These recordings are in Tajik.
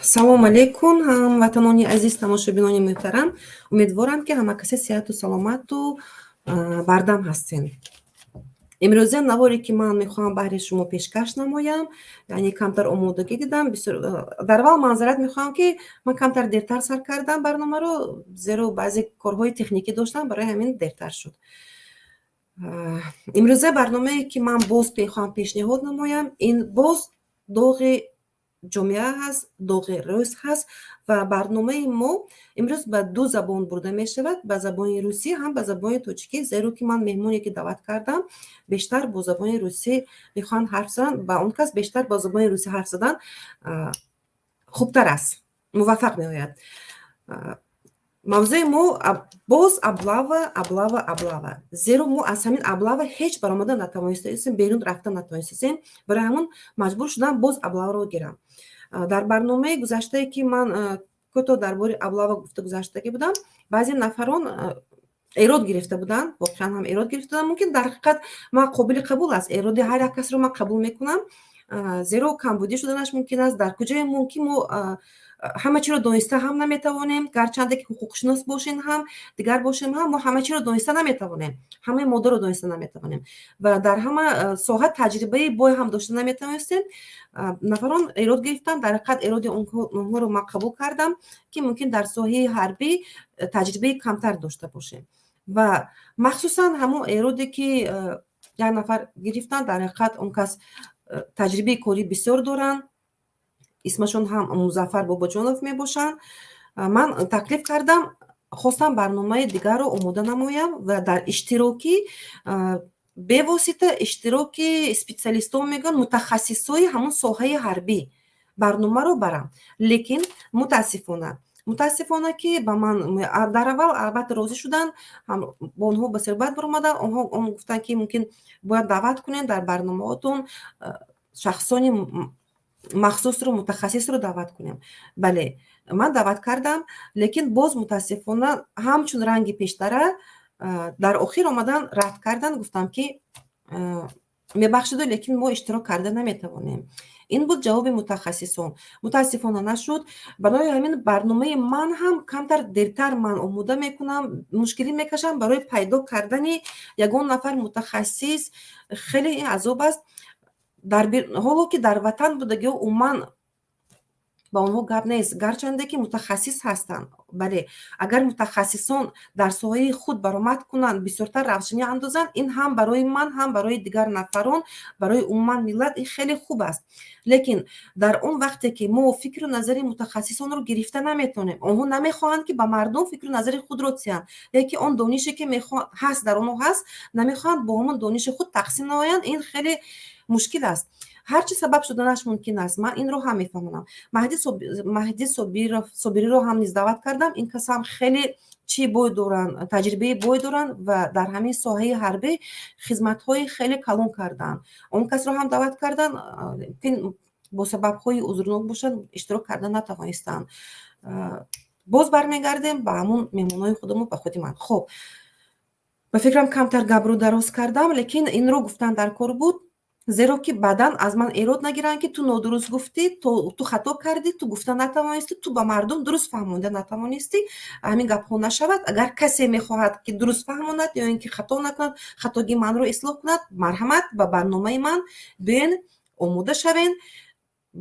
салом алейкум ҳамватанони азиз, тамошобинони муҳтарам. Умедворам ки ҳама касе сеҳату саломату бардам ҳастед. имрӯзе наворе ки ман мехоҳам баҳри шумо пешкаш намоям, яъне камтар омодагӣ дидам. Дар аввал маъзарат мехоҳам ки ман камтар дертар сар кардам барномаро, зеро баъзе корҳои техникӣ доштам, барои ҳамин дертар шуд. имрӯзе барномае ки ман боз мехоҳам пешниҳод намоям, ин боз доғи ҷомеа ҳаст, доғи рӯз ҳаст ва барномаи мо имрӯз ба ду забон бурда мешавад, ба забони русӣ ҳам ба забони тоҷикӣ, зеро ки ман меҳмоне ки даъват кардам бештар бо забони русӣ мехоҳанд ҳарф зан ва он кас бештар бо забони русӣ ҳарф задан хубтар аст, муваффақ меояд. мавзӯи мо боз аблава, зеро мо аз ҳамин аблава ҳеҷ баромада натавонистем, берун рафта натавонистем, барои ҳамон маҷбур шудам боз аблаваро гирам. дар барномаи гузаштае ки ман кӯтоҳ дар бори аблава гуфта гузаштагӣ будам, баъзе нафарон эрод гирифта буданд, воқеан ҳам эрод гирифта буданд. Мумкин дар ҳақиқат ман қобили қабул аст, эроди ҳар як касро ман қабул мекунам, зеро камбудӣ шуданаш мумкин аст. Дар куҷое мо ки мо ҳама чиро дониста ҳам наметавонем, гарчанде ки ҳуқуқшинос бошем ҳам, дигар бошем ҳам, мо ҳама чиро дониста наметавонем, ҳамаи моддаро дониста наметавонем ва дар ҳама соҳа таҷрибаи бой ҳам дошта наметавонистем. нафарон эрод гирифтанд, дар ҳақиқат эроди онҳоро ман қабул кардам ки мумкин дар соҳаи ҳарбӣ таҷрибаи камтар дошта бошем ва махсусан ҳамон эроде ки як нафар гирифтанд, дар ҳақиқат он кас таҷрибаи корӣ бисёр доранд, исмашон ҳам Музаффар Бобоҷонов мебошанд. ман таклиф кардам, хостам барномаи дигарро омода намоям ва дар иштирокӣ, бевосита иштироки специалистон мегӯянд мутахассисои ҳамон соҳаи ҳарбӣ барномаро барам. Лекин мутаассифона ки ба ман дар аввал албатта розӣ шуданд, бо онҳо ба суҳбат баромадам. Онҳо гуфтанд ки мумкин бояд даъват кунед дар барномаҳотон шахсони махсусро, мутахассисро даъват кунем. Бале, ман даъват кардам, лекин боз мутаассифона ҳамчун ранги пештара дар охир омадан рад кардан, гуфтам ки мебахшиду, лекин мо иштирок карда наметавонем. ин буд ҷавоби мутахассисон. мутаассифона нашуд. Барои ҳамин барномаи ман ҳам камтар дертар ман омода мекунам, мушкилӣ мекашам барои пайдо кардани ягон нафар мутахассис. хеле азоб аст. ҳоло ки дар ватан будагиҳо умуман ба онҳо гап нест, гарчанде ки мутахассис ҳастанд. Бале, агар мутахассисон дар соҳаи худ баромад кунанд, бисёртар равшанӣ андозанд, ин ҳам барои ман, ҳам барои дигар нафарон, барои умуман миллат ин хеле хуб аст. Лекин дар он вақте ки мо фикру назари мутахассисонро гирифта наметавонем, онҳо намехоҳанд ки ба мардум фикру назари худро диҳанд, яки он донише ки ҳаст дар онҳо ҳаст, намехоҳанд бо ҳамон дониши худ тақсим намоянд. ин хеле мушкил аст. ҳарчи сабаб шуданаш мумкин аст. ман инро ҳам мефаҳмонам. маҳдӣ собириро ҳам низ даъват кардам. ин кас ҳам хеле чӣ бой доранд, таҷрибаи бой доранд ва дар ҳамин соҳаи ҳарбӣ хизматҳои хеле калон карданд. Он касро ҳам даъват карданд, мумкин бо сабабҳои узрнок бошад, иштирок карда натавонистанд. боз бармегардем ба ҳамон меҳмонои худамон, ба худи ман. хоб, ба фикрам камтар гапро дароз кардам, лекин инро гуфтан дар кор буд. зеро ки баъдан аз ман эрод нагиранд ки ту нодуруст гуфтӣ, ту хато кардӣ, ту гуфта натавонистӣ, ту ба мардум дуруст фаҳмонда натавонистӣ. ҳамин гапҳо нашавад. Агар касе мехоҳад ки дуруст фаҳмонад ё ин ки хато накунад, хатоги манро ислоҳ кунад, марҳамат, ба барномаи ман биёен, омода шавен,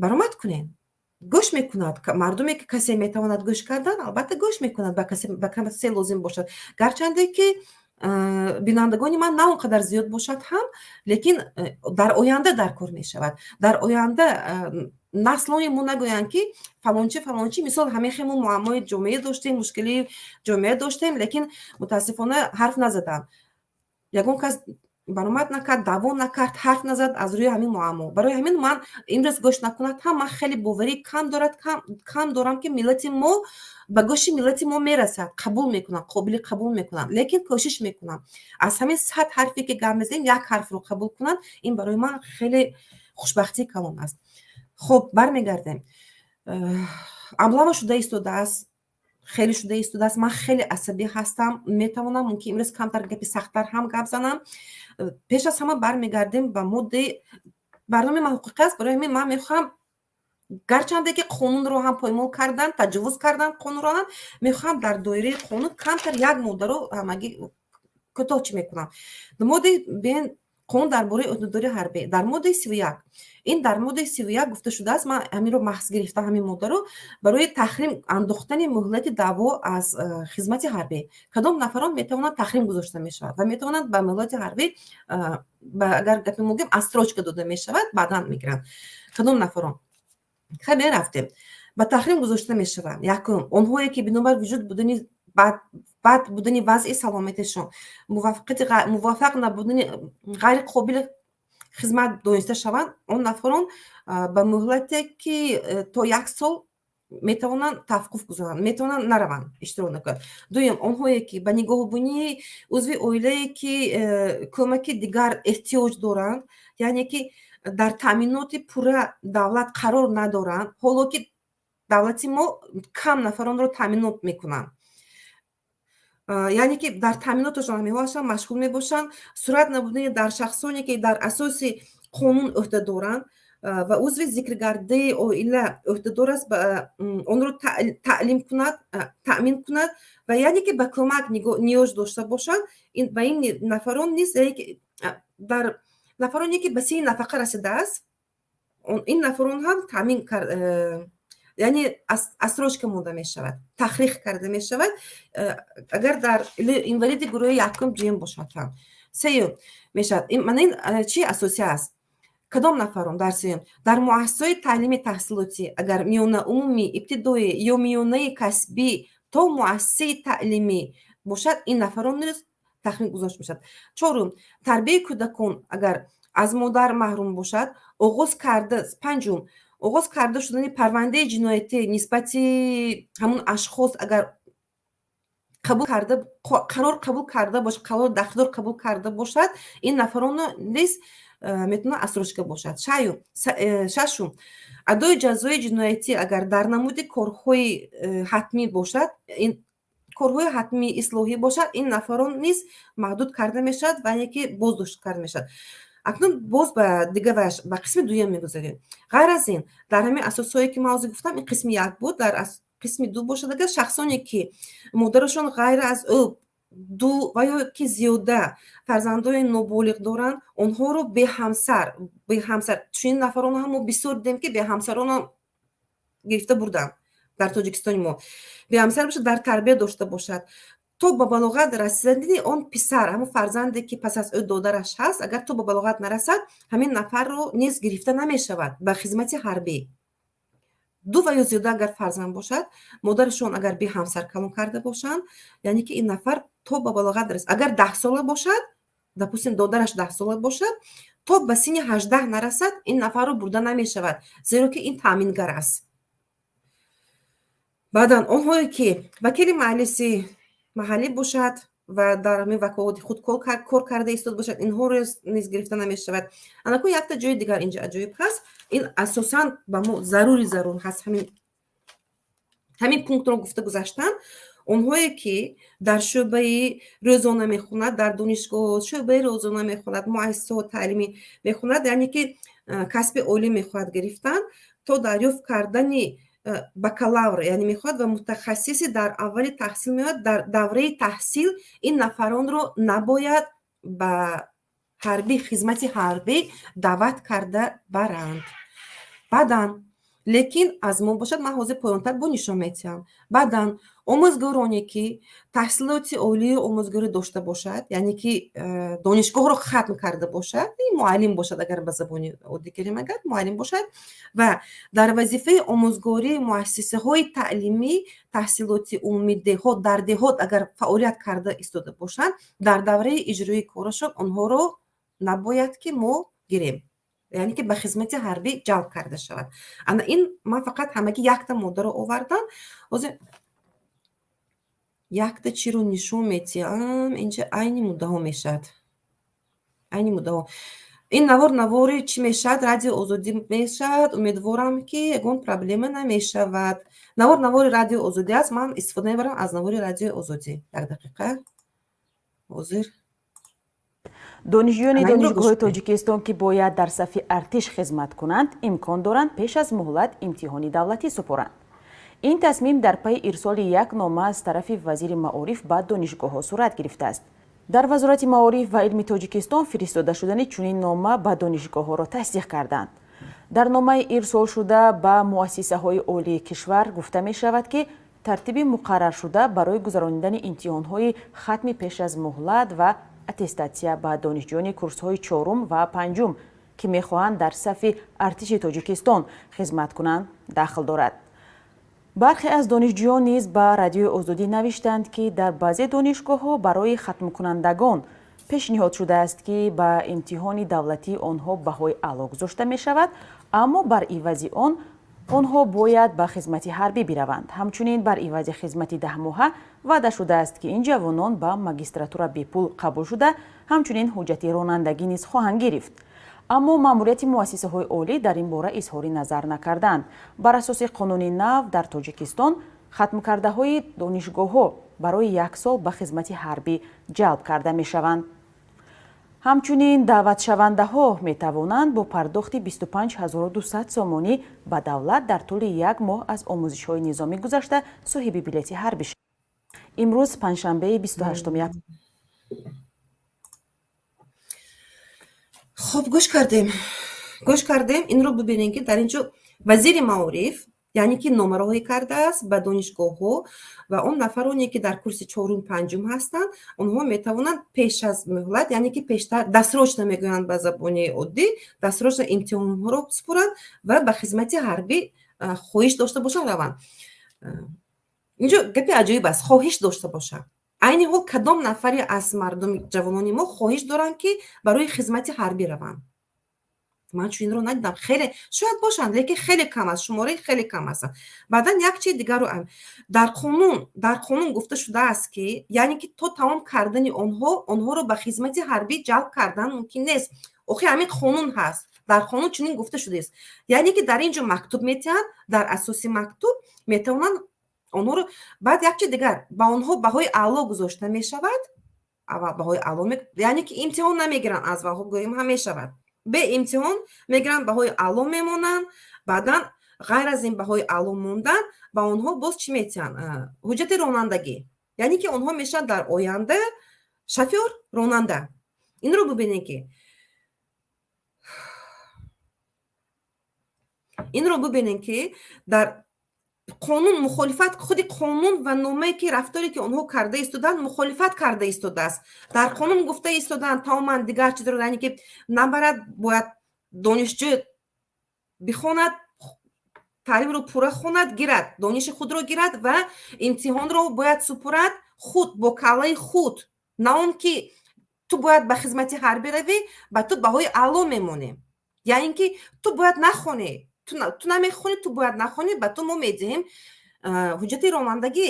баромад кунед. гӯш мекунад. Мардуме ки касе метавонад гӯш кардан, албатта гӯш мекунад, ба касе лозим бошад. Гарчанде ки бинандагони ман на он қадар зиёд бошад ҳам, лекин дар оянда дар кор мешавад. Дар оянда наслони мо нагӯянд ки фалончи мисол ҳамехе мо муаммои ҷомеа доштем, мушкилии ҷомеа доштем, лекин мутаассифона ҳарф назаданд. Ягон кас баромад накард, даъво накард, ҳарф назад аз рӯи ҳамин муаммо. Барои ҳамин ман имрӯз гӯш накунад ҳам, ман хеле боварӣ кам дорам ки миллати мо ба гӯши миллати мо мерасад, қабул мекунам, қобили қабул мекунам. Лекин кӯшиш мекунам аз ҳамин 100 ҳарфе ки гап мезанем, як ҳарфро қабул кунанд. ин барои ман хеле хушбахтии калон аст. хоб, бармегардем. аблава шуда истодааст, хеле шуда истодааст. ман хеле асабӣ ҳастам. метавонам мумкин имрӯз камтар гапи сахттар ҳам гап занам. пеш аз ҳама бармегардем ба моддаи барномаи ман ҳуқуқи аст. барои ҳамин ман мехоҳам гарчанде ки қонунро ҳам поймол кардан, таҷовуз кардан қонунро ҳам, мехоҳам дар доираи қонун камтар як моддаро ҳамагӣ кӯтоҳ чӣ мекунам. Моддаи бен қонун дар бораи ӯҳдадории ҳарбӣ дар моддаи 31 ин дар моддаи 31 гуфта шудааст, ман ҳаминро маҳз гирифтам, ҳамин моддаро барои тахрим андохтани муҳлати даъво аз хизмати ҳарбӣ. Кадом нафарон метавонанд тахрим гузошта мешавад ва метавонанд ба муҳлати ҳарбӣ агар гапи мо гӯем отсрочка дода мешавад, баъдан мегиранд. Кадом нафарон? Хай мерафтем. Ба тахрим гузошта мешаванд. Якум, онҳое ки бинобар вуҷуд будани бад будани вазъи саломатишон, муваффақ набудани ғайриқобили хизмат дониста шаванд, он нафарон ба муҳлате ки то 1 сол метавонанд таваққуф гузоранд, метавонанд нараванд, иштирок накунанд. Дуюм, онҳое ки ба нигоҳубонии узви оилае ки кӯмаки дигар эҳтиёҷ доранд, яъне ки дар таъминоти пурра давлат қарор надоранд, ҳоло ки давлати мо кам нафаронро таъминот мекунанд. Яъне ки дар таъминоташон ҳамеҳоашон машғул мебошанд, сурат набудани дар шахсоне ки дар асоси қонун ӯҳда доранд ва узви зикргардаи оила ӯҳдадор аст, онро таълим кунад, таъмин кунад ва яъне ки ба кӯмак ниёз дошта бошанд. Ба ин нафарон низ дар нафароне ки ба синни нафақа расидааст, ин нафарон ҳам таъмин яъне отсрочка монда мешавад, тахрих карда мешавад, агар дар инвалиди гурӯҳи якум, дуюм бошад ҳам. Сеюм мешавад. Маънаи чӣ асосӣ аст? Кадом нафарон? Дар сеюм, дар муассисаҳои таълими таҳсилотӣ, агар миёна умумӣ, ибтидоӣ ё миёнаи касбӣ то муассисаи таълимӣ бошад, ин нафарон низ тахрим гузошта мешавад. Чорум, тарбияи кӯдакон агар аз модар маҳрум бошад, оғоз карда, панҷум, оғоз карда шудани парвандаи ҷиноятӣ нисбати ҳамун ашхос агар қарор қабул карда бошад, қарор дахтидор қабул карда бошад, ин нафаронро низ метавонад отсрочка бошад. Шашум, адои ҷазои ҷиноятӣ агар дар намуди корҳои ҳатмӣ бошад, корҳои ҳатмии ислоҳӣ бошад, ин нафарон низ маҳдуд карда мешавад ва яъне ки боздошт карда мешавад. Акнун боз ба дигар ба қисми дуюм мегузарем. Ғайр аз ин, дар ҳамин асосҳое ки ман ҳозир гуфтам, ин қисми як буд. Дар қисми ду бошад, агар шахсоне ки модарашон ғайр аз ӯ ду ва ё ки зиёда фарзандои ноболиғ доранд, онҳоро беҳамсар чунин нафарон ҳам мо бисёр дидем ки беҳамсаронро гирифта бурданд дар Тоҷикистони мо. Беҳамсар бошад, дар тарбия дошта бошад. То ба балоғат расидани он писар, ҳамон фарзанде ки пас аз ӯ додараш ҳаст, агар то ба балоғат нарасад, ҳамин нафарро низ гирифта намешавад ба хизмати ҳарбӣ. Ду ва ё зиёда агар фарзанд бошад, модарашон агар беҳамсар калон карда бошанд, яъне ки ин нафар то ба балоғат расад. Агар 10 сола бошад, допустим додараш 10 сола бошад, то ба синни 18 нарасад, ин нафарро бурда намешавад, зеро ки ин таъмингар аст. Баъдан онҳое ки вакили маҷлиси маҳаллӣ бошад ва дар ҳамин ваколати худ кор карда истод бошад, инҳоро низ гирифта намешавад. Анаку якта ҷои дигар инҷа аҷоиб ҳаст. Ин асосан ба мо зарур ҳаст ҳамин пунктро гуфта гузаштам. Онҳое ки дар шӯъбаи рӯзона мехонад, дар донишгоҳ шӯъбаи рӯзона мехонад, муассисаҳо таълимӣ мехонад, яъне ки касби олӣ мехоҳад гирифтан, то дарёфт кардани бакалавр, яъне мехоҳад ва мутахассиси дар аввали таҳсил меояд, дар давраи таҳсил ин нафаронро набояд ба ҳарбӣ, хизмати ҳарбӣ даъват карда баранд. Баъдан лекин аз мо бошад, ман ҳозир поёнтар бо нишон медиҳам. Баъдан омӯзгороне ки таҳсилоти олии омӯзгорӣ дошта бошад, яъне ки донишгоҳро хатм карда бошад, муаллим бошад, агар ба забони оддӣ гирем, агар муаллим бошад ва дар вазифаи омӯзгории муассисаҳои таълимӣ, таҳсилоти умумӣ дар деҳот агар фаъолият карда истода бошанд, дар давраи иҷрои корашон онҳоро набояд ки мо гирем, яъне ки ба хизмати ҳарбӣ ҷалб карда шавад. Ана ин ман фақат ҳамагӣ якта моддаро овардам. Ҳозир якта чиро нишон медиҳам, инҷа айни муддаҳо мешавад. Айни муддаҳо. Ин навори чӣ мешавад? Радиои Озодӣ мешавад. Умедворам ки ягон проблема намешавад. Навори Радиои Озодӣ аст. Ман истифода мебарам аз навори Радиои Озодӣ. Як дақиқа. Ҳозир донишҷӯёни Ана инро гӯш донишгоҳҳои кунед. тоҷикистон ки бояд дар сафи артиш хизмат кунанд имкон доранд пеш аз муҳлат имтиҳони давлатӣ супоранд. ин тасмим дар пайи ирсоли як нома аз тарафи вазири маориф ба донишгоҳҳо сурат гирифтааст. дар вазорати маориф ва илми тоҷикистон фиристода шудани чунин нома ба донишгоҳҳоро тасдиқ карданд. дар номаи ирсолшуда ба муассисаҳои олии кишвар гуфта мешавад ки тартиби муқарраршуда барои гузарондани имтиҳонҳои хатми пеш аз муҳлат ва аттестатсия ба донишҷӯёни курсҳои 4 ва 5 ки мехоҳанд дар сафи артиши тоҷикистон хизмат кунанд дахл дорад. бархе аз донишҷӯён низ ба радиои озодӣ навиштанд ки дар баъзе донишгоҳҳо барои хатмкунандагон пешниҳод шудааст ки ба имтиҳони давлатӣ онҳо баҳои аъло гузошта мешавад, аммо бар ивази он онҳо бояд ба хизмати ҳарбӣ бираванд. ҳамчунин бар ивази хизмати 10 моҳа ваъда шудааст ки ин ҷавонон ба магистратура бепул қабул шуда ҳамчунин ҳуҷҷати ронандагӣ низ хоҳанд гирифт. аммо маъмурияти муассисаҳои олӣ дар ин бора изҳори назар накарданд. бар асоси қонуни нав дар тоҷикистон хатмкардаҳои донишгоҳҳо барои 1 сол ба хизмати ҳарбӣ ҷалб карда мешаванд. ҳамчунин даъватшавандаҳо метавонанд бо пардохти 25200 сомонӣ ба давлат дар тӯли 1 моҳ аз омӯзишҳои низомӣ гузашта соҳиби билети ҳарбӣ шаванд. имрӯз панҷшанбаи 28 апрел. хуб, гӯш кардем. Инро бибинем ки дар инҷо вазири маориф яъне ки номароҳӣ кардааст ба донишгоҳҳо ва он нафароне ки дар курси 4-5 ҳастанд, онҳо метавонанд пеш аз муҳлат, яъне ки пештар дастрочно мегӯянд ба забони оддӣ, дастрочно имтиҳонҳоро супоранд ва ба хизмати ҳарбӣ хоҳиш дошта бошанд раванд. инҷо гапи аҷоиб аст, хоҳиш дошта бошад. айни ҳол кадом нафаре аз мардуми ҷавонони мо хоҳиш доранд ки барои хизмати ҳарбӣ раванд? ман чунинро надидам. Хеле шояд бошанд, лекин хеле кам аст, шумораи хеле кам астанд. баъдан як чизи дигарро дар қонун гуфта шудааст ки яъне ки то тамом кардани онҳоро ба хизмати ҳарбӣ ҷалб кардан мумкин нест. охир ҳамин қонун ҳаст. дар қонун чунин гуфта шудааст. яъне ки дар ин ҷо мактуб метиҳанд, дар асоси мактуб метавонанд онҳоро баъд як чиз дигар ба онҳо баҳои аъло гузошта мешавад. аввал баҳои аъло яъне ки имтиҳон намегиранд, аввал гӯем ҳам мешавад. бе имтиҳон мегиранд, баҳои аъло мемонанд. баъдан ғайр аз ин баҳои аъло мондан ба онҳо боз чӣ метиҳанд? ҳуҷҷати ронандагӣ. яъне ки онҳо мешаванд дар оянда шофёр ронанда. инро бубинем ки дар қонун мухолифат, худи қонун ва номае ки рафторе ки онҳо карда истоданд мухолифат карда истодааст. дар қонун гуфта истоданд тамоман дигар чизро, яъне ки набарад, бояд донишҷӯ бихонад, таълимро пурра хонад, гирад, дониши худро гирад ва имтиҳонро бояд супорад худ, бо каллаи худ. на он ки ту бояд ба хизмати ҳарбӣ равӣ, ба ту баҳои аъло мемонем. яъне ки ту бояд нахонӣ, ту намехонӣ, ту бояд нахонӣ, ба ту мо медиҳем ҳуҷҷати ронандагӣ.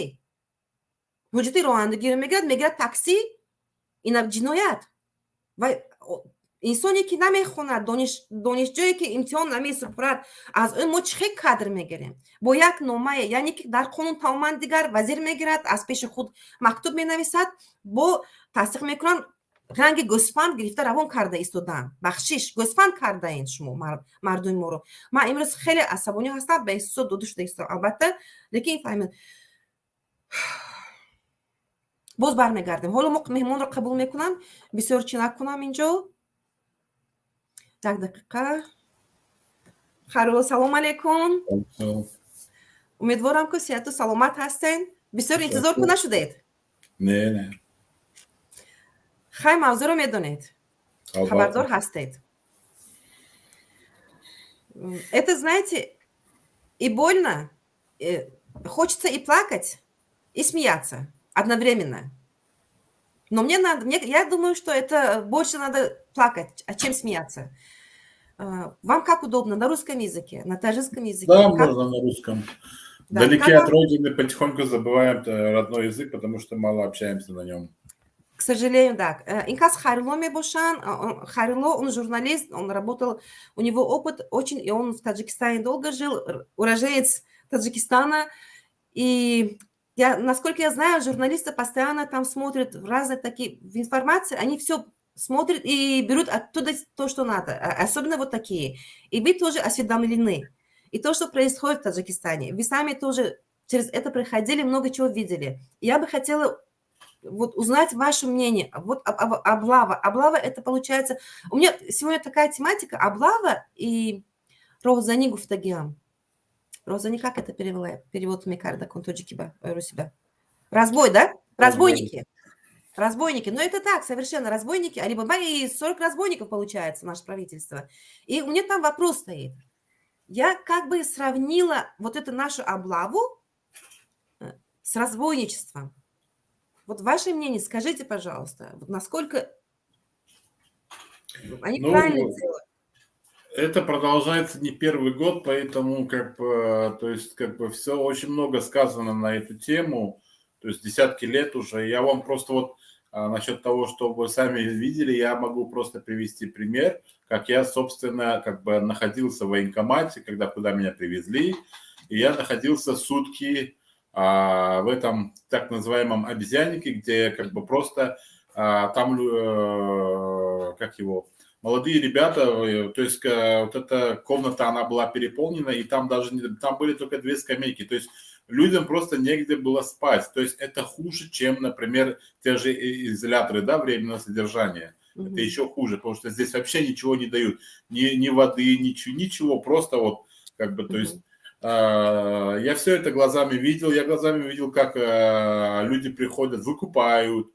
ҳуҷҷати ронандагиро мегирад таксӣ, ина ҷиноят. ва инсоне ки намехонад, донишҷӯе ки имтиҳон намесупорад, аз ӯ мо чӣ хел кадр мегирем? бо як номае, яъне ки дар қонун тамоман дигар, вазир мегирад, аз пеши худ мактуб менависад, бо тасдиқ мекунанд, ранги гӯсфанд гирифта равон карда истодаанд. бахшиш гӯсфанд кардаед шумо мардуми моро. ман имрӯз хеле асабонӣ ҳастам, ба эҳсосот дода шуда истам. албатта, лекин фаҳмед. боз бармегардем. ҳоло мо меҳмонро қабул мекунам. бисёр чӣ накунам инҷо. як дақиқа. хайрулло, салом алейкум. умедворам ки сеҳату саломат ҳастед. бисёр интизор кунда шудед? не. хай мавзӯъро медонед? хабардор ҳастед? Это, знаете, и больно, хочется и плакать, и смеяться одновременно. Но я думаю, что это больше надо плакать, чем смеяться. Вам как удобно? На русском языке, на таджикском языке? Да, можно на русском. Да, далеки от родины потихоньку забываем родной язык, потому что мало общаемся на нем. К сожалению, да. Инкас Хайрулло мебошан. Хайрулло, он журналист, он работал, у него опыт очень, и он в Таджикистане долго жил, уроженец Таджикистана. И насколько я знаю, журналисты постоянно там смотрят разные такие информации, они все смотрят и берут оттуда то, что надо, особенно вот такие. И вы тоже осведомлены. И то, что происходит в Таджикистане, вы сами тоже через это проходили, много чего видели. Я бы хотела вот узнать ваше мнение. Вот облава. Облава это получается... У меня сегодня такая тематика. Облава и Розани Гуфтагиам. Розани, как это перевела? Перевод Микарда Контоджикиба Русиба. Разбой, да? Разбойники. Разбойники. Но это так, совершенно разбойники. Алибаба и 40 разбойников получается наше правительство. И у меня там вопрос стоит. Я как бы сравнила вот эту нашу облаву с разбойничеством. Вот ваше мнение, скажите, пожалуйста, вот насколько они правильно делают? Это продолжается не первый год, поэтому то есть все очень много сказано на эту тему, то есть десятки лет уже. Я вам просто вот насчет того, что вы сами видели, я могу просто привести пример, как я, собственно, находился в военкомате, куда меня привезли, и я находился сутки в этом так называемом обезьяннике, где просто там, молодые ребята, то есть вот эта комната, она была переполнена, и там там были только 2 скамейки, то есть людям просто негде было спать, то есть это хуже, чем, например, те же изоляторы, да, временного содержания. Это еще хуже, потому что здесь вообще ничего не дают, ни воды, ничего, просто вот то есть я все это глазами видел, как люди приходят, выкупают,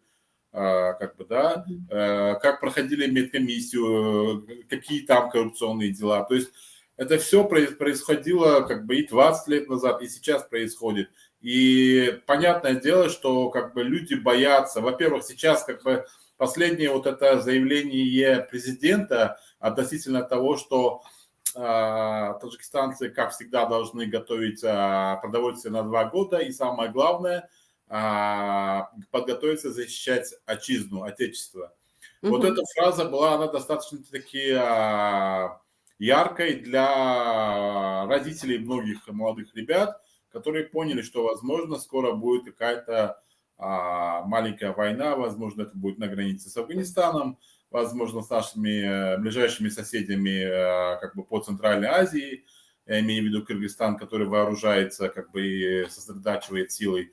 как проходили медкомиссию, какие там коррупционные дела. То есть это все происходило и 20 лет назад, и сейчас происходит. И понятное дело, что люди боятся. Во-первых, сейчас последнее вот это заявление президента относительно того, что таджикистанцы, как всегда, должны готовить продовольствие на 2 года. И самое главное, подготовиться защищать отчизну, отечество. Вот эта фраза была, она достаточно-таки яркой для родителей многих молодых ребят, которые поняли, что, возможно, скоро будет какая-то маленькая война, возможно, это будет на границе с Афганистаном, возможно, с нашими ближайшими соседями по Центральной Азии, я имею в виду Кыргызстан, который вооружается и сосредотачивает силой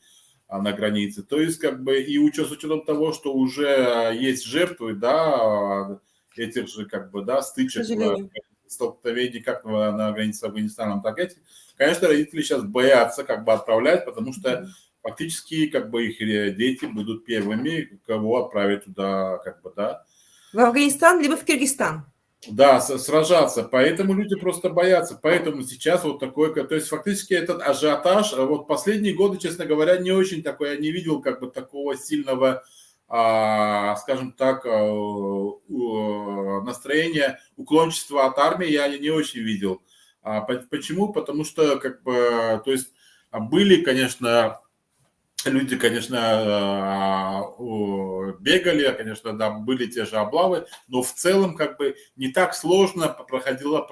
на границе. То есть, и с учетом того, что уже есть жертвы, да, этих же, стычек, столкновений как на границе с Афганистаном, так эти, конечно, родители сейчас боятся отправлять, потому что фактически, их дети будут первыми, кого отправят туда, да. В Афганистан, либо в Киргизстан. Да, сражаться, поэтому люди просто боятся, поэтому сейчас вот такой, то есть фактически этот ажиотаж, вот последние годы, честно говоря, не очень такой, я не видел такого сильного, скажем так, настроения, уклончества от армии я не очень видел. Почему? Потому что, то есть были, конечно, люди, конечно, бегали, конечно, да, были те же облавы, но в целом не так сложно проходил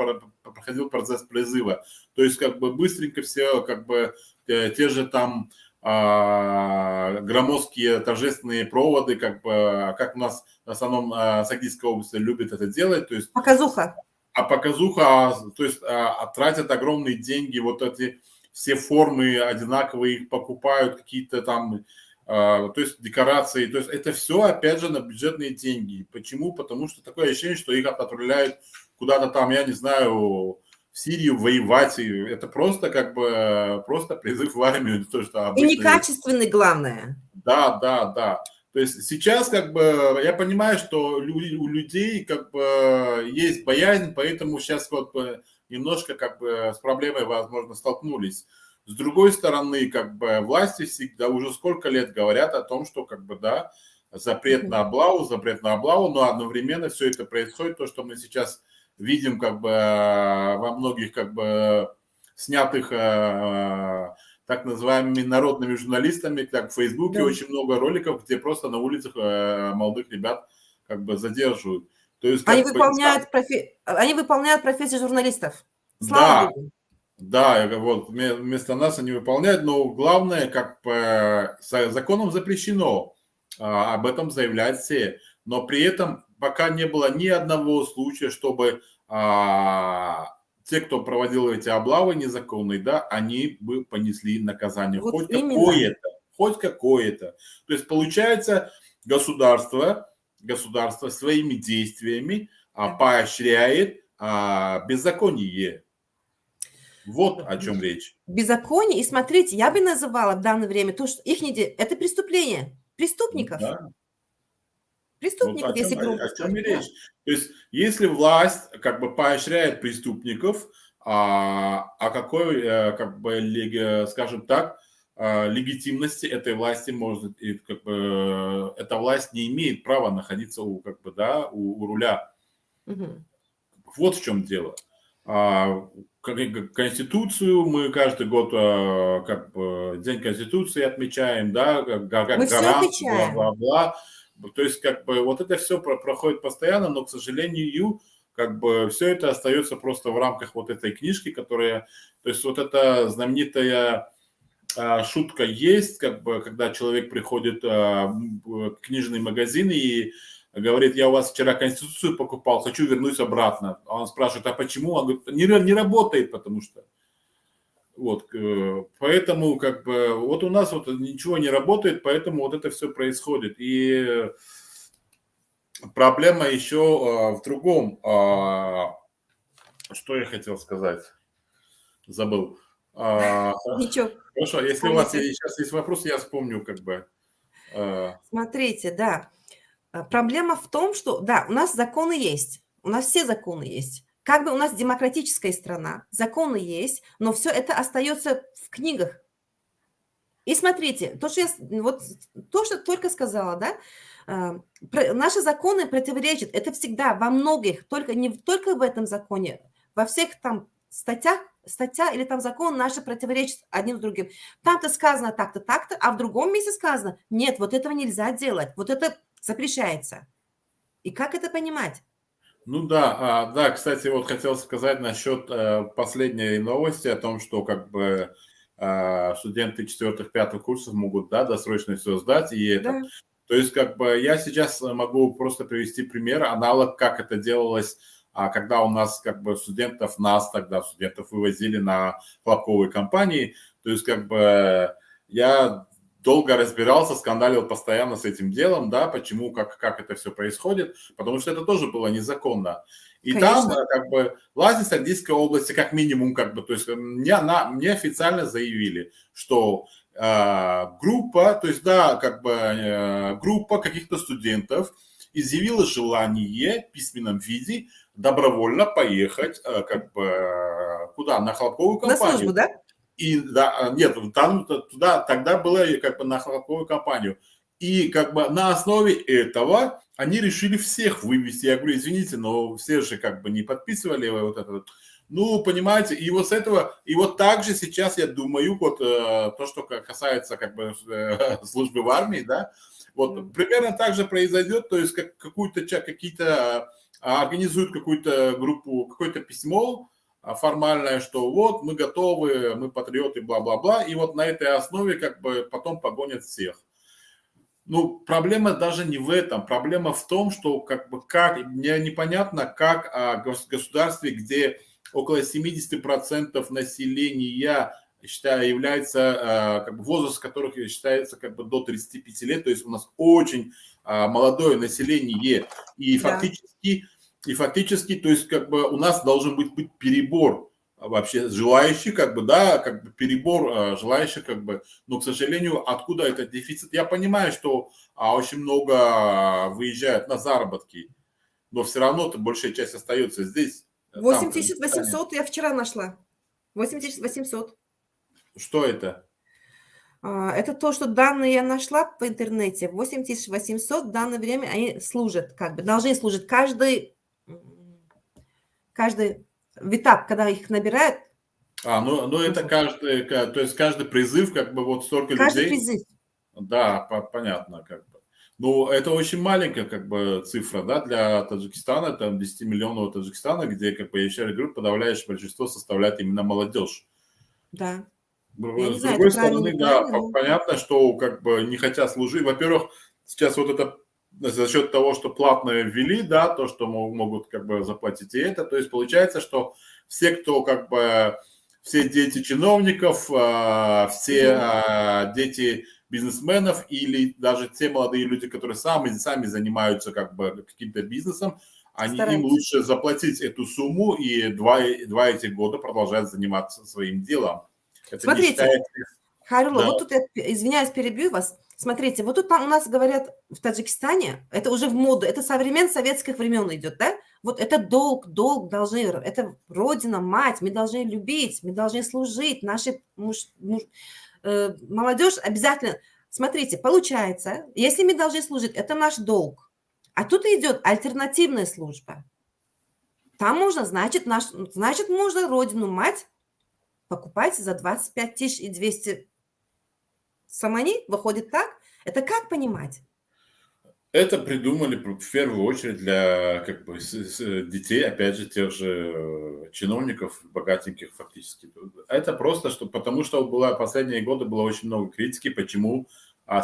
процесс призыва. То есть быстренько все, те же там громоздкие торжественные проводы, как у нас в основном Сагдийской области любят это делать. То есть, показуха. Показуха, то есть тратят огромные деньги, вот эти все формы одинаковые, их покупают, какие-то там, то есть декорации, то есть это все, опять же, на бюджетные деньги. Почему? Потому что такое ощущение, что их отправляют куда-то там, я не знаю, в Сирию воевать. Это просто просто призыв в армию. То, что обычно... И некачественный, главное. Да. То есть сейчас я понимаю, что у людей есть боязнь, поэтому сейчас немножко с проблемой, возможно, столкнулись. С другой стороны, власти всегда уже сколько лет говорят о том, что да, запрет на облаву, но одновременно все это происходит, то, что мы сейчас видим во многих снятых так называемыми народными журналистами, как в Фейсбуке, да. Очень много роликов, где просто на улицах молодых ребят задерживают. То есть, они выполняют профессию журналистов. Слава Богу. Да, вот вместо нас они выполняют, но главное, законом запрещено об этом заявлять все. Но при этом пока не было ни одного случая, чтобы те, кто проводил эти облавы незаконные, да, они бы понесли наказание. Вот Хоть именно. какое-то. Хоть какое-то. То есть, получается, государство своими действиями поощряет беззаконие. Вот о чем речь. Беззаконие. И смотрите, я бы называла в данное время то, что это преступление преступников. Да. Вот Преступников, если громко о чем и сказать. Да. речь. То есть, если власть как бы поощряет преступников, о какой, как бы, скажем так, легитимности этой власти может, и как бы, эта власть не имеет права находиться как бы, да, у руля. Мгм. Вот в чем дело. Конституцию мы каждый год как бы День Конституции отмечаем, да, Мы как все гарант, отмечаем. бла-бла-бла. То есть как бы вот это все проходит постоянно, но, к сожалению, как бы все это остается просто в рамках вот этой книжки, которая, то есть вот эта знаменитая шутка есть, как бы, когда человек приходит в книжный магазин и говорит, я у вас вчера Конституцию покупал, хочу вернуть обратно. А он спрашивает, а почему? Он говорит, не работает, потому что. Вот, поэтому, как бы, вот у нас вот ничего не работает, поэтому вот это все происходит. И проблема еще в другом. Что я хотел сказать? Забыл. Ничего. Хорошо, если у вас Помните. сейчас есть вопросы, я вспомню, как бы. Смотрите, да. Проблема в том, что, да, у нас законы есть, у нас все законы есть. Как бы у нас демократическая страна, законы есть, но все это остается в книгах. И смотрите, то, что только сказала, да, наши законы противоречат. Это всегда во многих, не только в этом законе, во всех там статья или там закон наши противоречат одним с другим. Там-то сказано так-то, так-то, а в другом месте сказано, нет, вот этого нельзя делать, вот это запрещается. И как это понимать? Ну да, да, кстати, вот хотел сказать насчет последней новости о том, что как бы студенты 4-5 курсов могут, да, досрочно все сдать. Да. То есть как бы я сейчас могу просто привести пример, аналог, как это делалось, когда у нас как бы студентов вывозили на хлопковые компании. То есть как бы я долго разбирался, скандалил постоянно с этим делом, да, почему, как это все происходит, потому что это тоже было незаконно. И Конечно. там, как бы, власти Сагдийской области, как минимум, как бы, то есть мне официально заявили, что группа, то есть, да, как бы, группа каких-то студентов изъявила желание в письменном виде добровольно поехать, как бы, куда, на хлопковую На компанию. службу, да? И да, нет, там туда тогда было как бы на хлопковую компанию. И как бы на основе этого они решили всех вывести. Я говорю, извините, но все же как бы не подписывали вот это вот. Ну, понимаете, и вот с этого, и вот также сейчас я думаю, вот то, что касается как бы службы в армии, да, вот примерно так же произойдет, то есть какие-то организуют какую-то группу, какое-то письмо, формальное, что вот мы готовы, мы патриоты, бла-бла-бла, и вот на этой основе как бы потом погонят всех. Ну, проблема даже не в этом, проблема в том, что мне непонятно, как в государстве, где около 70% населения, считаю, является, как бы возраст которых считается как бы до 35 лет, то есть у нас очень молодое население, и фактически, то есть как бы у нас должен быть перебор вообще желающих, как бы, да, как бы перебор желающих, как бы, но, к сожалению, откуда этот дефицит? Я понимаю, что очень много выезжают на заработки, но все равно большая часть остается здесь. 8800 я вчера нашла. 8800. Что это? Это то, что данные я нашла в интернете. 8800 в данное время они служат, как бы, должны служить каждый этап, когда их набирают. Ну это то есть каждый призыв, как бы вот столько Каждый людей. призыв. Да, понятно, как бы. Ну, это очень маленькая, как бы, цифра, да, для Таджикистана, там, 10-миллионного Таджикистана, где, как бы, я еще раз говорю, подавляющее большинство составляет именно молодежь. Да. Я не С знаю, другой это правильно, стороны, да, неправильно, но... понятно, что, как бы, не хотят служить. Во-первых, сейчас вот это за счет того, что платное ввели, да, то, что могут как бы заплатить и это, то есть получается, что все, кто как бы, все дети чиновников, все дети бизнесменов или даже те молодые люди, которые сами занимаются как бы каким-то бизнесом, им Стараются. лучше заплатить эту сумму и два этих года продолжать заниматься своим делом. Это не Смотрите, считается... Хайрулла, Да. вот тут я, извиняюсь, перебью вас. Смотрите, вот тут у нас говорят в Таджикистане, это уже в моду, это со времен советских времен идет, да? Вот это долг должны, это родина, мать, мы должны любить, мы должны служить, наши молодежь обязательно. Смотрите, получается, если мы должны служить, это наш долг. А тут идет альтернативная служба. Там можно, значит, можно родину, мать покупать за 25 200 самани, выходит так? Это как понимать? Это придумали в первую очередь для как бы, детей, опять же, тех же чиновников, богатеньких фактически. Это просто, потому что последние годы было очень много критики, почему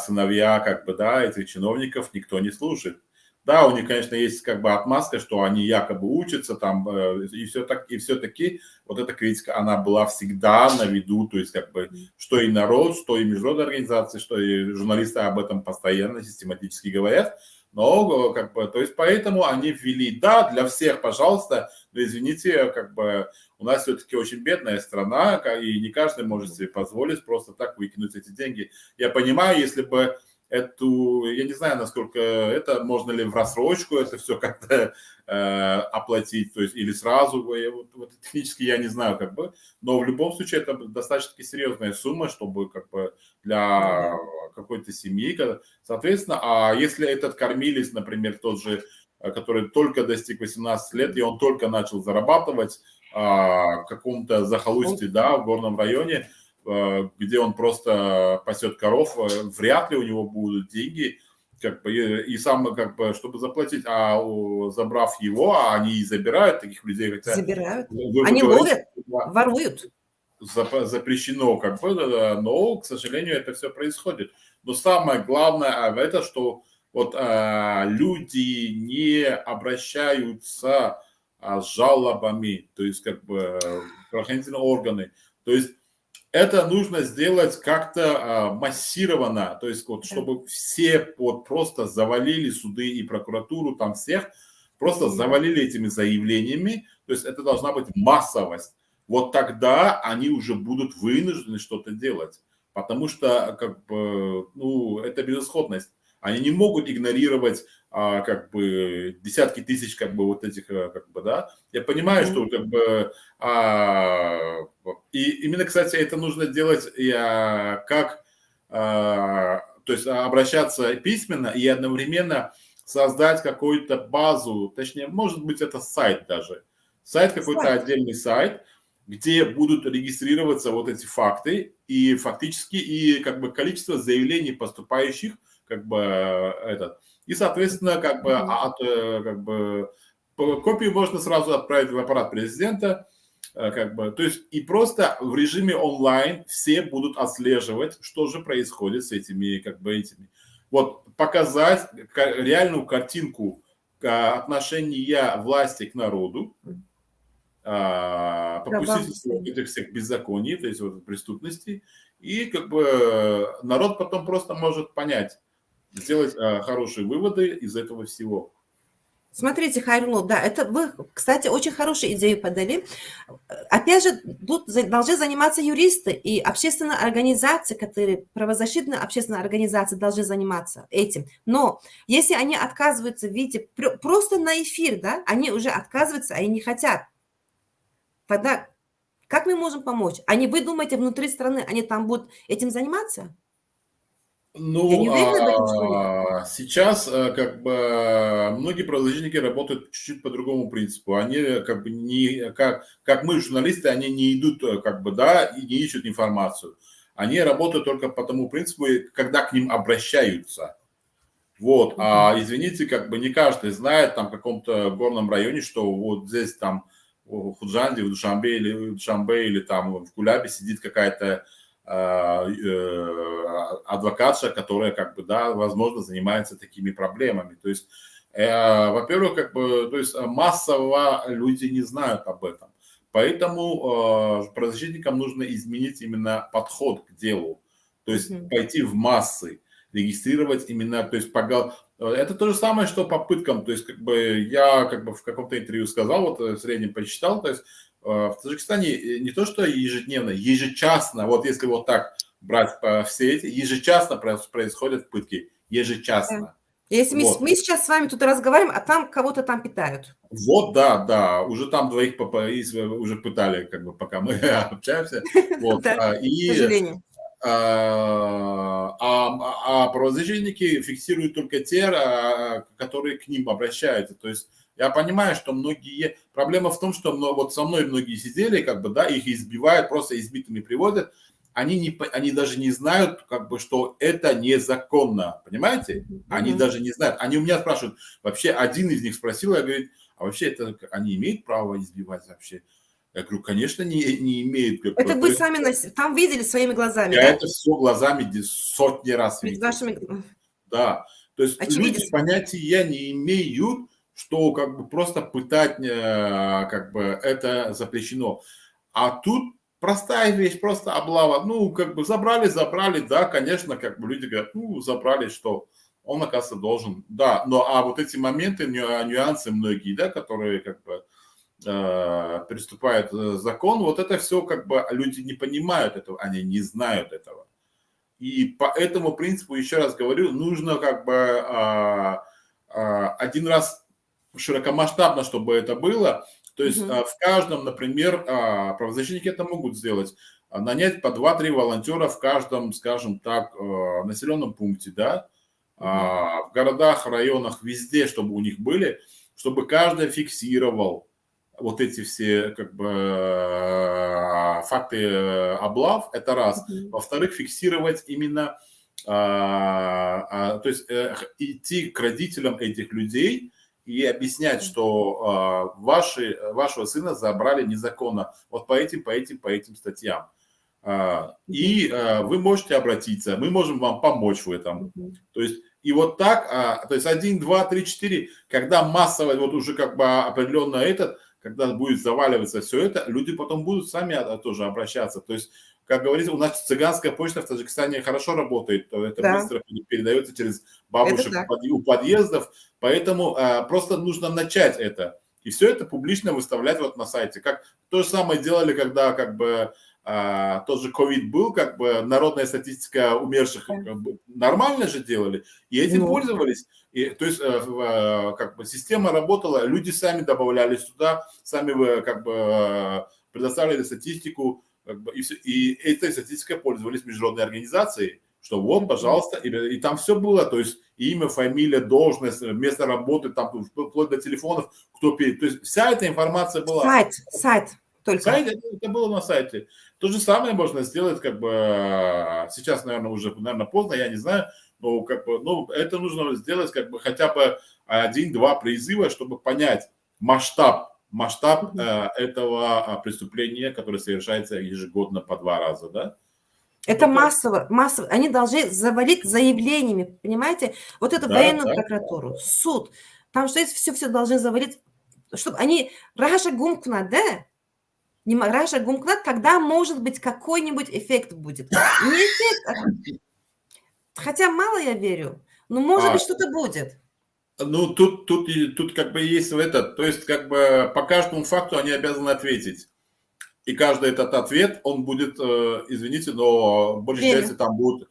сыновья как бы, да, этих чиновников никто не слушает. Да, у них, конечно, есть как бы отмазка, что они якобы учатся там, и все-таки вот эта критика, она была всегда на виду, то есть как бы, что и народ, что и международные организации, что и журналисты об этом постоянно, систематически говорят, но как бы, то есть поэтому они ввели, да, для всех, пожалуйста, но извините, как бы, у нас все-таки очень бедная страна, и не каждый может себе позволить просто так выкинуть эти деньги. Я понимаю, если бы я не знаю, насколько это, можно ли в рассрочку это все как-то оплатить, то есть или сразу, вот технически я не знаю, как бы, но в любом случае это достаточно серьезная сумма, чтобы как бы для какой-то семьи, соответственно, а если этот кормилец, например, тот же, который только достиг 18 лет, и он только начал зарабатывать в каком-то захолустье, да, в горном районе, где он просто пасет коров, вряд ли у него будут деньги, как бы, и сам, как бы, чтобы заплатить, забрав его, они забирают таких людей, хотя Забирают. вы Они говорите, ловят, воруют. запрещено, как бы, но, к сожалению, это все происходит. Но самое главное это, что вот люди не обращаются с жалобами, то есть как бы правоохранительные органы, то есть это нужно сделать как-то массированно, то есть вот, чтобы все вот просто завалили суды и прокуратуру, там всех, просто завалили этими заявлениями, то есть это должна быть массовость. Вот тогда они уже будут вынуждены что-то делать, потому что как бы, ну, это безысходность. Они не могут игнорировать как бы десятки тысяч как бы вот этих как бы, да. Я понимаю, что как бы и именно, кстати, это нужно делать как то есть обращаться письменно и одновременно создать какую-то базу, точнее, может быть, это сайт даже, какой-то отдельный сайт, где будут регистрироваться вот эти факты и фактически и как бы количество заявлений поступающих как бы и соответственно как бы копию можно сразу отправить в аппарат президента, как бы, то есть и просто в режиме онлайн все будут отслеживать, что же происходит с этими как бы этими. Вот показать реальную картинку отношения власти к народу, попустительство этих всех беззаконий, то есть вот преступностей, и как бы народ потом просто может понять, сделать хорошие выводы из этого всего. Смотрите, Хайрулло, да, это вы, кстати, очень хорошую идею подали. Опять же, тут должны заниматься юристы и общественные организации, которые, правозащитные общественные организации должны заниматься этим. Но если они отказываются, видите, просто на эфир, да, они уже отказываются, они не хотят. Тогда как мы можем помочь? Вы думаете, внутри страны они там будут этим заниматься? Ну, Я не уверена в этом человеке. сейчас как бы многие правозащитники работают чуть-чуть по другому принципу. Они как бы не, как мы, журналисты, они не идут как бы, да, и не ищут информацию. Они работают только по тому принципу, когда к ним обращаются. Вот, извините, как бы не каждый знает там в каком-то горном районе, что вот здесь там в Худжанде, в Душанбе или там в Кулябе сидит какая-то адвокатша, которая, как бы, да, возможно, занимается такими проблемами. То есть, во-первых, как бы, то есть массово люди не знают об этом. Поэтому правозащитникам нужно изменить именно подход к делу. То есть пойти в массы, регистрировать именно, то есть это то же самое, что по пыткам. То есть, как бы, я как бы в каком-то интервью сказал, вот в среднем посчитал, то есть в Таджикистане не то, что ежедневно, ежечасно, вот если вот так брать все эти, ежечасно происходят пытки. Ежечасно. Если Вот. мы сейчас с вами тут разговариваем, а там кого-то там питают. Вот, да, уже там двоих уже пытали, как бы, пока мы общаемся. Вот. Да, к сожалению. Правозащитники фиксируют только те, которые к ним обращаются. То есть я понимаю, что многие... Проблема в том, что вот со мной многие сидели, как бы, да, их избивают, просто избитыми приводят. Они даже не знают, как бы, что это незаконно, понимаете? Они даже не знают. Они у меня спрашивают, вообще один из них спросил, я говорю, а вообще это они имеют право избивать вообще? Я говорю, конечно, не имеют. Это вы сами там видели своими глазами, я да? это все глазами сотни раз видел. Вашими... Да, то есть Очевидец. люди понятия не имеют, что как бы просто пытать, как бы это запрещено. А тут простая вещь, просто облава. Ну, как бы забрали, да, конечно, как бы люди говорят, ну, забрали, что он, оказывается, должен. Да, а вот эти моменты, нюансы многие, да, которые как бы приступают закон, вот это все как бы люди не понимают этого, они не знают этого. И по этому принципу, еще раз говорю, нужно как бы один раз широкомасштабно, чтобы это было. То есть в каждом, например, правозащитники это могут сделать. Нанять по 2-3 волонтера в каждом, скажем так, населенном пункте, да, в городах, районах, везде, чтобы у них были, чтобы каждый фиксировал вот эти все как бы факты облав, это раз. Во-вторых, фиксировать именно, то есть идти к родителям этих людей и объяснять, что вашего сына забрали незаконно вот по этим статьям. И вы можете обратиться, мы можем вам помочь в этом. То есть и вот так, то есть 1, 2, 3, 4, когда массово, вот уже как бы определенно когда будет заваливаться все это, люди потом будут сами тоже обращаться. То есть, как говорится, у нас цыганская почта в Таджикистане хорошо работает, это быстро передается через бабушек у подъездов, поэтому просто нужно начать это. И все это публично выставлять вот на сайте. Как то же самое делали, когда как бы тот же ковид был, как бы народная статистика умерших, как бы, нормально же делали, и этим пользовались. И, то есть как бы система работала, люди сами добавлялись туда, сами как бы предоставляли статистику, как бы, и этой статистикой пользовались международные организации, что вот, пожалуйста, и там все было, то есть имя, фамилия, должность, место работы, там вплоть до телефонов, то есть вся эта информация была. Сайт. Только. Это было на сайте. То же самое можно сделать, как бы сейчас, наверное, уже поздно, я не знаю, но как бы, это нужно сделать как бы хотя бы 1-2 призыва, чтобы понять масштаб этого преступления, которое совершается ежегодно по 2 раза, да? Это массово. Они должны завалить заявлениями, понимаете? Вот это военную прокуратуру, суд. Там что есть, все должны завалить, чтобы они раша гумкнат, да? Не раша гумкнат, когда, может быть, какой-нибудь эффект будет. Не эффект, хотя мало я верю, но может быть что-то будет. Ну, тут как бы есть то есть как бы по каждому факту они обязаны ответить. И каждый этот ответ, он будет, извините, но в большей части там будет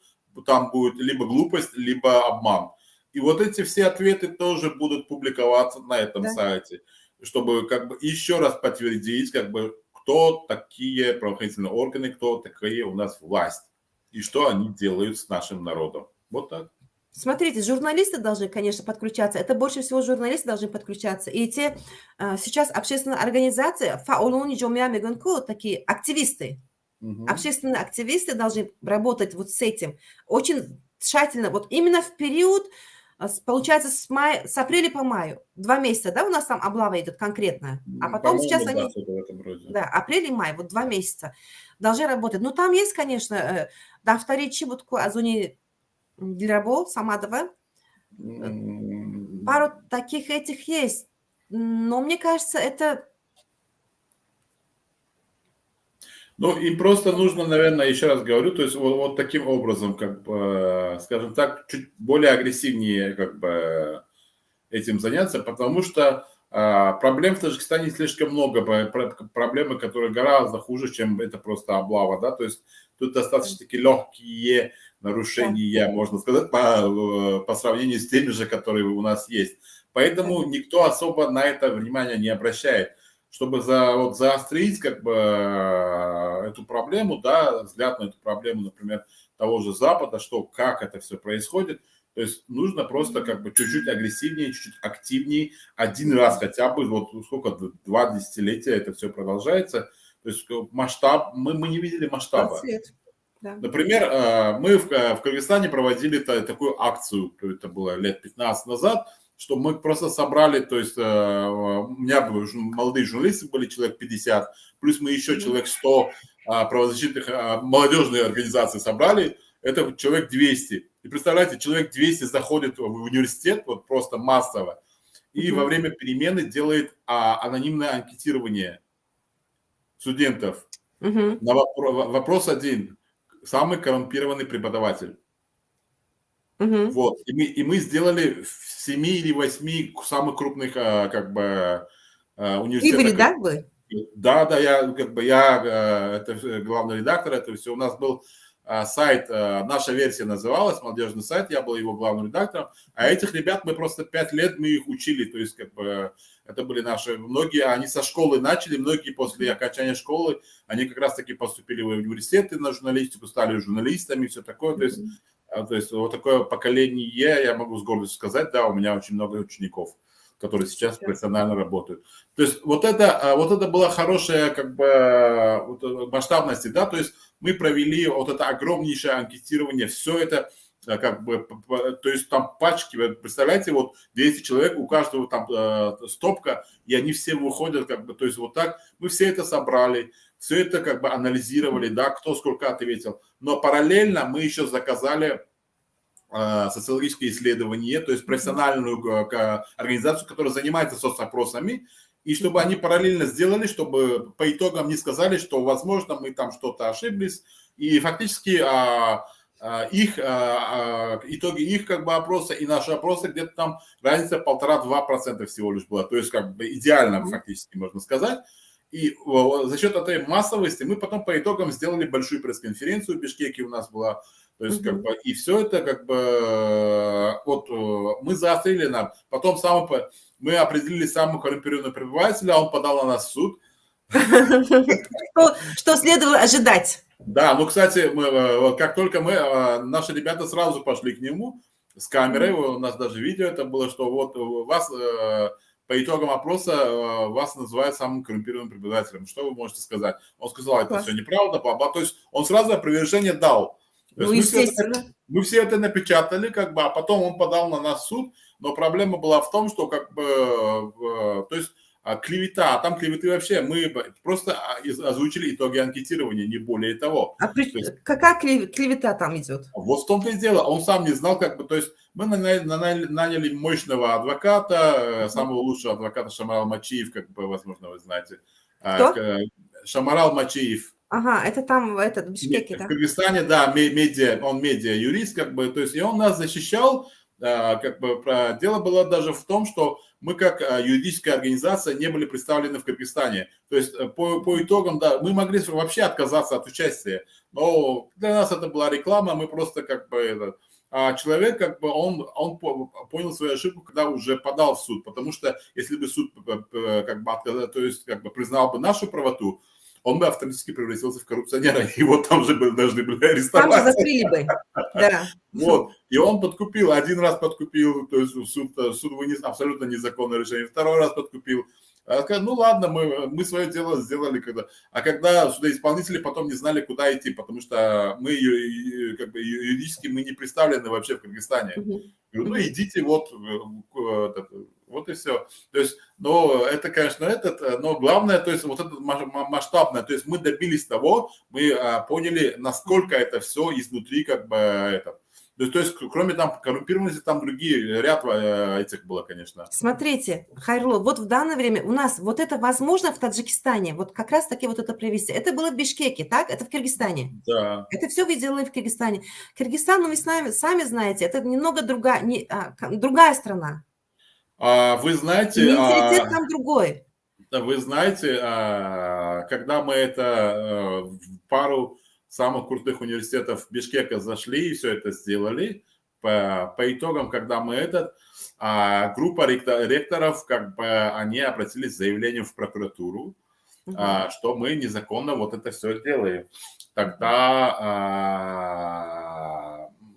либо глупость, либо обман. И вот эти все ответы тоже будут публиковаться на этом сайте, чтобы как бы еще раз подтвердить, как бы, кто такие правоохранительные органы, кто такие у нас власть, и что они делают с нашим народом. Вот так. Смотрите, журналисты должны, конечно, подключаться. Это больше всего журналисты должны подключаться. И те сейчас общественные организации, такие активисты, общественные активисты должны работать вот с этим очень тщательно. Вот именно в период, получается, с апреля по маю, 2 месяца, да, у нас там облава идет конкретно. А потом сейчас они... в этом роде. Да, апрель и май, вот 2 месяца. должны работать. Ну, там есть, конечно, дафтари чибутку азуни дилрабо, самадова. Пару таких этих есть. Но мне кажется, это... Ну, им просто нужно, наверное, еще раз говорю, то есть вот таким образом, как бы, скажем так, чуть более агрессивнее, как бы, этим заняться, потому что проблем в Таджикистане слишком много, проблемы, которые гораздо хуже, чем это просто облава, да, то есть тут достаточно таки легкие нарушения, можно сказать, по сравнению с теми же, которые у нас есть. Поэтому никто особо на это внимание не обращает. Чтобы заострить как бы эту проблему, да, взгляд на эту проблему, например, того же Запада, что как это все происходит, то есть нужно просто как бы чуть-чуть агрессивнее, чуть-чуть активнее, один раз хотя бы, вот сколько, 2 десятилетия это все продолжается. То есть масштаб, мы не видели масштаба. Да. Например, мы в Кыргызстане проводили такую акцию, это было лет 15 назад, что мы просто собрали, то есть у меня молодые журналисты были, человек 50, плюс мы еще человек 100 правозащитных молодежных организаций собрали, это человек 200. И представляете, человек 200 заходит в университет, вот просто массово, и во время перемены делает анонимное анкетирование студентов. На вопрос один. Самый коррумпированный преподаватель. Вот. И мы сделали в 7 или 8 самых крупных как бы университетах. И были, да, вы? Да, я это главный редактор, это все. У нас был сайт, наша версия называлась, молодежный сайт, я был его главным редактором, а этих ребят мы просто 5 лет мы их учили, то есть как бы это были наши, многие, они со школы начали, многие после окончания школы, они как раз таки поступили в университеты на журналистику, стали журналистами, все такое, то есть вот такое поколение, я могу с гордостью сказать, да, у меня очень много учеников, которые сейчас профессионально работают. То есть вот это была хорошая как бы масштабность, да, то есть мы провели вот это огромнейшее анкетирование, все это как бы, то есть там пачки, представляете, вот 200 человек, у каждого там стопка, и они все выходят как бы, то есть вот так, мы все это собрали, все это как бы анализировали, да, кто сколько ответил, но параллельно мы еще заказали социологические исследования, то есть профессиональную организацию, которая занимается соцопросами, и чтобы они параллельно сделали, чтобы по итогам не сказали, что, возможно, мы там что-то ошиблись, и фактически итоги их как бы опроса и наши опросы где-то там разница 1,5-2% всего лишь была, то есть как бы идеально фактически можно сказать. И за счет этой массовости мы потом по итогам сделали большую пресс-конференцию в Бишкеке у нас была, то есть как бы и все это как бы вот мы заострили нам, потом мы определили самого коррумпированного преподавателя, он подал на нас в суд. Что следовало ожидать. Да, ну, кстати, как только наши ребята сразу пошли к нему с камерой, у нас даже видео это было, что вот вас по итогам опроса вас называют самым коррумпированным преподавателем. Что вы можете сказать? Он сказал, это все неправда, бла-бла. То есть он сразу опровержение дал. Ну, естественно. Мы все это напечатали, как бы, а потом он подал на нас в суд, но проблема была в том, что как бы, то есть клевета, а там клеветы вообще, мы просто озвучили итоги анкетирования, не более того. Какая клевета там идет? Вот в том-то и дело, он сам не знал, как бы, то есть мы наняли мощного адвоката, самого лучшего адвоката Шамарал Мачиев, как бы, возможно, вы знаете. Кто? Шамарал Мачиев. Ага, это там, в Бишкеке, да? В Кыргызстане, да, он медиа-юрист, как бы, то есть, и он нас защищал, как бы, дело было даже в том, что мы как юридическая организация не были представлены в Кыргызстане. То есть по итогам, да, мы могли вообще отказаться от участия, но для нас это была реклама, мы просто как бы... А человек, как бы, он понял свою ошибку, когда уже подал в суд, потому что если бы суд как бы, то есть, как бы признал бы нашу правоту, он бы автоматически превратился в коррупционера, его там же должны были арестовать. Там же закрыли бы, да. Вот, и он подкупил, один раз подкупил, то есть суд вынес абсолютно незаконное решение, второй раз подкупил. Ну ладно, мы свое дело сделали, когда судоисполнители потом не знали, куда идти, потому что мы как бы юридически мы не представлены вообще в Кыргызстане. Говорю, ну идите вот Вот и все. То есть, но это, конечно, но главное, то есть вот это масштабное, то есть мы добились того, мы поняли, насколько это все изнутри как бы это. То есть кроме там коррумпированности, там другие ряд этих было, конечно. Смотрите, Хайрло, вот в данное время у нас вот это возможно в Таджикистане, вот как раз таки вот это провести. Это было в Бишкеке, так? Это в Киргизстане. Да. Это все вы делали в Киргизстане. Киргизстан, ну вы сами знаете, это немного другая страна. Вы И знаете, менталитет там другой. вы знаете, когда мы это в пару самых крутых университетов Бишкека зашли и все это сделали, по итогам, когда мы группа ректоров, как бы они обратились с заявлением в прокуратуру, что мы незаконно вот это все делаем. Тогда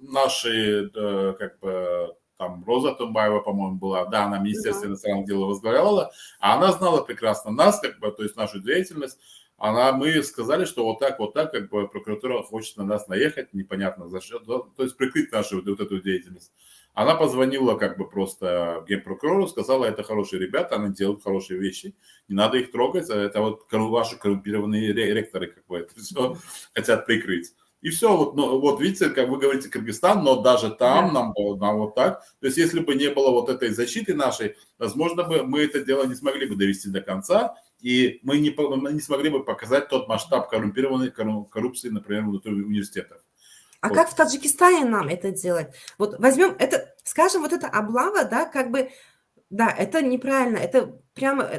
наши, как бы, там Роза Тумбаева, по-моему, была, да, она Министерство иностранных дел возглавляла, а она знала прекрасно нас, как бы, то есть нашу деятельность. Мы сказали, что вот так, как бы прокуратура хочет на нас наехать, непонятно за что, то есть прикрыть нашу вот эту деятельность. Она позвонила как бы просто генпрокурору, сказала, это хорошие ребята, они делают хорошие вещи, не надо их трогать, это вот ваши коррумпированные ректоры как бы это все хотят прикрыть. И все, вот видите, как вы говорите, Кыргызстан, но даже там нам вот так. То есть если бы не было вот этой защиты нашей, возможно бы мы это дело не смогли бы довести до конца, и мы не смогли бы показать тот масштаб коррумпированной коррупции, например, внутри университетов. А Вот. как в Таджикистане нам это делать? Вот возьмем это, скажем, вот эта облава, да, как бы, да, это неправильно, это прямо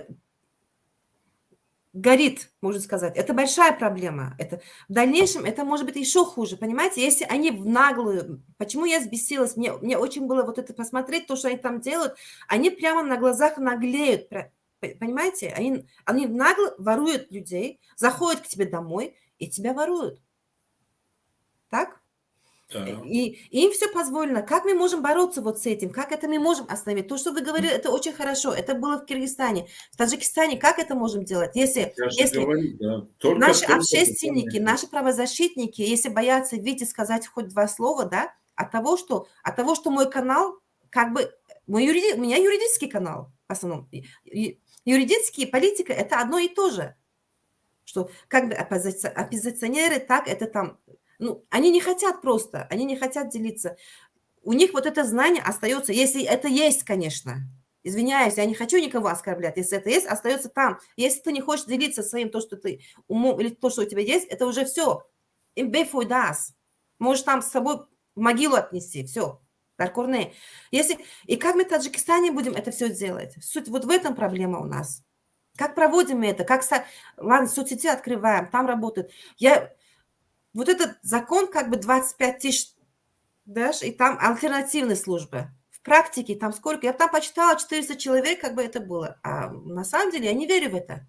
горит, можно сказать. Это большая проблема. Это, в дальнейшем это может быть еще хуже, понимаете? Если они в наглую... Почему я взбесилась? Мне очень было вот это посмотреть, то, что они там делают. Они прямо на глазах наглеют, понимаете? Они нагло воруют людей, заходят к тебе домой и тебя воруют. Так? Да. И им все позволено. Как мы можем бороться вот с этим? Как это мы можем остановить? То, что вы говорили, это очень хорошо. Это было в Киргизстане. В Таджикистане как это можем делать? Если Говорю, да. наши общественники, наши правозащитники, если боятся выйти сказать хоть два слова, да, от того, что мой канал, как бы, у меня юридический канал, в основном. Юридические политика – это одно и то же. Что как бы оппозиционеры, так это там... Ну, они не хотят просто, они не хотят делиться. У них вот это знание остается, если это есть, конечно. Извиняюсь, я не хочу никого оскорблять. Если это есть, остается там. Если ты не хочешь делиться своим, то, что ты умом, или то, что у тебя есть, это уже все. Имбефой дас. Можешь там с собой в могилу отнести. Все. Даркурне. И как мы в Таджикистане будем это все делать? Суть вот в этом проблема у нас. Как проводим мы это? Ладно, соцсети открываем, там работает. Вот этот закон как бы 25 тысяч, дашь, и там альтернативные службы. В практике там сколько? Я там почитала, 400 человек, как бы это было. А на самом деле я не верю в это.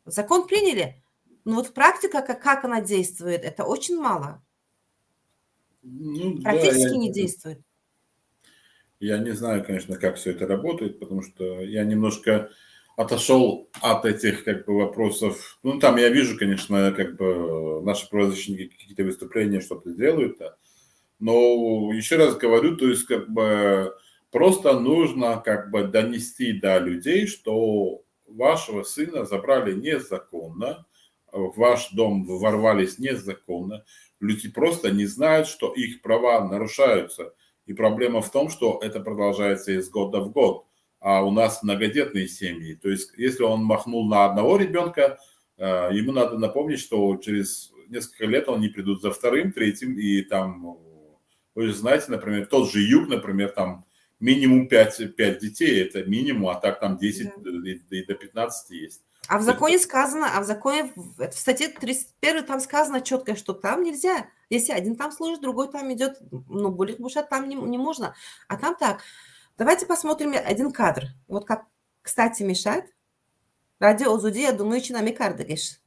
Закон приняли, но вот практика, как она действует, это очень мало. Практически не действует. Я не знаю, конечно, как все это работает, потому что я немножко отошел от этих как бы вопросов. Ну, там я вижу, конечно, как бы наши правозащитники какие-то выступления что-то делают, да. Но еще раз говорю, то есть как бы просто нужно как бы донести до людей, что вашего сына забрали незаконно, в ваш дом ворвались незаконно, люди просто не знают, что их права нарушаются. И проблема в том, что это продолжается из года в год. А у нас многодетные семьи. То есть, если он махнул на одного ребенка, ему надо напомнить, что через несколько лет они придут за вторым, третьим, и там, вы же знаете, например, тот же Юг, например, там минимум 5 детей, это минимум, а так там 10 и до 15 есть. А в законе сказано, в статье 31 там сказано четко, что там нельзя. Если один там служит, другой там идет, ну, более бушат там не можно. А там так. Давайте посмотрим один кадр. Вот как, кстати, мешает. Радио Озуди, я думаю, чинами кардагеш.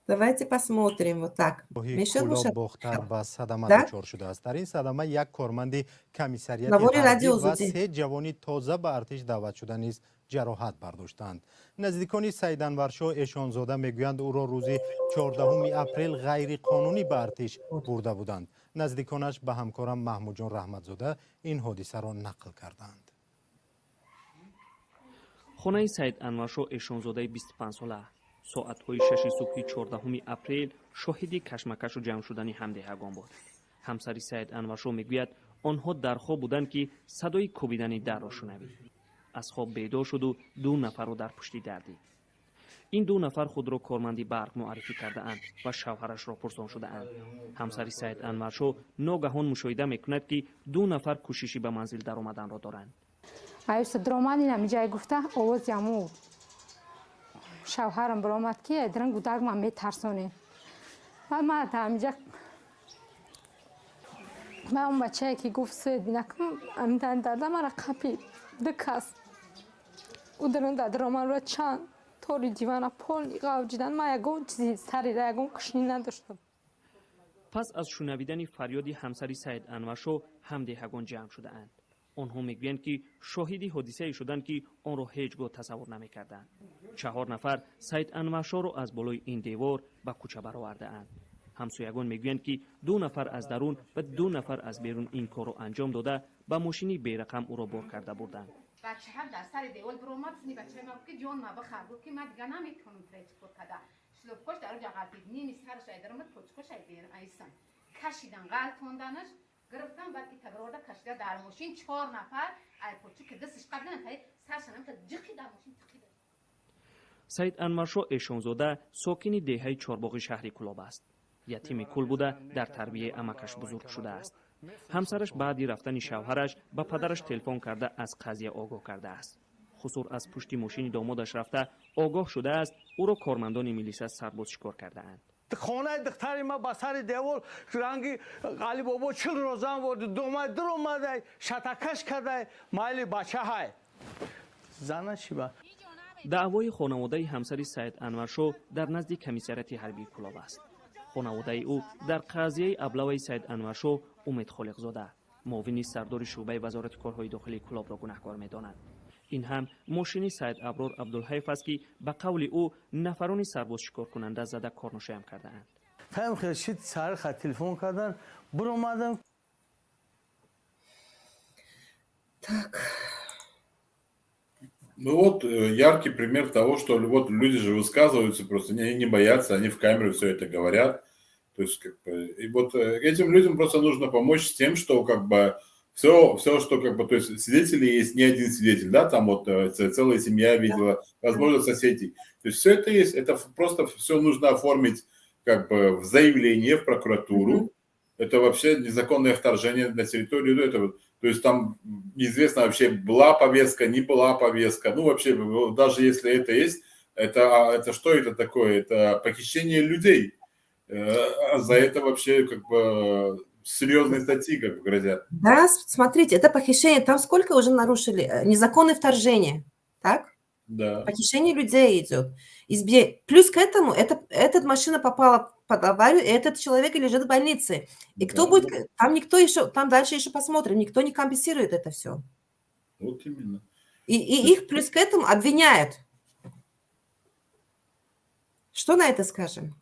Давайте посмотрим вот так. бохтар ба садама дучор шудааст. Дар ин садама як корманди комиссарияти ҳарбӣ ва се ҷавони тоза ба артиш даъват шуда низ ҷароҳат бардоштанд. наздикони Саид Анваршоҳ Эшонзода мегӯянд ӯро рӯзи 14 апрел ғайриқонунӣ ба артиш бурда буданд. наздиконаш ба ҳамкорам Маҳмудҷон Раҳматзода ин ҳодисаро нақл карданд. хонаи Саид Анваршоҳ Эшонзодаи 25 сола соатҳои 6 субҳи 14 апрел шоҳиди кашмакашу ҷамъ шудани ҳамдиҳагон буд. ҳамсари Саид Анваршоҳ мегӯяд онҳо дар хоб буданд ки садои кӯбидани дарро шунавид. аз хоб бедор шуду 2 нафарро дар пушти дар дид. ин 2 нафар худро корманди барқ муаррифӣ кардаанд ва шавҳарашро пурсон шудаанд. ҳамсари Саид Анваршоҳ ногаҳон мушоҳида мекунад ки 2 нафар кӯшиши ба манзил даромаданро доранд. аюса дромадин амиҷай гуфта овози аму шавҳарам биромад ки айдран гудагман метарсонем ва ман амиҷа ва он бачае ки гуфт суединакам амидан дада мара қапи дикас ударан дадроманро чанд тори ҷивана полни ғавҷидан ма ягон чизи сарира ягон кушнӣ надоштам. пас аз шунавидани фарёди ҳамсари Саид Анваршоҳ ҳамдиҳагон ҷамъ шудаанд. онҳо мегӯянд ки шоҳиди ҳодисае шуданд ки онро ҳеҷ гоҳ тасаввур намекарданд. 4 нафар Саид Анваршоҳро аз болои ин девор ба кӯча баровардаанд. ҳамсоягон мегӯянд ки 2 нафар аз дарун ва 2 нафар аз берун ин корро анҷом дода ба мошини берақам ӯро бор карда бурданд. бачаҳам дар сари девор биромад сни бачаи ма ки ҷон ма бихар гуфт ки ма дига наметавонам тречкор када шлопкош дар оҷа ғалтид ними сараш айдарамад почкош айдер айсан кашидан ғалтонданаш гирифтам баъд ки таброда кашида дар мошин 4 нафар айпочи ки дасташ қабдан тай саршанам ки ҷиқи дар мошин тиқида. Саид Анваршоҳ Эшонзода сокини деҳаи Чорбоғи шаҳри Кӯлоб аст. ятими кул буда дар тарбияи амакаш бузург шудааст. ҳамсараш баъди рафтани шавҳараш ба падараш телефон карда аз қазия огоҳ кардааст. хусур аз пушти мошини домодаш рафта огоҳ шудааст, ӯро кормандони милиса сарбозшикор кардаанд. хонаи духтари ма ба сари девор ранги Али бобо 40 розан води домай дуромадай шатакаш кадай майли бачаҳай зана шиба. даъвои хонаводаи ҳамсари Саид Анваршоҳ дар назди комиссарияти ҳарбии Кӯлоб аст. хонаводаи ӯ дар қазияи аблаваи Саид Анваршоҳ Умед Холиқзода муовини сардори шӯъбаи вазорати корҳои дохилии Кӯлобро гунаҳкор медонад. ин ҳам мошини Саид Аброр Абдулҳайф аст ки ба қавли ӯ нафарони сарбозшикоркунанда зада корношоям кардаанд. таим хелшид сариха телефон кардан биромадам. Так. Ну вот яркий пример того, что вот люди же высказываются, просто они не боятся, они в камеру все это говорят. То есть, как бы, и вот этим людям просто нужно помочь с тем, что как бы все, что как бы, то есть свидетели есть не один свидетель, да, там вот целая семья видела, возможно, соседей. То есть все это есть, это просто все нужно оформить как бы в заявление в прокуратуру. Это вообще незаконное вторжение на территорию этого. То есть там неизвестно вообще была повестка, не была повестка. Ну вообще, даже если это есть, это что это такое? Это похищение людей. За это вообще как бы серьезные статьи как бы грозят. Да, смотрите, это похищение. Там сколько уже нарушили? Незаконное вторжение. Так? Да. Похищение людей идет. Плюс к этому, эта машина попала под аварию, и этот человек лежит в больнице. И кто будет... Там никто еще... Там дальше еще посмотрим. Никто не компенсирует это все. Вот именно. И их плюс к этому обвиняют. Что на это скажем?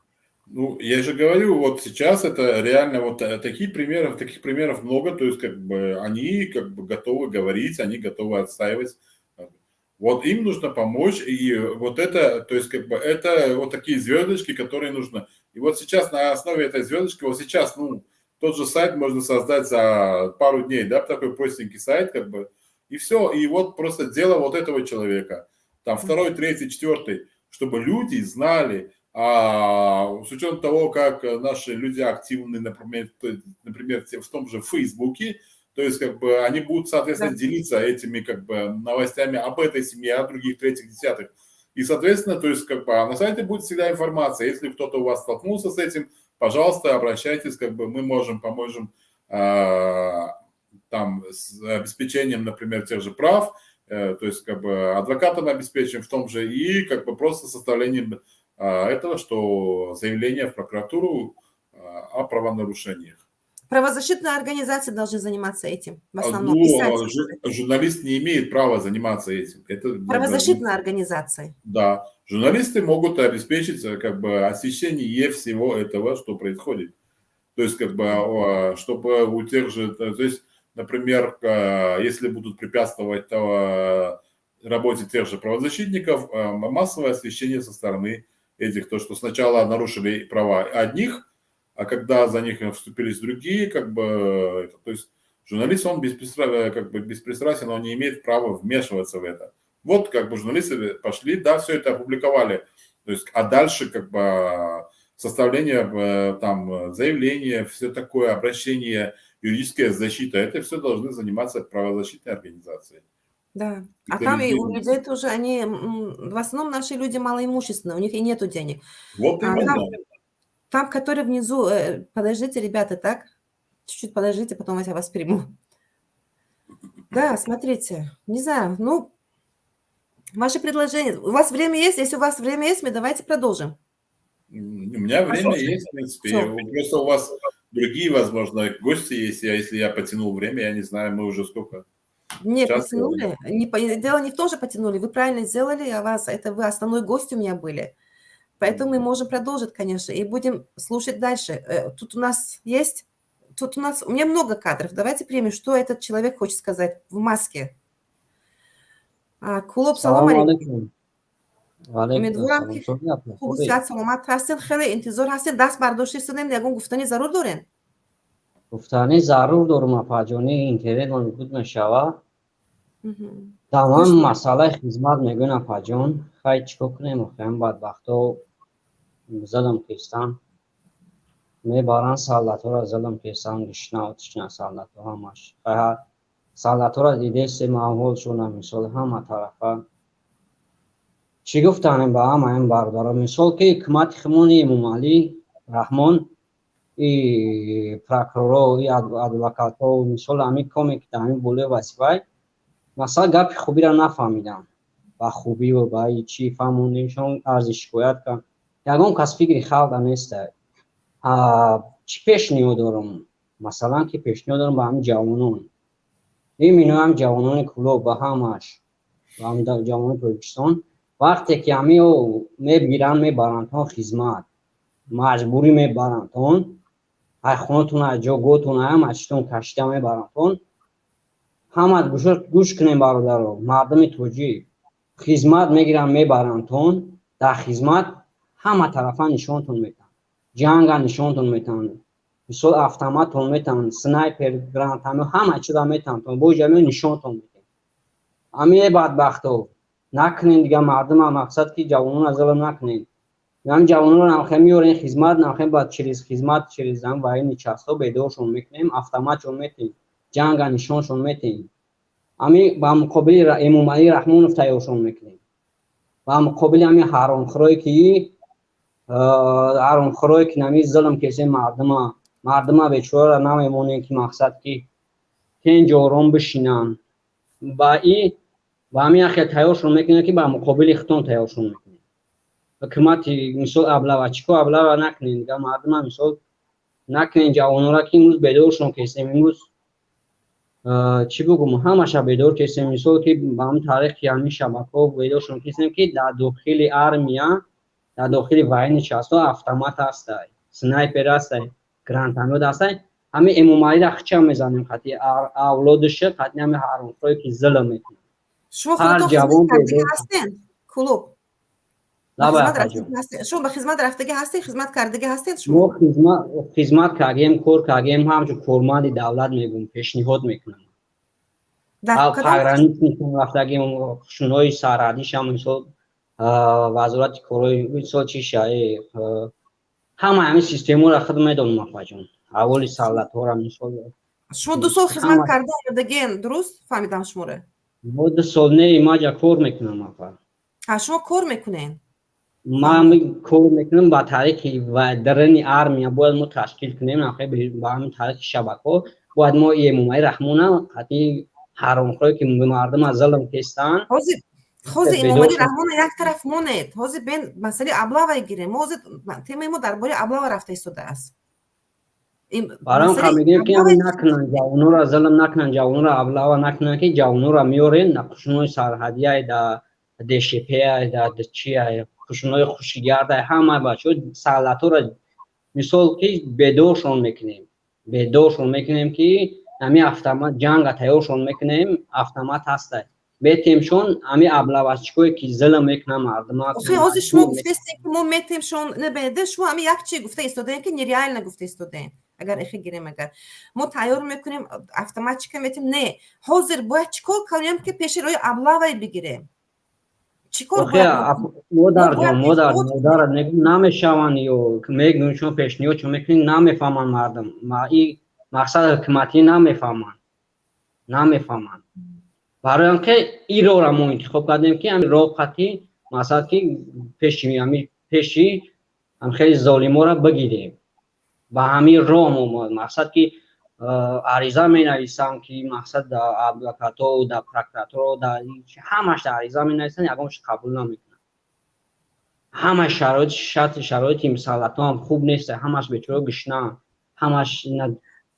Ну, я же говорю, вот сейчас это реально вот таких примеров много, то есть как бы они как бы готовы говорить, они готовы отстаивать. Вот им нужно помочь, и вот это, то есть как бы это вот такие звездочки, которые нужно. И вот сейчас на основе этой звездочки, вот сейчас, ну, тот же сайт можно создать за пару дней, да, такой простенький сайт, как бы, и все, и вот просто дело вот этого человека, там 2, 3, 4, чтобы люди знали. С учетом того, как наши люди активны, например, в том же Фейсбуке, то есть как бы они будут, соответственно, делиться этими как бы новостями об этой семье, о других, третьих, десятых. И, соответственно, то есть как бы на сайте будет всегда информация. Если кто-то у вас столкнулся с этим, пожалуйста, обращайтесь, как бы мы поможем там с обеспечением, например, тех же прав, то есть как бы адвокатом обеспечим в том же и как бы просто составлением этого, что заявление в прокуратуру о правонарушениях. Правозащитные организации должны заниматься этим в основном. Писать. Журналист не имеет права заниматься этим. Это Правозащитные организации. Да, журналисты могут обеспечить как бы освещение всего этого, что происходит. То есть, как бы, чтобы у тех же, то есть, например, если будут препятствовать работе тех же правозащитников, массовое освещение со стороны этих, то, что сначала нарушили права одних, а когда за них вступились другие, как бы, то есть, журналист, он беспристрастен, он не имеет права вмешиваться в это. Вот, как бы, журналисты пошли, да, все это опубликовали, то есть, а дальше, как бы, составление там заявления, все такое, обращение, юридическая защита, это все должны заниматься правозащитные организации. Да. А там и у людей тоже, они, в основном наши люди малоимущественные, у них и нету денег. Вот именно. Там, которые внизу, подождите, ребята, так? Чуть-чуть подождите, потом я вас приму. Да, смотрите, не знаю, ну, ваши предложения. У вас время есть? Если у вас время есть, мы давайте продолжим. У меня время есть, в принципе. Просто у вас другие, возможно, гости есть. Если я потянул время, я не знаю, мы уже сколько. Не, потянули. Дело не в том, что потянули. Вы правильно сделали, это вы основной гость у меня были. Поэтому мы можем продолжить, конечно, и будем слушать дальше. Тут у меня много кадров. Давайте примем, что этот человек хочет сказать в маске. Кулоб, салам алейкум. امیدوارم که خوب صحت سلامت هستین. خیلی انتظار هستین دست برداشته شدین یگون گفتنی ضرور دارین. گفتنی ضرور دارم اپاجانی اینترنت موجود میشوه. تمام مسئله خدمت میگن اپاجان. خیلی چیکار کنیم و خیلی بدبختا ظلم کردن. میبرن سالات را ظلم کردن دشنام سالات همش. خیلی سالات را دیده سه ماحول شونه مثال همه طرفه. چی گفتن با هم این بردارم مثال که حکمت خمونی ممالی رحمان ای پراکرورو ای ادوکاتو مثال همی کمی که همین بوله واسفای مثلا گپ خوبی را نفهمیدم با خوبی و با ای چی فهموندیمشون ارزش شکایت کن یکم کس فکری خلق نیست چی پیشنهاد دارم مثلا که پیشنهاد دارم با هم جوانان این مینو هم جوانان کلوب با همش با هم جوانان پاکستان وقتی که همی میبگیرن میبرن تون خدمت مجبوری میبرن تون ای خونتون از جا گوتون هم اچتون کشته میبرن تون همه گوش کنیم برادر مردم توجی خدمت میگیرن میبرن تون در خدمت همه طرفا نشانتون میتن جنگ نشانتون میتن مثل автоматتون میتن سنایپر گرانت همه چیزا میتن تون با جلوی نشانتون میتن امی بدبختو نکنین دیگه مردم هم مقصد که جوانون از ظلم نکنین هم جوانون هم خیلی میورین خدمت نخیم باید چریز خدمت چریز هم وای نچستا بیدارشون میکنیم автоматشون میتین جنگ نشانشون میتین امی با مقابل امام علی رحمون افتایشون میکنیم با مقابل امی حرام خورایی که نمی ظلم کسی مردم بیچاره نمیمونه که مقصد که اینجا آرام بشینن با این و همین اخیر تیارشون میکنه که با مقابل اختون تیارشون میکنه حکومتی مثل ابلا و چیکو ابلا و نکنین دیگه مردم هم مثل نکنین جوانو را که امروز بیدارشون کسیم امروز چی بگم همه بیدار کسیم مثل که با هم تاریخ که همی شبکه بیدارشون کسیم که در داخل ارمیا در داخل وای نشسته автомат هست سنایپر هست گرانتانود هست همین امام علی را خچه میزنیم خاطی اولادش خاطی همین حرام خورایی که ظلم میکنه شما خودتون خدمت کردگی هستین؟ کلوب شما به خدمت رفتگی هستین؟ خدمت کردگی هستین شما؟ ما خدمت کردیم کار کردیم همچون کارمند دولت میگم پیشنهاد میکنم پایرانی میکنم رفتگیم شنوی سرحدیش هم مثل وزارت کارای مثل چی شایی همه سیستم را خود میدونم افاجون اولی سالت ها را مثل شما 2 سال خدمت کرده آمدگین درست فهمیدم شما را؟ ما 2 سال نه ما جا کار میکنم افا شما کار میکنین؟ ما کار میکنم با طریق و درنی ارمیا باید ما تشکیل کنیم نخواهی با همین طریق شبکه باید ما امام علی رحمونه حتی حرامخوری که مردم از ظلم کشتن خوزی امام علی رحمونه یک طرف مونید خوزی بین مسئله ابلاوی گیریم خوزی تیم ما درباره ابلاو رفته ایستاده است برام масъалаи خمیدیم که аблаваи همین نکنن جوانورا ظلم نکنن جوانورا ابلاوا نکنن که جوانورا میورن نقشونای سرحدی های دا دشپی های دا چی های کشونای خوشیگرد های همه بچه سالاتو را مثال که بدورشون میکنیم که همین автомат جنگ تیارشون میکنیم автомат هسته بتیمشون همین ابلاوچکوی که ظلم میکنن مردم آخه از شما گفتید که ما میتیمشون نبیده شما همین یک چی گفته ایستادین که نیریال نگفته ایستادین اگر اخی گیریم اگر ما تیار میکنیم автомат چیکار میتیم نه حاضر باید چیکار کنیم که پیش روی ابلاوی بگیریم چیکار باید مادر نمیشوند یا میگن شما پیشنهاد چون میکنین نمیفهمن مردم ما این مقصد حکومتی نمیفهمن برای اینکه این رو ما انتخاب کردیم که همین راه خطی مثلا که پیشی هم خیلی ظالما را بگیریم و همین راه ما مقصد که عریضه می نویسم که مقصد در ادوکاتو و در پروکراتور در همش در عریضه می نویسن یکمش قبول نمیکنن همه شرایط مسئلات هم خوب نیست همش بیچاره گشنه همش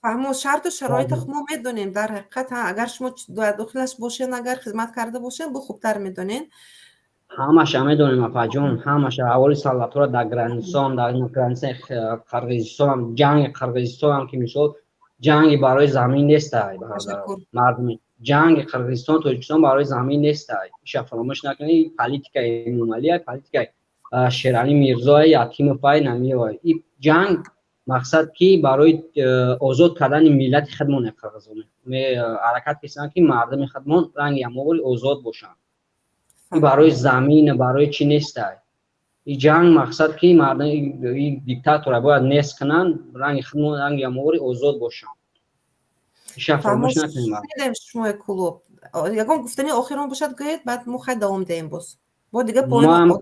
فهمو شرط و شرایط ما میدونیم در حقیقت اگر شما داخلش باشین اگر خدمت کرده باشین بو خوبتر میدونین همش میدونیم افا جون همش اول سالاتورا در گرانسان در گرانسان قرقیزستان جنگ قرقیزستان که میشد جنگ برای زمین نیست مردم جنگ قرقیزستان تاجیکستان برای زمین نیست میشه فراموش نکنید پالیتیکای نومالی پالیتیکای شیرعلی میرزا یتیم پای نمیوای این جنگ مقصد کی برای آزاد کردن ملت خودمون قرقیزستان حرکت کردن که مردم خودمون رنگ اموال آزاد باشن این برای زمین برای چی نیست این جنگ مقصد که مردم این دیکتاتور باید نیست کنن رنگ خودمون رنگ اموال آزاد باشن میشه فراموش نکنیم شما کلوب یگان گفتنی آخرون باشد گوید بعد ما خیلی دوام دهیم باز ما هم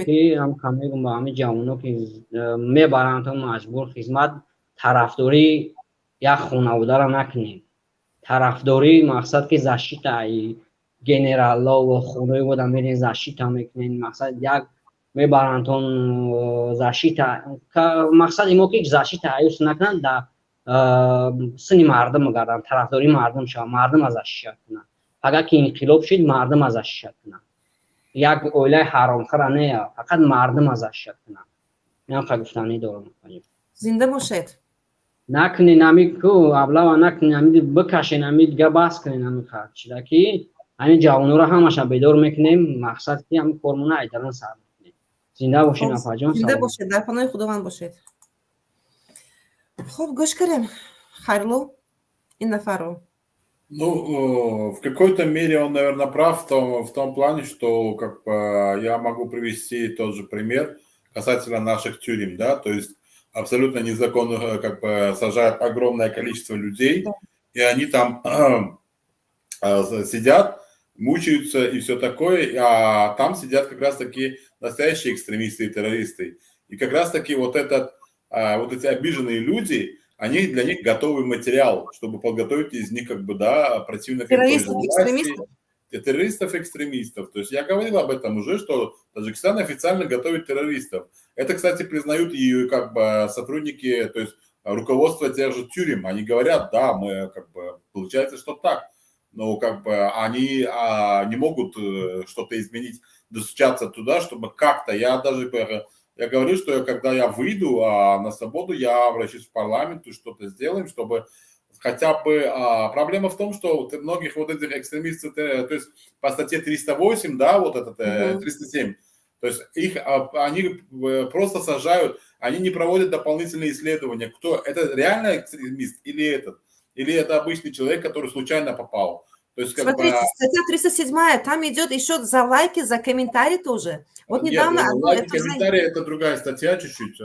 میگم با همه جوانو که میبرن تا مجبور خدمت طرفداری یک خانواده را نکنیم طرفداری مقصد که زشیت گنرالا و خونوی بودن میرین زشیت هم میکنین مقصد یک میبرن تا زشیت مقصد ایمو که زشیت عیوس نکنن در سنی مردم مگردن طرفداری مردم شد مردم ازش شد کنن اگر که انقلاب شد مردم ازش شد کنن یک اوله حرام خورا نه فقط مردم ازش شد کنن این هم گفتنی دارم میکنیم زنده باشید نکنی نمی کو ابلا نکنی نمی بکشی نمی دیگه بس کنی نمی خرد چیزا که همین جوانو رو همش بیدار میکنیم مقصد که همین کارمون ایدران سر میکنیم زنده باشین افا جان زنده باشید در پناه خداوند باشید خب گوش کنیم Харло и Нафаро. Ну, в какой-то мере он, наверное, прав в том плане, что как бы, я могу привести тот же пример касательно наших тюрем, да, то есть абсолютно незаконно как бы сажают огромное количество людей, и они там сидят, мучаются и все такое, а там сидят как раз-таки настоящие экстремисты и террористы. И как раз-таки вот эти обиженные люди, они для них готовый материал, чтобы подготовить из них как бы, да, противников террористов-экстремистов. То есть я говорил об этом уже, что Таджикистан официально готовит террористов. Это, кстати, признают и как бы сотрудники, то есть руководство тех же тюрем. Они говорят, да, мы как бы, получается, что так. Но как бы они не могут что-то изменить, достучаться туда, чтобы как-то, я говорю, что когда я выйду на свободу, я обращусь в парламент и что-то сделаем, чтобы хотя бы... Проблема в том, что многих вот этих экстремистов, то есть по статье 308, да, вот этот 307, то есть они просто сажают, они не проводят дополнительные исследования, кто это реально экстремист или это обычный человек, который случайно попал. То есть, смотрите, статья 307, там идет еще за лайки, за комментарии тоже. Вот недавно... Нет, лайки, комментарии – это другая статья чуть-чуть.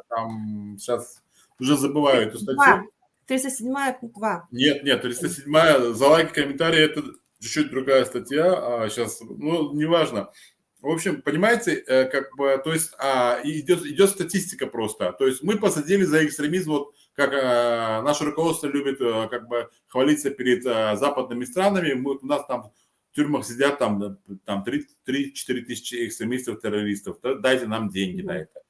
Там сейчас уже забываю эту статью. 307, пункт 2. Нет, 307 за лайки, комментарии – это чуть-чуть другая статья. Сейчас, ну, неважно. В общем, понимаете, как бы, то есть идет статистика просто. То есть мы посадили за экстремизм, вот как наше руководство любит как бы хвалиться перед западными странами. У нас там в тюрьмах сидят там 3-4 тысячи экстремистов, террористов. Дайте нам деньги на это.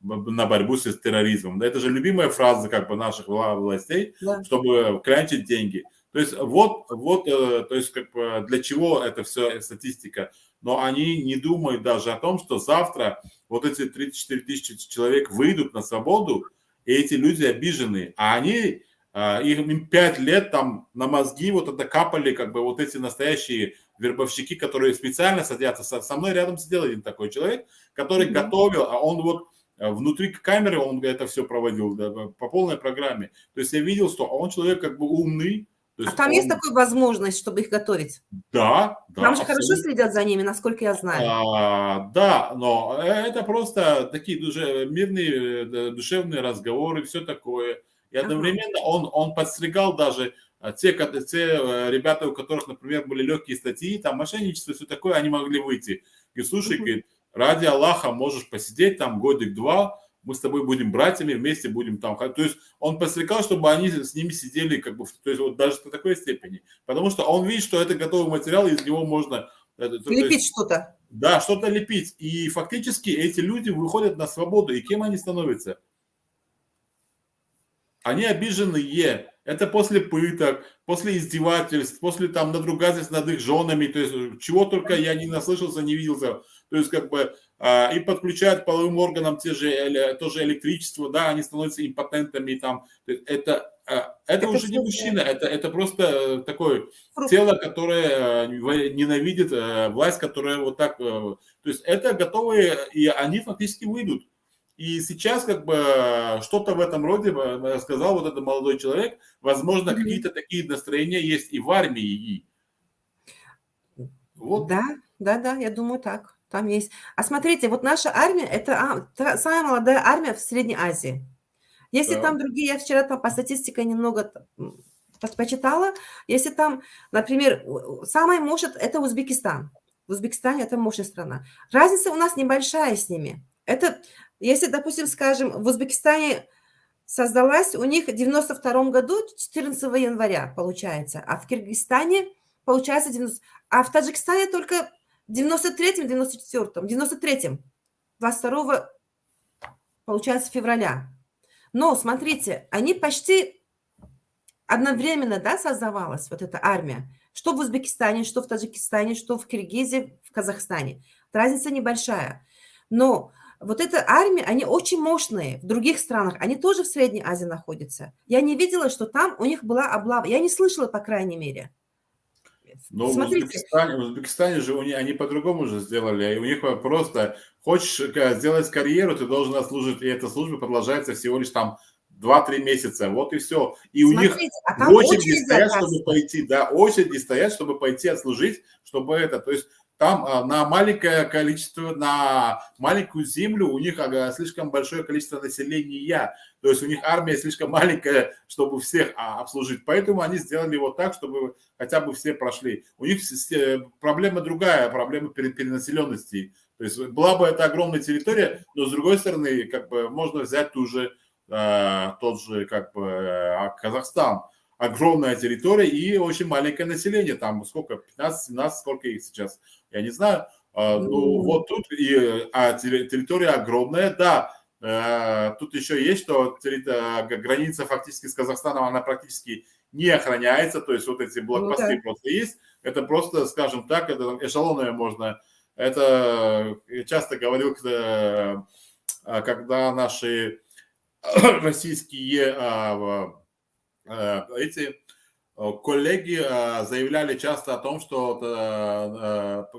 на борьбу с терроризмом. Да, это же любимая фраза как бы наших властей, Да. чтобы клянчить деньги. То есть то есть как бы для чего это все статистика? Но они не думают даже о том, что завтра вот эти 34 тысячи человек выйдут на свободу, и эти люди обижены, а они им 5 лет там на мозги вот это капали, как бы вот эти настоящие вербовщики, которые специально садятся. Со мной рядом сидел один такой человек, который готовил, а он вот внутри камеры он это все проводил, да, по полной программе. То есть я видел, что он человек как бы умный. То А есть там есть он... такая возможность, чтобы их готовить? Да, да. Там же хорошо абсолютно. следят за ними, насколько я знаю. Да, но это просто такие мирные душевные разговоры, все такое. И одновременно он подстригал даже те ребята, у которых, например, были легкие статьи, там мошенничество, все такое, они могли выйти. И слушай, говорит, ради Аллаха можешь посидеть там годик-два, мы с тобой будем братьями, вместе будем там. То есть он подстрекал, чтобы они с ними сидели, как бы, то есть вот даже до такой степени. Потому что он видит, что это готовый материал, из него можно... Лепить что-то. Да, что-то лепить. И фактически эти люди выходят на свободу. И кем они становятся? Они обиженные. Это после пыток, после издевательств, после там надругательств над их женами. То есть чего только я не наслышался, не виделся. То есть как бы и подключают к половым органам тоже электричество, да, они становятся импотентами. Там. Это уже не мужчина, это просто такое тело, которое ненавидит власть, которая вот так... То есть это готовые, и они фактически выйдут. И сейчас как бы что-то в этом роде сказал вот этот молодой человек. Возможно, какие-то такие настроения есть и в армии. Вот. Да, я думаю, так. Там есть. А смотрите, вот наша армия, это самая молодая армия в Средней Азии. Если там другие, я вчера там по статистике немного почитала, если там, например, самый мощный – это Узбекистан. В Узбекистане это мощная страна. Разница у нас небольшая с ними. Это, если, допустим, скажем, в Узбекистане создалась у них в 92 году, 14 января, получается, а в Киргизстане, получается, а в Таджикистане только в 93-м, 94-м, 93-м, 22 получается, февраля. Но, смотрите, они почти одновременно, да, создавалась вот эта армия. Что в Узбекистане, что в Таджикистане, что в Киргизии, в Казахстане. Разница небольшая. Но вот эта армия, они очень мощные в других странах. Они тоже в Средней Азии находятся. Я не видела, что там у них была облава. Я не слышала, по крайней мере. Но в Узбекистане же они по-другому же сделали. У них просто, хочешь сделать карьеру, ты должен отслужить. И эта служба продолжается всего лишь там 2-3 месяца. Вот и все. И Смотрите, у них а очереди стоят, чтобы пойти. Да, очереди стоят, чтобы пойти отслужить, чтобы это. То есть там на маленькое количество, на маленькую землю у них слишком большое количество населения. То есть у них армия слишком маленькая, чтобы всех обслужить. Поэтому они сделали вот так, чтобы хотя бы все прошли. У них проблема другая, проблема перенаселенности. То есть была бы это огромная территория, но с другой стороны, как бы можно взять тот же как бы Казахстан. Огромная территория и очень маленькое население. Там сколько? 15-17, сколько их сейчас? Я не знаю. Ну, вот тут территория огромная, да. Тут еще есть, что граница фактически с Казахстаном, она практически не охраняется. То есть вот эти блокпосты просто есть. Это просто, скажем так, это эшелонами можно. Это я часто говорил, когда наши российские эти коллеги заявляли часто о том, что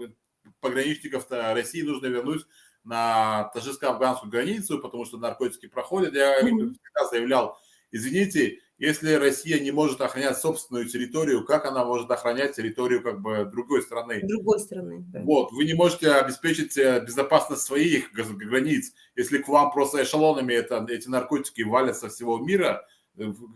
пограничников России нужно вернуть на таджикско-афганскую границу, потому что наркотики проходят. Я всегда заявлял, извините, если Россия не может охранять собственную территорию, как она может охранять территорию как бы другой страны? Другой страны, да. Вот, вы не можете обеспечить безопасность своих границ, если к вам просто эшелонами эти наркотики валят со всего мира.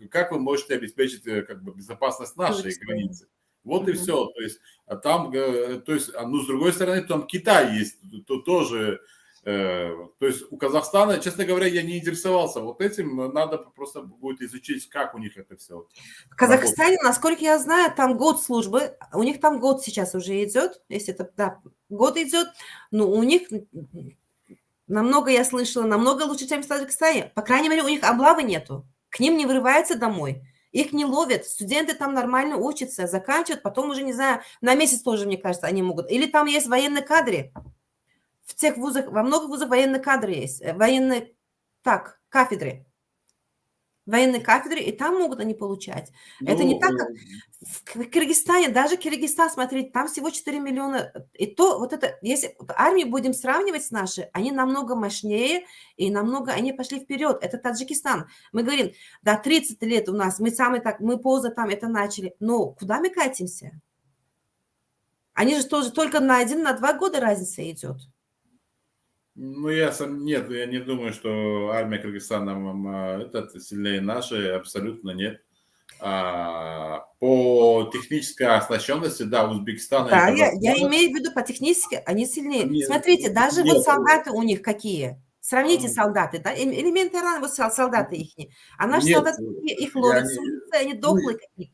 Как вы можете обеспечить как бы безопасность нашей границы? Вот и все. То есть там, то есть, ну, с другой стороны, там Китай есть, тоже. То есть у Казахстана, честно говоря, я не интересовался вот этим. Надо просто будет изучить, как у них это все. В Казахстане, насколько я знаю, там год службы. У них там год сейчас уже идет. Если это год идет, но у них Намного я слышала, намного лучше, чем в Таджикистане. По крайней мере, у них облавы нету. К ним не вырываются домой. Их не ловят. Студенты там нормально учатся, заканчивают, потом уже, не знаю, на месяц тоже, мне кажется, они могут. Или там есть военные кадры. В тех вузах, во многих вузах военные кадры есть. Военные, кафедры. Военные кафедры, и там могут они получать. Это не так, как в Кыргызстане. Даже Кыргызстан, смотрите, там всего 4 миллиона. И то, вот это, если армию будем сравнивать с нашей, они намного мощнее, и намного они пошли вперед. Это Таджикистан. Мы говорим, да, 30 лет у нас, мы поздно там это начали. Но куда мы катимся? Они же тоже только на 1-2 года разница идет. Ну, нет, я не думаю, что армия Кыргызстана сильнее нашей, абсолютно нет. По технической оснащенности, да, Узбекистана Да, и я Казахстана. имею в виду по технически, они сильнее. Нет, Смотрите, даже нет. вот солдаты у них какие. Сравните Ам. солдаты, да, элементарно вот солдаты их. А наши Нет, солдаты, их я ловят не- с улицы, они дохлые какие.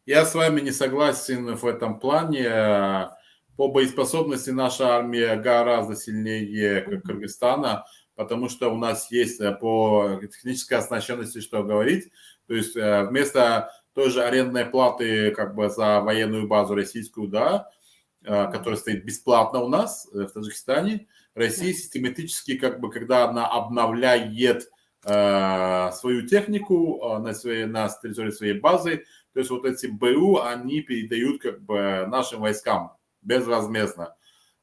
Я с вами не согласен в этом плане. По боеспособности наша армия гораздо сильнее Кыргызстана, потому что у нас есть по технической оснащенности что говорить. То есть вместо той же арендной платы как бы за военную базу российскую, да, которая стоит бесплатно у нас в Таджикистане, Россия систематически, как бы, когда она обновляет свою технику на территории своей базы, то есть вот эти БУ, они передают как бы нашим войскам безвозмездно.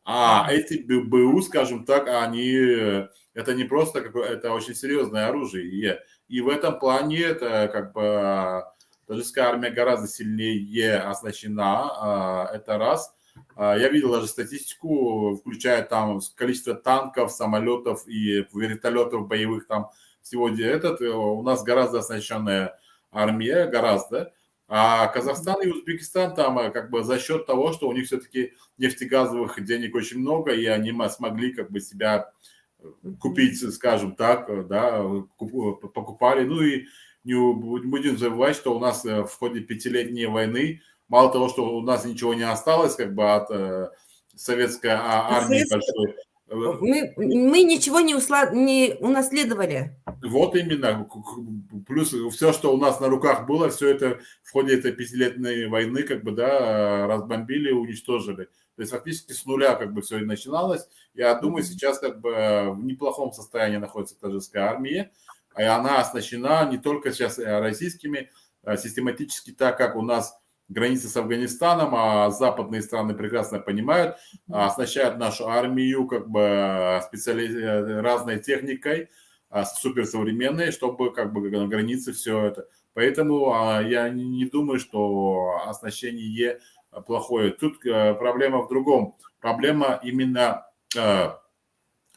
А эти БУ, скажем так, это не просто это очень серьезное оружие. И в этом плане это как бы таджикская армия гораздо сильнее оснащена, это раз. Я видел даже статистику, включая там количество танков, самолетов и вертолетов боевых, там всего у нас гораздо оснащенная армия, гораздо. А Казахстан и Узбекистан там как бы за счет того, что у них все-таки нефтегазовых денег очень много, и они смогли как бы себя купить, скажем так, да, покупали. Ну и не будем забывать, что у нас в ходе 5-летней войны, мало того, что у нас ничего не осталось как бы от советской армии большой. Мы ничего не унаследовали. Вот именно. Плюс все, что у нас на руках было, все это в ходе этой 5-летней войны как бы, да, разбомбили, уничтожили. То есть фактически с нуля как бы все и начиналось. Я думаю, сейчас как бы в неплохом состоянии находится таджикская армия. И она оснащена не только сейчас российскими, систематически так, как у нас границы с Афганистаном, а западные страны прекрасно понимают, оснащают нашу армию как бы разной техникой, суперсовременной, чтобы как бы на границе все это. Поэтому я не думаю, что оснащение плохое. Тут проблема в другом. Проблема именно в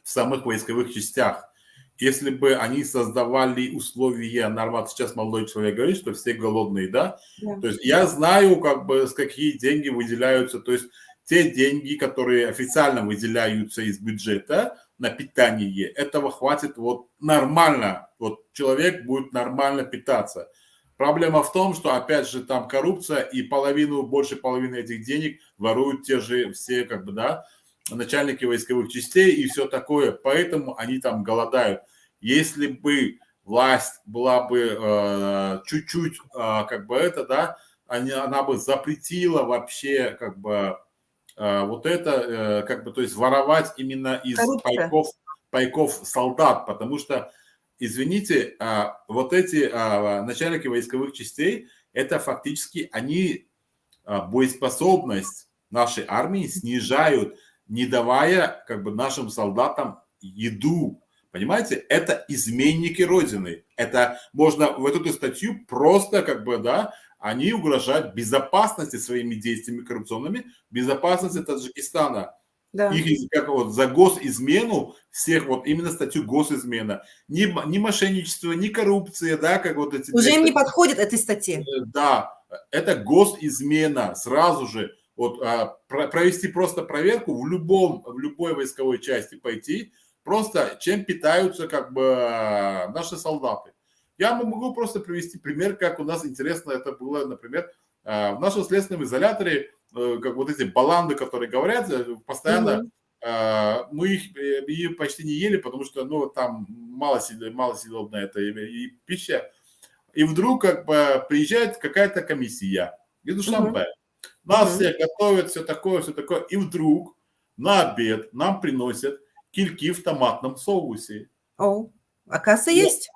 самых войсковых частях. Если бы они создавали условия нормально, сейчас молодой человек говорит, что все голодные, да? То есть я знаю, как бы, с какие деньги выделяются, то есть те деньги, которые официально выделяются из бюджета на питание, этого хватит вот нормально, вот человек будет нормально питаться. Проблема в том, что опять же там коррупция и больше половины этих денег воруют те же все, как бы, да, начальники войсковых частей и все такое, поэтому они там голодают. Если бы власть была бы чуть-чуть, как бы это, да, она бы запретила вообще, как бы, вот это, как бы, то есть воровать именно из пайков солдат, потому что, извините, вот эти начальники войсковых частей, это фактически они боеспособность нашей армии снижают, не давая как бы нашим солдатам еду. Понимаете, это изменники Родины. Это можно в эту статью просто как бы, да, они угрожают безопасности своими действиями коррупционными, безопасности Таджикистана. Да. Их как вот за госизмену всех, вот именно статью госизмена. Ни мошенничество, ни коррупция, да, как вот эти... Уже им не подходит этой статьи. Да, это госизмена. Сразу же вот провести просто проверку в любой войсковой части пойти, просто чем питаются как бы наши солдаты. Я могу просто привести пример, как у нас интересно это было, например, в нашем следственном изоляторе, как вот эти баланды, которые говорят, постоянно мы ее почти не ели, потому что, ну, там мало съедобная эта и пища. И вдруг как бы приезжает какая-то комиссия из Душанбе. Нас всех готовят, все такое. И вдруг на обед нам приносят кильки в томатном соусе. О, оказывается, есть.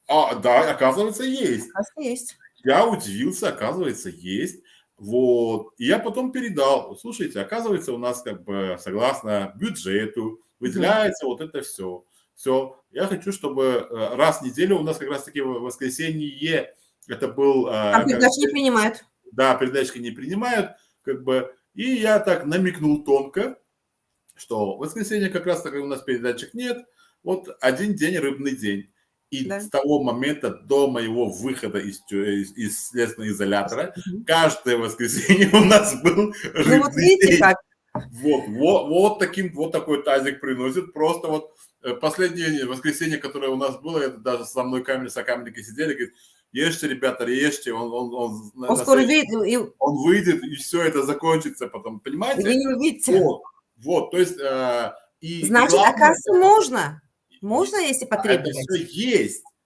Да, оказывается, есть. Оказывается, есть. Я удивился, оказывается, есть. Вот. И я потом передал. Слушайте, оказывается, у нас как бы согласно бюджету выделяется вот это все. Все. Я хочу, чтобы раз в неделю у нас как раз-таки в воскресенье это был... Там передачи не принимают. Да, передачки не принимают. Как бы, и я так намекнул тонко, что в воскресенье как раз-таки у нас передатчик нет. Вот один день рыбный день. И с того момента до моего выхода из следственного изолятора каждое воскресенье у нас был рыбный вот видите, день. как? Вот такой тазик приносит. Просто вот последнее воскресенье, которое у нас было, это даже со мной сокамерники сидели, говорит, ешьте, ребята, ешьте. Он скоро выйдет. Он выйдет, и все это закончится потом. Понимаете? Вы не увидите. Вот, то есть... Значит, главное, оказывается, можно. Можно, если потребовать.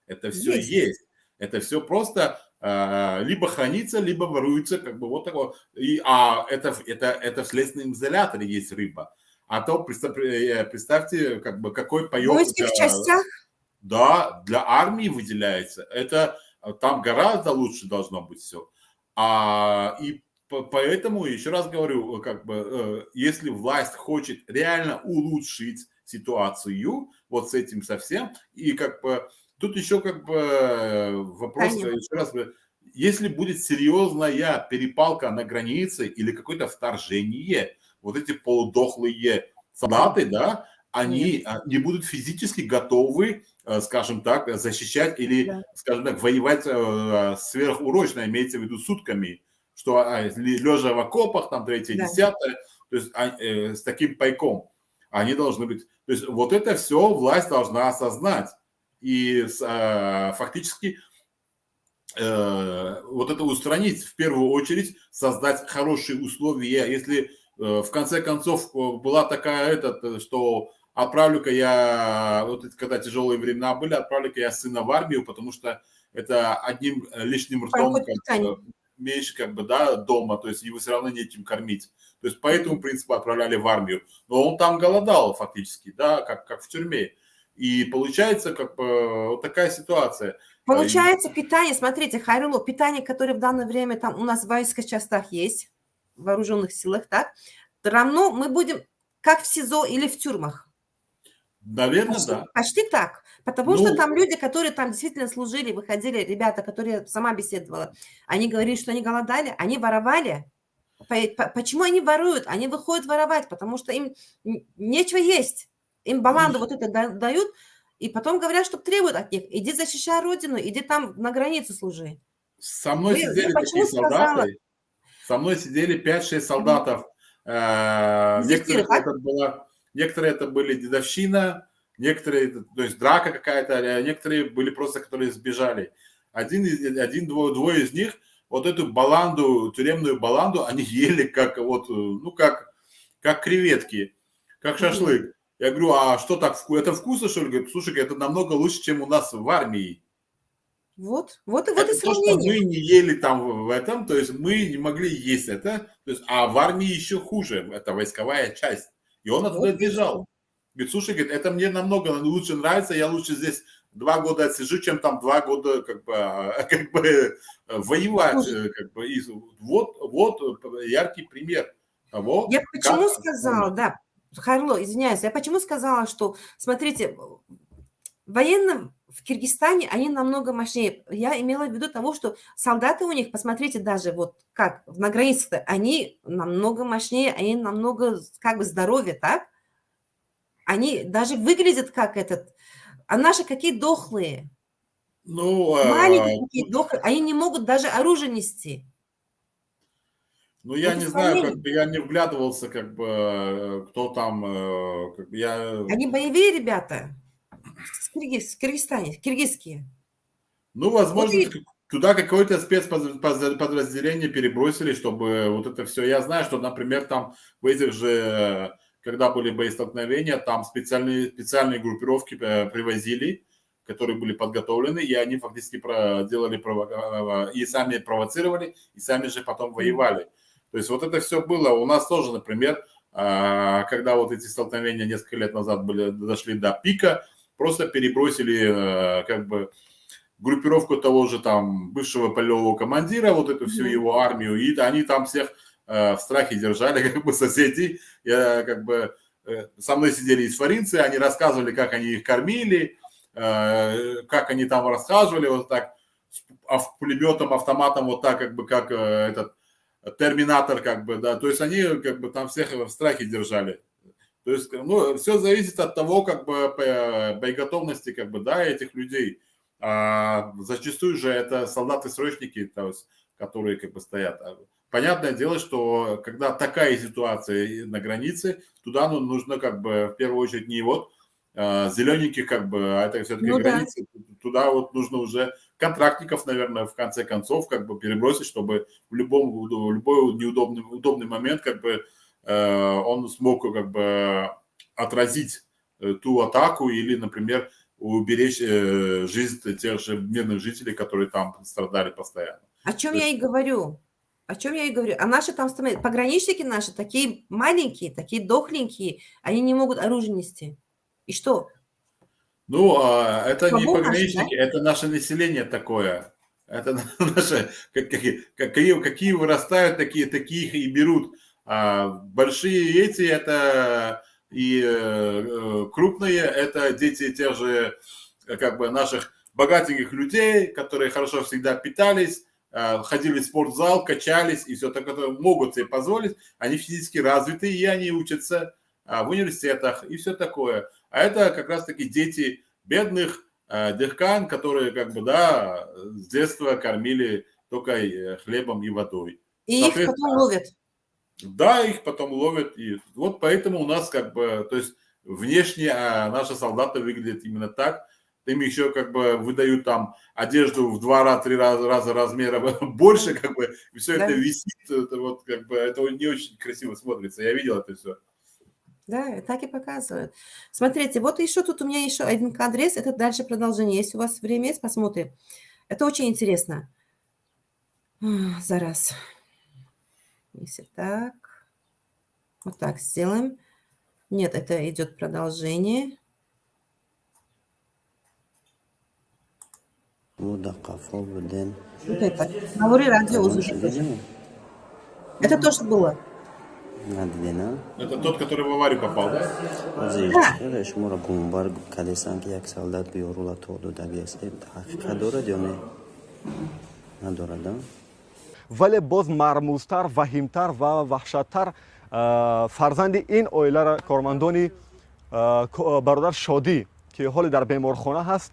Это все есть. Это все просто либо хранится, либо воруется, как бы вот такое. Это в следственном изоляторе есть рыба. А то представьте, как бы какой паёк. В воинских частях? Да, для армии выделяется. Это там гораздо лучше должно быть все. И поэтому, еще раз говорю, как бы, если власть хочет реально улучшить ситуацию, вот с этим совсем, и как бы тут еще как бы вопрос, еще раз, если будет серьезная перепалка на границе или какое-то вторжение, вот эти полудохлые солдаты, да, они не будут физически готовы, скажем так, защищать или, скажем так, воевать сверхурочно, имеется в виду сутками, что лежа в окопах, там, 3-10, то есть с таким пайком, они должны быть... То есть вот это все власть должна осознать и фактически вот это устранить, в первую очередь создать хорошие условия. Если в конце концов была такая, что отправлю-ка я, вот когда тяжелые времена были, отправлю-ка я сына в армию, потому что это одним лишним ртом меньше как бы, да, дома, то есть его все равно нечем кормить. То есть по этому принципу отправляли в армию. Но он там голодал фактически, да, как в тюрьме. И получается как бы вот такая ситуация. Получается питание, смотрите, Хайрулло, питание, которое в данное время там у нас в воинских частях есть, в вооруженных силах, так, равно мы будем как в СИЗО или в тюрьмах. Наверное, да. Почти так. Потому что там люди, которые там действительно служили, выходили, ребята, которые сама беседовала, они говорили, что они голодали, они воровали. Почему они воруют? Они выходят воровать, потому что им нечего есть. Им баланду вот это дают, и потом говорят, что требуют от них. Иди защищай родину, иди там на границу служи. Со мной сидели такие солдаты. Со мной сидели 5-6 солдатов. Некоторые это были дедовщина, некоторые, то есть драка какая-то, некоторые были просто, которые сбежали. Двое из них вот эту баланду, тюремную баланду, они ели как вот, ну как креветки, как шашлык. Я говорю, а что так, это вкусно, что ли? Говорит, слушай, это намного лучше, чем у нас в армии. Вот и сравнение. То, что мы не ели там в этом, то есть мы не могли есть это, то есть, а в армии еще хуже, это войсковая часть. И он оттуда бежал. Говорит, слушай, говорит, это мне намного лучше нравится, я лучше здесь 2 года отсижу, чем там 2 года как бы воевать. Как бы. И вот яркий пример того. Я почему сказала, да, Хайрулло, извиняюсь, я почему сказала, что, смотрите, военным в Киргизстане они намного мощнее. Я имела в виду того, что солдаты у них, посмотрите, даже вот как на границе, они намного мощнее, они намного как бы здоровее, так? Они даже выглядят как этот... А наши какие дохлые. Маленькие такие дохлые. Они не могут даже оружие нести. Ну, я не знаю, как бы я не вглядывался, как бы, кто там... Как бы я... Они боевые ребята. В Киргизстане, киргизские. Ну, возможно, туда какое-то спецподразделение перебросили, чтобы вот это все. Я знаю, что, например, там в этих же когда были боестолкновения, там специальные группировки привозили, которые были подготовлены, и они фактически делали и сами провоцировали, и сами же потом воевали. То есть вот это все было. У нас тоже, например, когда вот эти столкновения несколько лет назад дошли до пика, просто перебросили как бы группировку того же там бывшего полевого командира, вот эту всю его армию, и они там всех в страхе держали, как бы соседи. Как бы со мной сидели исфаринцы, они рассказывали, как они их кормили, как они там расхаживали, вот так, пулеметом, автоматом, вот так, как бы, как этот терминатор, как бы, да, то есть они, как бы, там всех в страхе держали. То есть, ну, все зависит от того, как бы, боеготовности, как бы, да, этих людей. Зачастую же это солдаты-срочники, то есть, которые, как бы, стоят. Понятное дело, что когда такая ситуация на границе, туда нужно, как бы, в первую очередь, не вот зелененьких, как бы, а это все-таки границы, туда вот нужно уже контрактников, наверное, в конце концов, как бы перебросить, чтобы в любой удобный момент, как бы, он смог, как бы, отразить ту атаку или, например, уберечь жизнь тех же мирных жителей, которые там страдали постоянно. О чем я и говорю. О чем я и говорю. А наши там пограничники наши такие маленькие, такие дохленькие, они не могут оружие нести. И что? Ну, это не пограничники, да? Это наше население такое. Это наше, какие вырастают, такие их и берут. Большие эти, это и крупные, это дети тех же, как бы, наших богатеньких людей, которые хорошо всегда питались, ходили в спортзал, качались и все такое, могут себе позволить. Они физически развиты, и они учатся в университетах и все такое. А это как раз-таки дети бедных дехкан, которые, как бы, да, с детства кормили только хлебом и водой. И их потом ловят. Да, их потом ловят. И вот поэтому у нас, как бы, то есть внешне наши солдаты выглядят именно так. Им еще, как бы, выдают там одежду в 2-3 раза размера больше, как бы, и все это висит. Это вот, как бы, это не очень красиво смотрится. Я видел это все. Да, так и показывают. Смотрите, вот еще тут у меня еще один кадрец. Это дальше продолжение. Если у вас время есть, посмотрим. Это очень интересно. Зараз. Если так. Вот так сделаем. Нет, это идет продолжение. Вот это. Говори радио. Это то, что было. Это тот, который в аварию попал, да? вале боз мармузтар, ваҳимтар ва ваҳшаттар фарзанди ин оилара кормандони бародар Шодӣ ки ҳоле дар беморхона ҳаст,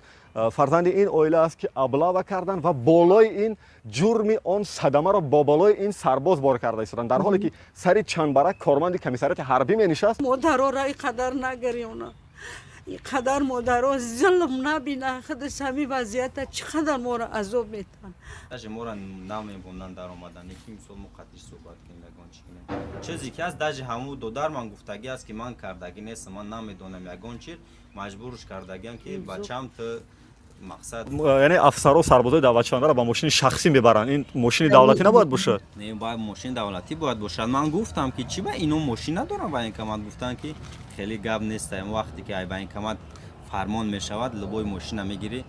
фарзанди ин оила аст ки аблава карданд ва болои ин ҷурми он садамаро бо болои ин сарбоз бор карда истоданд, дар ҳоле ки сари чандбарак корманди комиссарияти ҳарбӣ менишаст. модарора иқадар нагарёна, иқадар модаро зулм набина, худаш ҳами вазъията чӣ қадар моро азоб метиҳанд. даже моро намебонанд даромадан ки мисол мо қатиш суҳбат кунем ягон чӣ кунем чизе ки аст даже ҳаму додар ман гуфтагӣ аст ки ман кардагӣ нестам, ман намедонам ягон чиз маҷбурш кардагиам ки бачам ту мақсад яъне афсаро сарбозои давлатшавандаро ба мошини шахсӣ мебаранд. ин мошини давлатӣ набояд бошад? не бояд мошини давлатӣ бояд бошад. ман гуфтам ки чӣ ба ино мошин надорам военкомат, гуфтанд ки хеле гап неста, вақте ки ай военкомат фармон мешавад любой мошина мегирӣ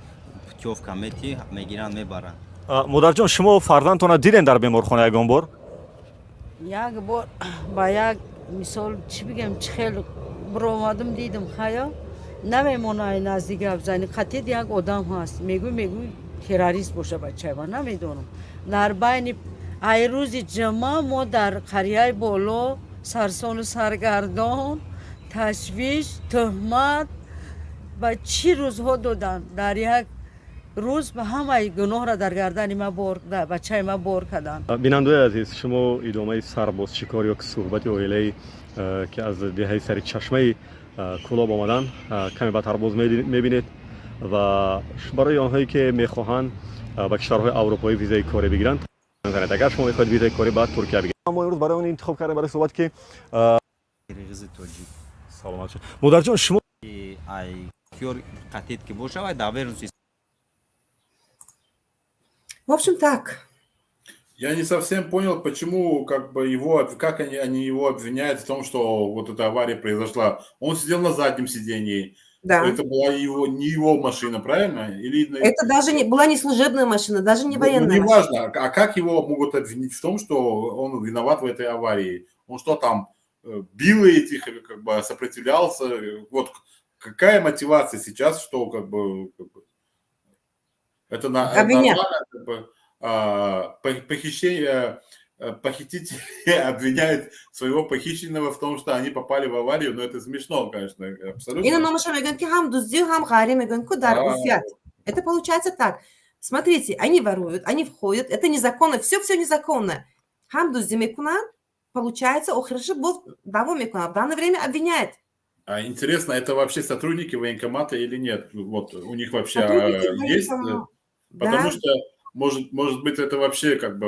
путёвка мети мегиранд мебаранд. модарҷон, шумо фарзандтонро дидем дар беморхона ягон бор? як бор ба як мисол чӣ бигем чӣ хел биромадам дидам хаё намемонад наздик гап зани қатъият як одам ҳаст мегӯй террорист боша бачаева намедонам. дар байни ай рӯзи ҷумъа мо дар қарияи боло сарсону саргардон ташвиш тӯҳмат ба чӣ рӯзҳо доданд. дар як рӯз ба ҳамаи гуноҳро дар гардани ма бачаи ма бор карданд. бинандои азиз, шумо идомаи сарбозчикор ё ки суҳбати оилаи ки аз деҳаи сари чашмаи кӯлоб омаданд каме баттар боз мебинед ва барои онҳое ки мехоҳанд ба кишварҳои аврупоӣ визаи корӣ бигиранд, агар шумо мехоҳед визаи корӣ ба Туркия бигиред. мо имрӯз барои он интихоб кардем барои суҳбат ки қирғизи тоҷик саломат шуд. Модарҷон, шумо ай киёр қатед ки боша вай даверунси В общем, так. Я не совсем понял, почему как бы как они его обвиняют в том, что вот эта авария произошла. Он сидел на заднем сидении. Да. Это была не его машина, правильно? Это даже была не служебная машина, даже не военная не машина. важно. А как его могут обвинить в том, что он виноват в этой аварии? Он что там, бил этих, как бы сопротивлялся? Вот какая мотивация сейчас, что как бы это нормально, как бы, похитители обвиняют своего похищенного в том, что они попали в аварию, но это смешно, конечно, абсолютно. Ина номаша меган ки хам дуздию, хам хари меган ку дар уфят. Это получается так. Смотрите, они воруют, они входят, это незаконно, все незаконно. Хам дуздию мекунан, получается, охрыши был даво мекунан, в данное время обвиняет. А интересно, это вообще сотрудники военкомата или нет? Вот у них вообще есть? Потому что, может быть, это вообще как бы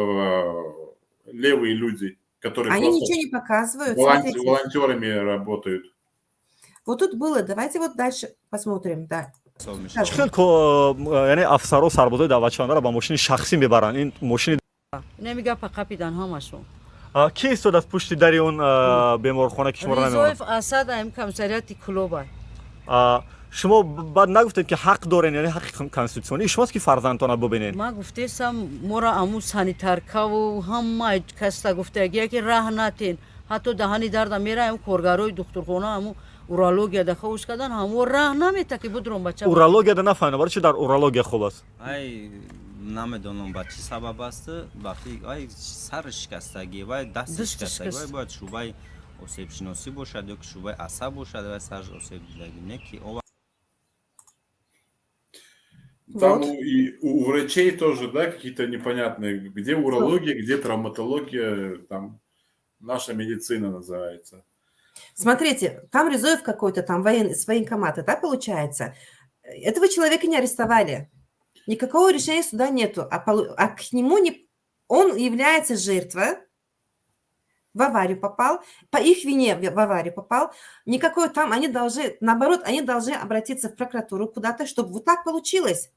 левые люди, которые Они просто ничего не показывают. волонтерами работают. Вот тут было, давайте вот дальше посмотрим, да. хел яъне афсаро сарбозои давлатшавандаро ба мошини шахсӣ мебаранд. Ин мошини намигапа қапидан ҳамашон. ки истодааст пушти дари он беморхона ки шуморо намебаранд? Ризоев Асад аим комиссариати Клоба. шумо баъд нагуфтед ки ҳақ дорен, яъне ҳаққи конститутсионӣ шумост ки фарзандтона бубинед? Ма гуфтесам мора аму санитаркаву ҳама каста гуфтагия ки раҳ натен. ҳатто даҳани дарда мераем коргарои духтурхона аму урология да хавуш кардан ҳамо раҳ намета ки будрон бача. Урологияда нафаҳмидам, барои чи дар урология хуб аст? ай намедонам ба чӣ сабаб аст вақти ай сар шикастагӣ вай даст шикастагӣ вай бояд шӯъбаи осебшиносӣ бошад ё ки шӯъбаи асаб бошад вай сар осеб дидагӣ не ки Там и у врачей тоже, да, какие-то непонятные, где урология, где травматология, там наша медицина называется. Смотрите, там Ризоев какой-то, там с военкомата, да, получается? Этого человека не арестовали. Никакого решения суда нету. А к нему он является жертвой, в аварию попал, по их вине в аварию попал. Никакой там, они должны, наоборот, они должны обратиться в прокуратуру куда-то, чтобы вот так получилось.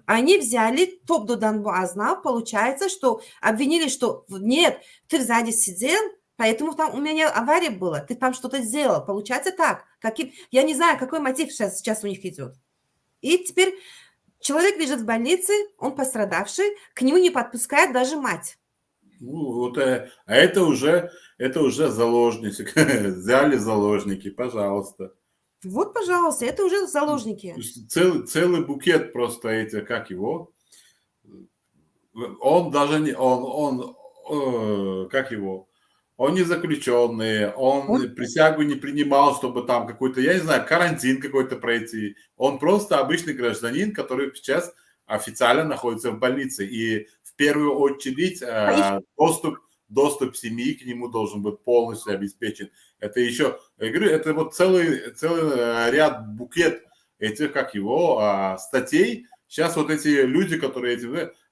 Они взяли топ-дудан буазна, получается, что обвинили, что нет, ты сзади сидел, поэтому там у меня авария была, ты там что-то сделал. Получается так. Я не знаю, какой мотив сейчас у них идет. И теперь человек лежит в больнице, он пострадавший, к нему не подпускает даже мать. Ну, вот, а это уже заложники, взяли заложники, пожалуйста. Вот, пожалуйста, это уже заложники. Целый букет просто этих, как его? Он даже не, как его? Он не заключенный, он присягу не принимал, чтобы там какой-то, я не знаю, карантин какой-то пройти. Он просто обычный гражданин, который сейчас официально находится в больнице. И в первую очередь доступ семьи к нему должен быть полностью обеспечен. Это еще, я говорю, это вот целый ряд букет этих, как его, статей. Сейчас вот эти люди, которые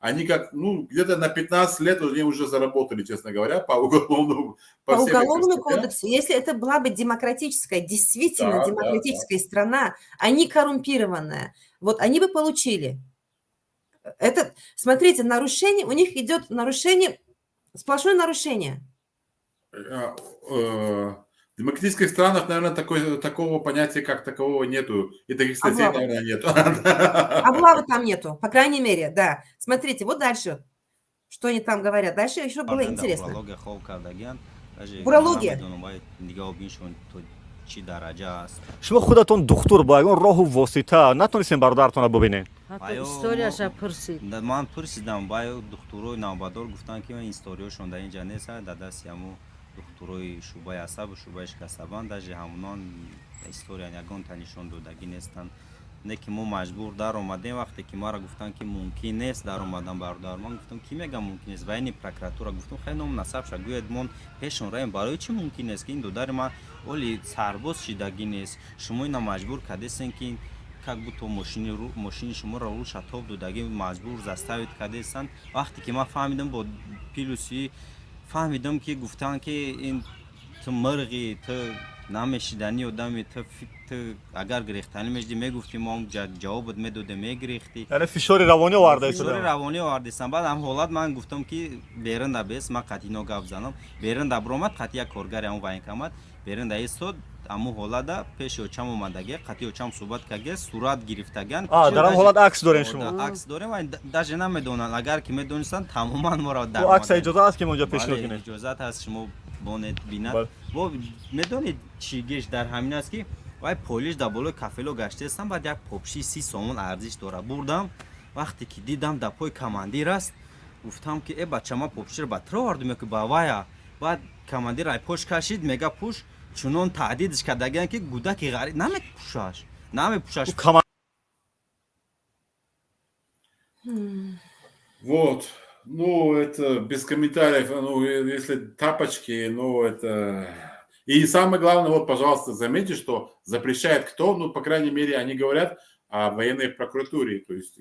они как, ну, где-то на 15 лет они уже заработали, честно говоря, по уголовному. По уголовному кодексу. Если это была бы демократическая, действительно демократическая страна, а не коррумпированная, вот они бы получили. Это, смотрите, нарушение, у них идет нарушение, сплошное нарушение. В демократических странах, наверное, такого понятия как такового нету. И таких статей, наверное, нету. Облавы там нету, по крайней мере, да. Смотрите, вот дальше, что они там говорят. Дальше еще было интересно. Урология. шумо худатон духтур ба ягон роҳу восита натонистем бародаратона бубинед? историяша пурсид. ман пурсидам ба духтурои навбадор гуфтанд ки историёшон дар ин ҷа нест, дар дасти ҳамун духтурои шӯъбаи асабу шӯъбаи шикастабанд дажи ҳамунон история ягон танишон додагӣ нестанд. не ки мо маҷбур даромадем вақте ки маро гуфтанд ки мумкин нест даромадан бародар ман гуфтам ки мегам мумкин нест вайни прокуратура гуфтам хай ном насаб шад гӯяд мон пешон раем барои чӣ мумкин нест ки ин додари ман оли сарбоз шидагӣ нест шумо ина маҷбур кардесен ки как будто мошини шуморо рӯ шатоб додагӣ маҷбур заставид кардесанд вақте ки ман фаҳмидам бо пилуси фаҳмидам ки гуфтанд ки ин تو مرغی تو نمیشیدنی آدمی تو اگر گرفتنی میشدی میگفتی ما هم جوابت میداده میگرفتی. یعنی فشار روانی آورده فشار شده. روانی آوردستم. بعد هم حالت من گفتم که بیرنده بیست من قطعی نو گفت زنم بیرنده برآمد قطعی یک کارگر همون وین کمد بیرنده ایستاد همون حالت پیش اوچم اومدگی قطعی اوچم صحبت کردگی صورت گرفتگن. در هم حالت عکس دارین شما؟ عکس داریم و داشته نمیدونن اگر که میدونستن تماما ما را در و عکس اجازه هست که اونجا پیش رو کنید؟ اجازه هست شما بونت بیند. و میدونید چیگیش در همین است که وای پلیس در بالای کافلو گشته هستم بعد یک پاپشی 30 سومون ارزش داره بردم وقتی که دیدم در پای کماندیر است گفتم که ای بچه ما پاپشی رو بطر آوردم که باوایا. بعد کماندیر ای پوش کشید میگه پوش چونون تعدیدش کردگن که گودک غریب نمیپوشاش نمیپوشاش. Вот, ну это без комментариев, ну если тапочки, ну это... И самое главное, вот, пожалуйста, заметьте, что запрещает кто, ну, по крайней мере, они говорят о военной прокуратуре, то есть...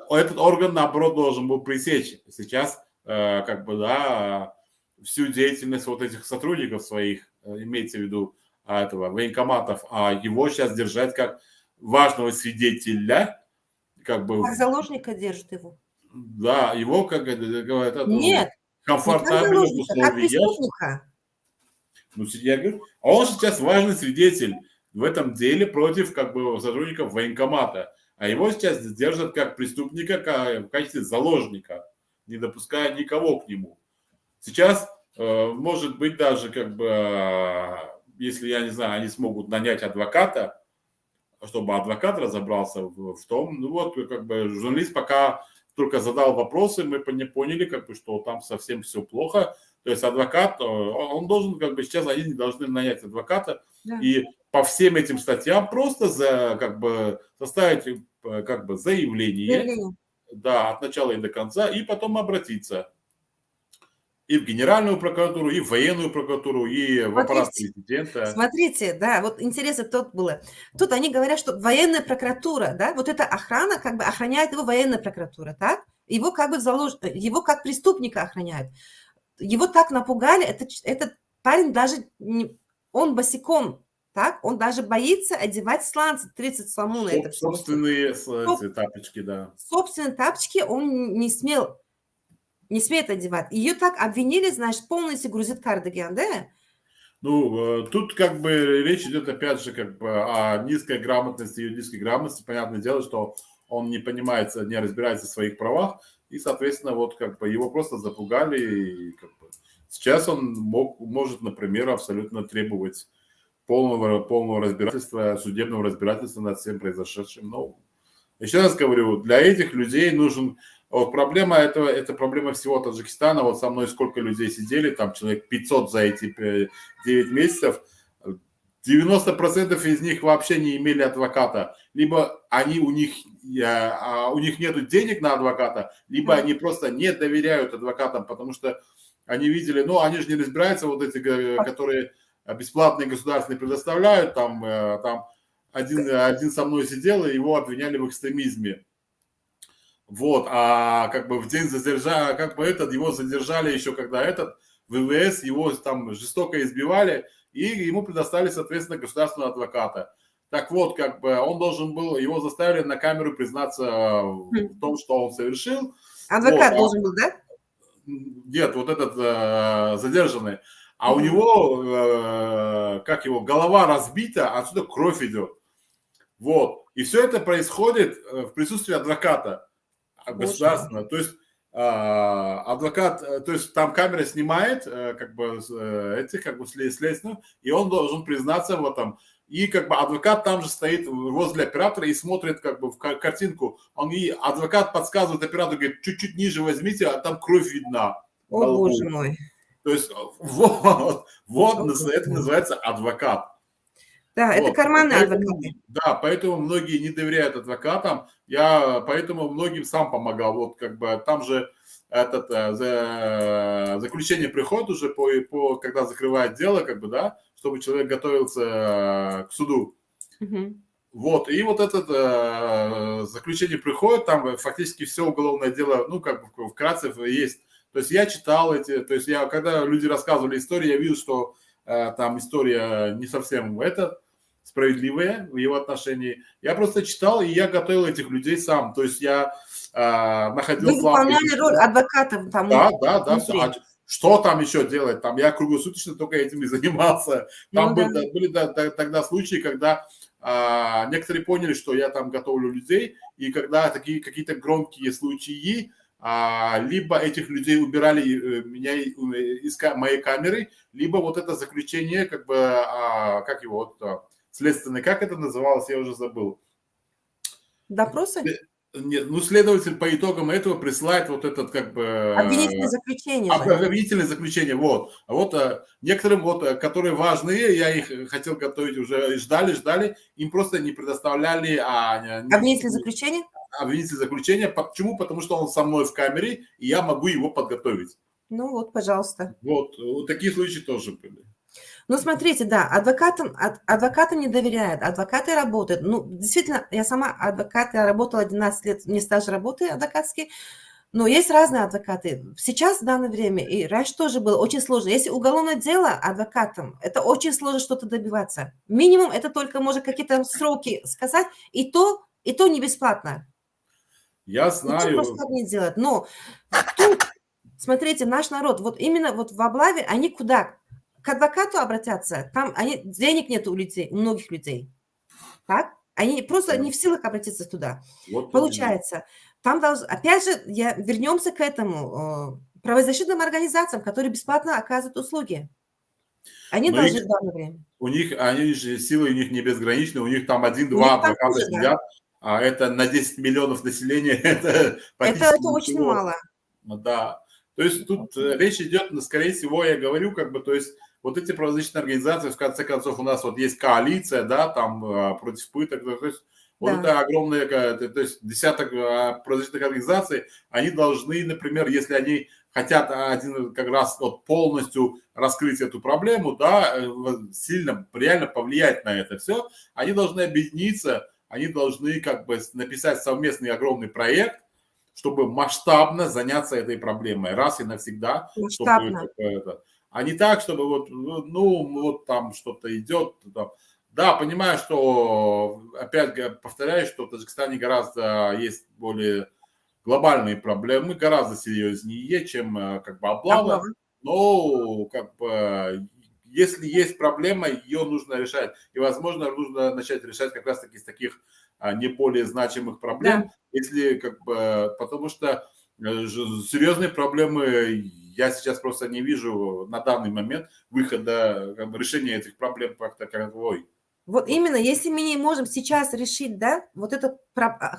Этот орган, наоборот, должен был пресечь сейчас, как бы, да, всю деятельность вот этих сотрудников своих, имеется в виду этого военкоматов, а его сейчас держать как важного свидетеля, как бы... Как заложника держит его. Да, его, как говорят, нет, комфортабельных условиях. Как преступника. Ну, я говорю, а он сейчас важный свидетель в этом деле против, как бы, сотрудников военкомата. А его сейчас держат как преступника, в качестве заложника, не допуская никого к нему. Сейчас, может быть, даже, как бы, если, я не знаю, они смогут нанять адвоката, чтобы адвокат разобрался в том, ну вот, как бы, журналист пока только задал вопросы, мы не поняли, как бы, что там совсем все плохо. То есть адвокат, он должен, как бы, сейчас они должны нанять адвоката, да. И по всем этим статьям просто как бы, составить, как бы, заявление, да, от начала и до конца, и потом обратиться и в Генеральную прокуратуру, и в военную прокуратуру, и в аппарат президента. Смотрите, да, вот интересно тут было. Тут они говорят, что военная прокуратура, да, вот эта охрана, как бы охраняет его военная прокуратура, так? Его как бы его как преступника охраняют. Его так напугали, этот парень даже, он босиком, так? Он даже боится одевать сланцы, 30 сомон. Собственные тапочки, да. Собственные тапочки он не смеет одевать. Ее так обвинили, значит, полностью грузит кардиган, да? Ну, тут как бы речь идет опять же как бы о низкой грамотности, юридической грамотности. Понятное дело, что он не понимает, не разбирается в своих правах. И, соответственно, вот как бы его просто запугали. И, как бы, сейчас он может, например, абсолютно требовать полного разбирательства, судебного разбирательства над всем произошедшим. Но, еще раз говорю, для этих людей нужен... Вот проблема это проблема всего Таджикистана. Вот со мной сколько людей сидели, там человек 500 за эти 9 месяцев. 90% из них вообще не имели адвоката. Либо у них нету денег на адвоката, либо они просто не доверяют адвокатам, потому что они видели, ну, они же не разбираются, вот эти, которые бесплатные государственные предоставляют, там один со мной сидел, и его обвиняли в экстремизме. Вот, а как бы в день задержания, как бы его задержали еще, когда ВВС, его там жестоко избивали, и ему предоставили, соответственно, государственного адвоката. Так вот, как бы он должен был, его заставили на камеру признаться в том, что он совершил. Адвокат вот, должен был, да? Нет, вот этот задержанный. А у него, как его, голова разбита, отсюда кровь идет. Вот. И все это происходит в присутствии адвоката государственного. То есть адвокат, то есть там камера снимает как бы этих, как бы следственных, и он должен признаться в этом. И как бы адвокат там же стоит возле оператора и смотрит как бы в картинку. И адвокат подсказывает оператору, говорит, чуть-чуть ниже возьмите, а там кровь видна. О, боже мой. То есть вот это называется адвокат. Да, вот. Это карманные адвокаты. Да, поэтому многие не доверяют адвокатам. Я поэтому многим сам помогал. Вот как бы там же заключение приходит уже когда закрывает дело, как бы, да, чтобы человек готовился к суду. Угу. Вот, и вот это заключение приходит, там фактически все уголовное дело, ну, как бы вкратце есть То есть я читал эти, то есть я, когда люди рассказывали истории, я видел, что там история не совсем справедливая в его отношении. Я просто читал, и я готовил этих людей сам. То есть я находил Вы слабые выполняли роль места. адвоката там Да, все. внутри. А что там еще делать? Там я круглосуточно только этим и занимался. Там Ну были тогда случаи, когда некоторые поняли, что я там готовлю людей, и когда такие какие-то громкие случаи, либо этих людей убирали меня из моей камеры, либо вот это заключение, как бы, как его, вот, следственное, как это называлось, я уже забыл. Допросы? Нет, ну, следователь по итогам этого присылает вот этот, как бы... Обвинительное заключение же. Обвинительное заключение, вот. А вот некоторым, вот, которые важные, я их хотел готовить уже, ждали, им просто не предоставляли... Обвинительное заключение? Обвинительное заключение. Почему? Потому что он со мной в камере, и я могу его подготовить. Ну вот, пожалуйста. Вот такие случаи тоже были. Ну, смотрите, да, адвокатам не доверяют, адвокаты работают. Ну, действительно, я сама адвокат, я работала 11 лет, мне стаж работы адвокатский, но есть разные адвокаты. Сейчас, в данное время, и раньше тоже было очень сложно. Если уголовное дело адвокатам, это очень сложно что-то добиваться. Минимум, это только, может, какие-то сроки сказать, и то не бесплатно. Я И то знаю. просто так не делать. Но тут, смотрите, наш народ, вот именно вот в облаве, они куда? К адвокату обратятся, там денег нет у людей, у многих людей. Так? Они просто не в силах обратиться туда. Вот Получается, там опять же, вернемся к этому, правозащитным организациям, которые бесплатно оказывают услуги. Они должны в данное время. Они же, силы у них не безграничны, у них там 1-2 адвоката тоже, сидят, а это на 10 миллионов населения, это Это очень ничего. мало. Да. То есть тут речь идет, скорее всего, я говорю, как бы, то есть вот эти правозащитные организации, в конце концов, у нас вот есть коалиция, да, там против пыток, то есть вот это огромное, то есть десяток правозащитных организаций, они должны, например, если они хотят как раз вот полностью раскрыть эту проблему, да, сильно, реально повлиять на это все, они должны объединиться, они должны как бы написать совместный огромный проект, чтобы масштабно заняться этой проблемой раз и навсегда. Масштабно. А не так, чтобы вот там что-то идет. Да, понимаю, что, опять повторяю, что в Таджикистане гораздо есть более глобальные проблемы, гораздо серьезнее, чем как бы облава. Но как бы если есть проблема, ее нужно решать. И, возможно, нужно начать решать как раз-таки из таких не более значимых проблем. Если как бы, потому что серьезные проблемы я сейчас просто не вижу на данный момент выхода, как бы, решения этих проблем как таковой. Вот именно, если мы не можем сейчас решить, да, вот это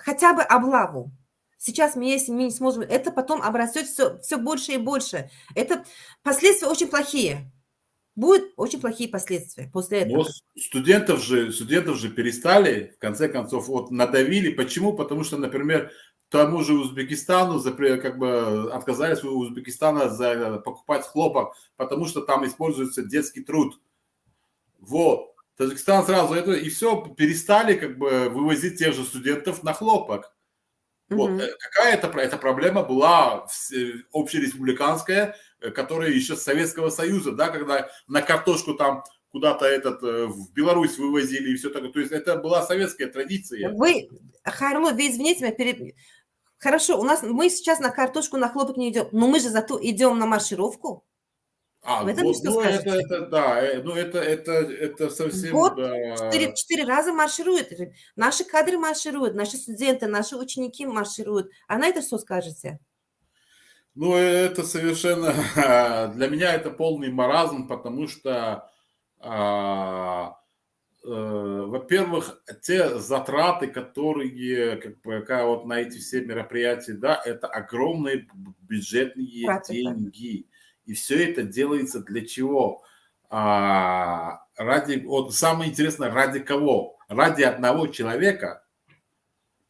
хотя бы облаву, сейчас если мы не сможем, это потом обрастет все больше и больше. Это последствия очень плохие. Будут очень плохие последствия после этого. Но студентов же перестали, в конце концов, вот надавили. Почему? Потому что, например, тому же Узбекистану как бы отказались у Узбекистана покупать хлопок, потому что там используется детский труд. Вот. Таджикистан сразу это, и все, перестали как бы вывозить тех же студентов на хлопок. Вот. Какая эта проблема была общереспубликанская, которая еще с Советского Союза, да, когда на картошку там куда-то в Беларусь вывозили и все такое. То есть это была советская традиция. Хайрулла, вы извините меня, хорошо, мы сейчас на картошку, на хлопок не идем, но мы же зато идем на маршировку. Это совсем... Вот 4 раза маршируют. Наши кадры маршируют, наши студенты, наши ученики маршируют. А на это что скажете? Ну, это совершенно... Для меня это полный маразм, потому что, во-первых, те затраты, которые вот на эти все мероприятия, да, это огромные бюджетные деньги. И все это делается для чего? Самое интересное, ради кого? Ради одного человека.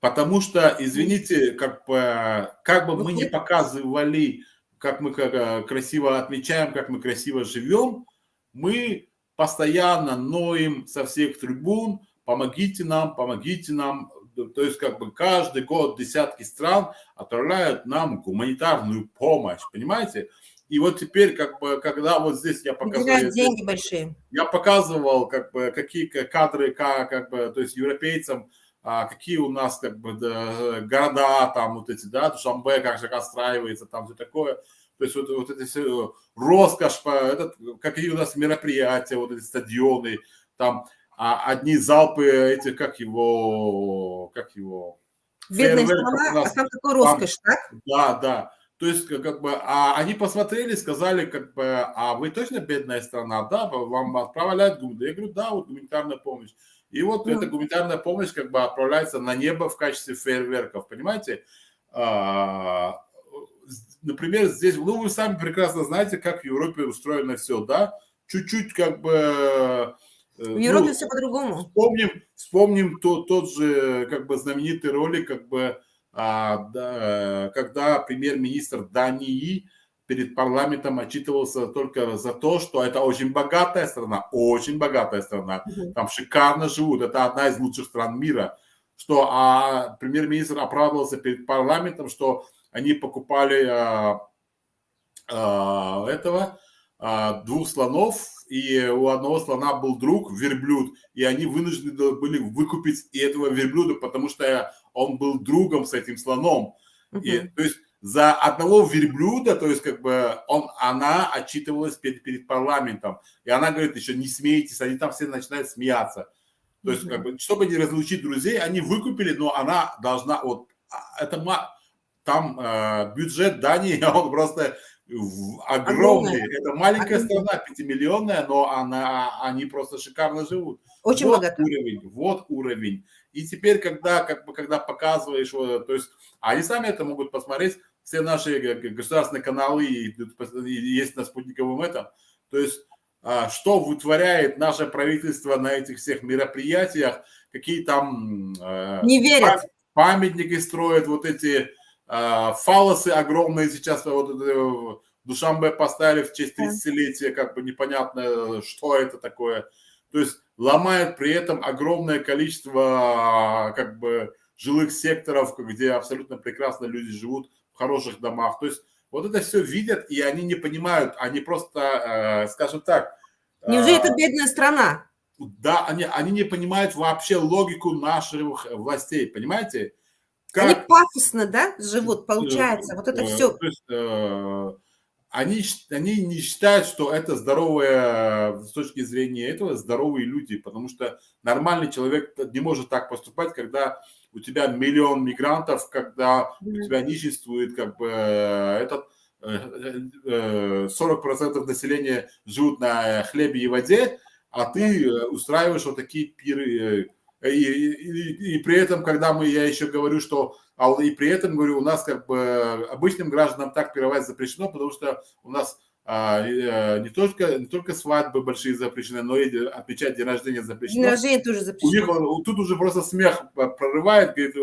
Потому что, извините, как бы мы не показывали, как мы красиво отвечаем, как мы красиво живем, мы постоянно ноем со всех трибун: помогите нам, то есть как бы каждый год десятки стран отправляют нам гуманитарную помощь, понимаете? И вот теперь, как бы, когда вот здесь я показываю, деньги большие. я показывал, как бы, какие кадры, как бы, то есть европейцам, какие у нас, как бы, города, там, вот эти, да, Душанбе, как же отстраивается, там, все такое. То есть вот это все роскошь, какие у нас мероприятия, вот эти стадионы, там, одни залпы этих, как его... Бедная фейерверков у страна, нас а там такой там, роскошь, так? да, да. То есть, как бы, они посмотрели, сказали, как бы, а вы точно бедная страна, да, вам отправляют гуманитарную. Я говорю, да, вот гуманитарная помощь. И вот эта гуманитарная помощь, как бы, отправляется на небо в качестве фейерверков, понимаете? Например, здесь, ну, вы сами прекрасно знаете, как в Европе устроено все, да? Чуть-чуть, как бы... В Европе все по-другому. Вспомним тот же, как бы, знаменитый ролик, как бы, когда премьер-министр Дании перед парламентом отчитывался только за то, что это очень богатая страна, там шикарно живут, это одна из лучших стран мира, что премьер-министр оправдывался перед парламентом, что они покупали двух слонов, и у одного слона был друг, верблюд, и они вынуждены были выкупить и этого верблюда, потому что он был другом с этим слоном. И, то есть за одного верблюда, то есть как бы она отчитывалась перед парламентом, и она говорит, еще не смейтесь, они там все начинают смеяться. То есть как бы, чтобы не разлучить друзей, они выкупили, но она должна, вот, там бюджет Дании, он просто огромный. Это маленькая страна, 5-миллионная, но они просто шикарно живут. Очень богато. Вот уровень. И теперь, когда показываешь, то есть они сами это могут посмотреть, все наши государственные каналы есть на спутниковом этом. То есть что вытворяет наше правительство на этих всех мероприятиях, какие там не верят. Памятники строят, вот эти фалосы огромные сейчас вот в Душанбе поставили в честь 30-летия, как бы непонятно, что это такое. То есть ломают при этом огромное количество как бы жилых секторов, где абсолютно прекрасно люди живут в хороших домах. То есть вот это все видят, и они не понимают, они просто, скажем так... Неужели это бедная страна? Да, они не понимают вообще логику наших властей, понимаете? Они пафосно, да, живут, получается, вот это все. То есть, они не считают, что это здоровые, с точки зрения этого, здоровые люди, потому что нормальный человек не может так поступать, когда у тебя миллион мигрантов, когда у тебя нищенствует, как бы, 40% населения живут на хлебе и воде, а ты устраиваешь вот такие пиры. И при этом, когда я еще говорю, что... и при этом, говорю, у нас как бы обычным гражданам так пировать запрещено, потому что у нас не только свадьбы большие запрещены, но и отмечать день рождения запрещено. День рождения тоже запрещено. У них тут уже просто смех прорывает, говорит,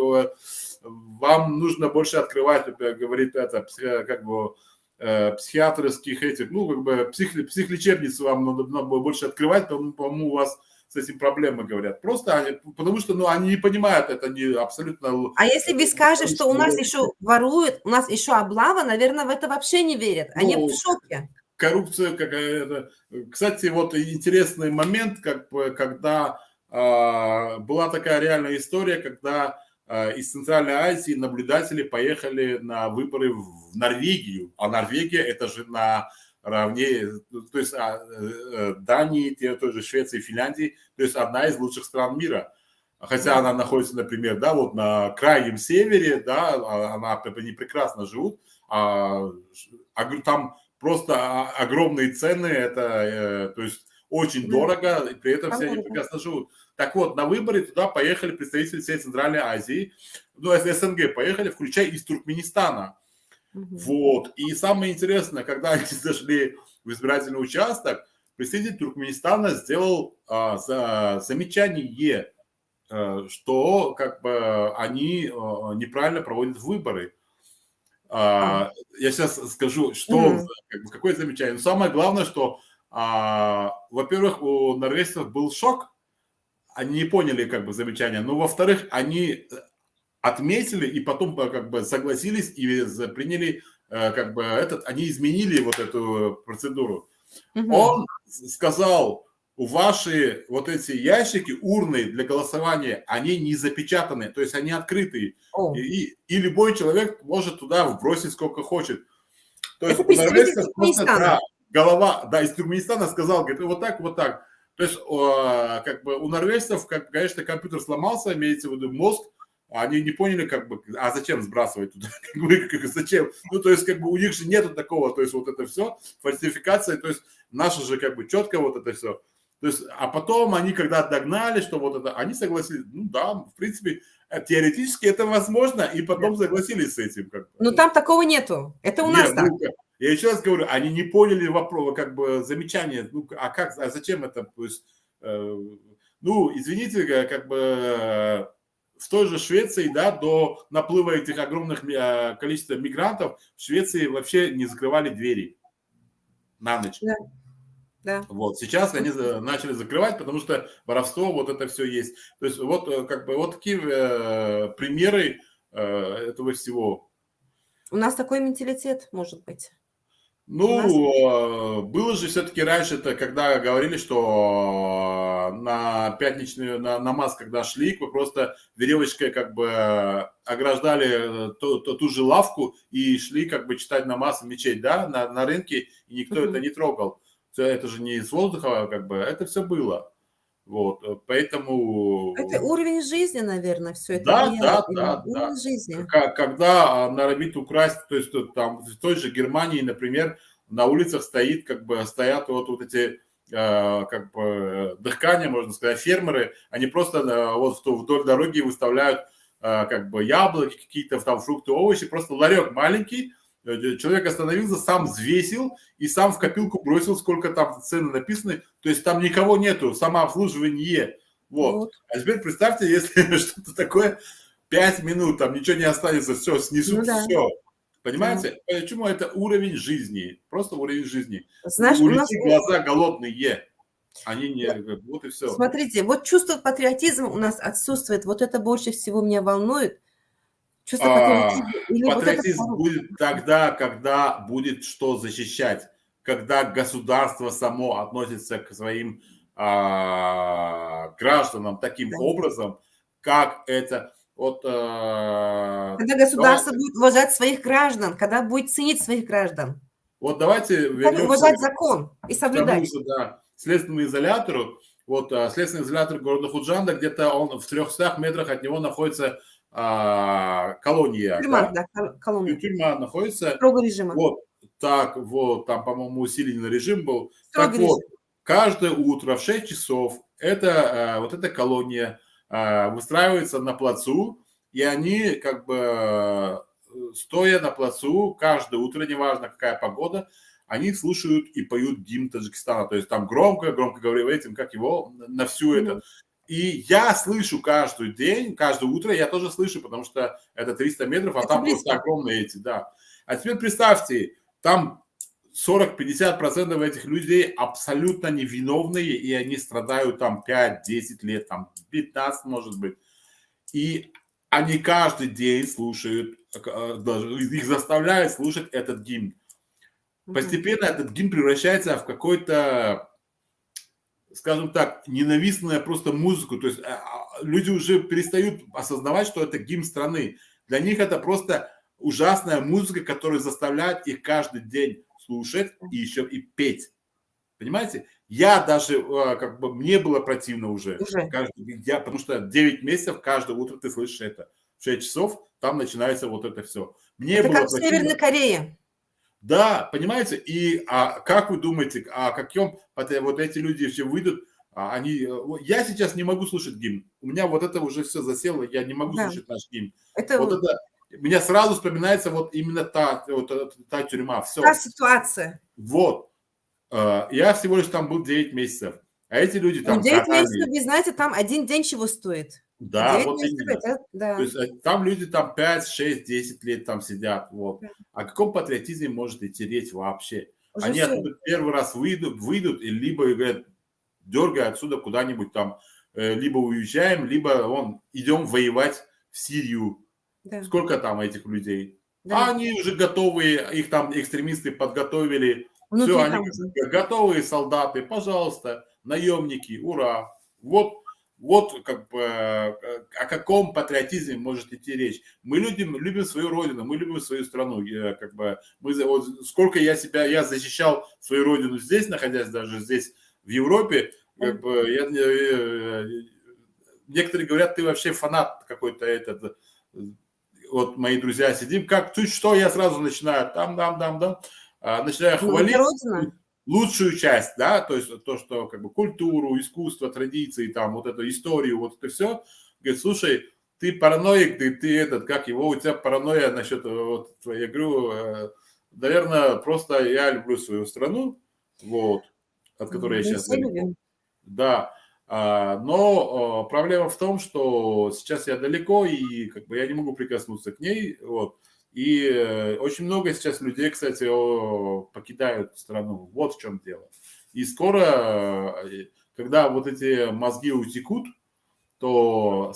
вам нужно больше открывать, говорит, это, как бы, психиатрских этих, ну, как бы, психлечебниц вам надо больше открывать, по-моему, у вас с этим проблемы, говорят. Просто потому что, они не понимают, это не абсолютно... А если вы скажете, что у нас еще воруют, у нас еще облава, наверное, в это вообще не верят. Они в шоке. Коррупция какая-то. Кстати, вот интересный момент, когда была такая реальная история, когда из Центральной Азии наблюдатели поехали на выборы в Норвегию. А Норвегия это же наравне, то есть Дании, той же Швеции, Финляндии, то есть одна из лучших стран мира. Хотя она находится, например, да, вот на крайнем севере, да, они прекрасно живут, там просто огромные цены, это, то есть очень дорого, и при этом все они прекрасно живут. Так вот, на выборы туда поехали представители всей Центральной Азии, ну, СНГ поехали, включая из Туркменистана. Вот. И самое интересное, когда они зашли в избирательный участок, представитель Туркменистана сделал замечание, что как бы они неправильно проводят выборы. Я сейчас скажу, что какое замечание. Но самое главное, что, во-первых, у норвежцев был шок они не поняли как бы замечания, но во-вторых, они отметили и потом как бы согласились и приняли как бы они изменили вот эту процедуру. Он сказал, у ваши вот эти ящики, урны для голосования, они не запечатаны, то есть они открытые. И любой человек может туда вбросить сколько хочет. То есть Это представитель просто, Туркменистана. голова, из Туркменистана сказал, говорит, вот так, вот так. То есть как бы у норвежцев, конечно, компьютер сломался, имеется в виду мозг, они не поняли, как бы, а зачем сбрасывать туда, зачем? Ну, то есть, как бы, у них же нету такого, то есть, вот это все, фальсификация, то есть, наши же, как бы, четко вот это все. То есть, а потом они, когда догнали, что вот это, они согласились, ну, да, в принципе, теоретически это возможно, и потом согласились с этим. Как бы. Но там такого нету, это у нас так. Я еще раз говорю, они не поняли вопрос, как бы, замечания, ну, а зачем это, то есть, ну, извините, как бы, в той же Швеции, да, до наплыва этих огромных количества мигрантов в Швеции вообще не закрывали двери на ночь. Да. Да. Вот, сейчас они начали закрывать, потому что воровство, вот это все есть. То есть вот как бы вот такие примеры этого всего. У нас такой менталитет может быть. Ну, было же все-таки раньше, это когда говорили, что на пятничную намаз, когда шли, вы просто веревочкой как бы ограждали ту же лавку и шли как бы читать намаз в мечеть, да, на рынке, и никто это не трогал. Это же не с воздуха, как бы, это все было. Вот, поэтому... Это уровень жизни, наверное, все это. Да. Уровень жизни. Когда норовит украсть, то есть там в той же Германии, например, на улицах стоят вот эти как бы дыхания, можно сказать, фермеры, они просто вот вдоль дороги выставляют как бы яблоки, какие-то там фрукты, овощи, просто ларек маленький, человек остановился, сам взвесил и сам в копилку бросил, сколько там цены написаны, то есть там никого нету, самообслуживание. Вот. А теперь представьте, если что-то такое, 5 минут, там ничего не останется, все, снесут, все. Понимаете? Почему это уровень жизни? Просто уровень жизни. Знаешь, у людей глаза голодные. Они не... Вот и все. Смотрите, вот чувство патриотизма у нас отсутствует. Вот это больше всего меня волнует. Чувство патриотизма. Патриотизм будет тогда, когда будет что защищать. Когда государство само относится к своим гражданам таким образом, как это... Вот, когда государство будет уважать своих граждан, когда будет ценить своих граждан. Вот давайте вернемся... Уважать закон и соблюдать. Следственному изолятору. Вот следственный изолятор города Худжанда, где-то он в 300 метрах от него находится колония. Тюрьма, да, колония. Тюрьма находится. Строгого режима. Вот так вот, там, по-моему, усиленный режим был. Строгий режим. Вот, каждое утро в 6 часов вот эта колония выстраивается на плацу, и они как бы стоя на плацу каждое утро, неважно какая погода, они слушают и поют гимн Таджикистана. То есть там громко говорю этим, как его, на всю это. И я слышу каждый день, каждое утро, я тоже слышу, потому что это 300 метров, а там просто огромные эти, да. А теперь представьте, там 40-50% этих людей абсолютно невиновные, и они страдают там 5-10 лет, там 15, может быть. И они каждый день слушают, их заставляют слушать этот гимн. Постепенно этот гимн превращается в какой-то, скажем так, ненавистную просто музыку. То есть люди уже перестают осознавать, что это гимн страны. Для них это просто ужасная музыка, которая заставляет их каждый день слушать и еще и петь. Понимаете? Я даже, как бы, мне было противно уже. Потому что 9 месяцев, каждое утро ты слышишь это. В 6 часов там начинается вот это все. Это как в Северной Корее. Да, понимаете? И как вы думаете, каким вот эти люди все выйдут? Я сейчас не могу слушать гимн. У меня вот это уже все засело, я не могу слушать наш гимн. Меня сразу вспоминается вот именно та тюрьма. Все. Та ситуация. Вот. Я всего лишь там был 9 месяцев. А эти люди там... 9 месяцев, вы знаете, там один день чего стоит. Да, вот именно. Да. То есть там люди там 5, 6, 10 лет там сидят. Вот. О каком патриотизме может идти речь вообще? Уже они оттуда первый раз выйдут и либо говорят, дергай отсюда куда-нибудь там либо уезжаем, либо идем воевать в Сирию. Да. Сколько там этих людей? Да. А они уже готовые, их там экстремисты подготовили. Внутри Все, там они уже. готовые солдаты, пожалуйста, наемники, ура. Вот как бы о каком патриотизме может идти речь. Мы любим свою родину, мы любим свою страну. Как бы сколько я защищал свою родину здесь, находясь даже здесь в Европе, как бы некоторые говорят, ты вообще фанат какой-то этот. Вот мои друзья сидим, что я сразу начинаю начинаю хвалить лучшую часть, да, то есть то, что как бы культуру, искусство, традиции, там вот эту историю, вот это все. Говорит, слушай, ты параноик, ты у тебя паранойя насчет вот, я говорю, наверное, просто я люблю свою страну, вот, от которой я сейчас далеко. Да, но проблема в том, что сейчас я далеко, и как бы я не могу прикоснуться к ней, вот. И очень много сейчас людей, кстати, покидают страну. Вот в чем дело. И скоро, когда вот эти мозги утекут, то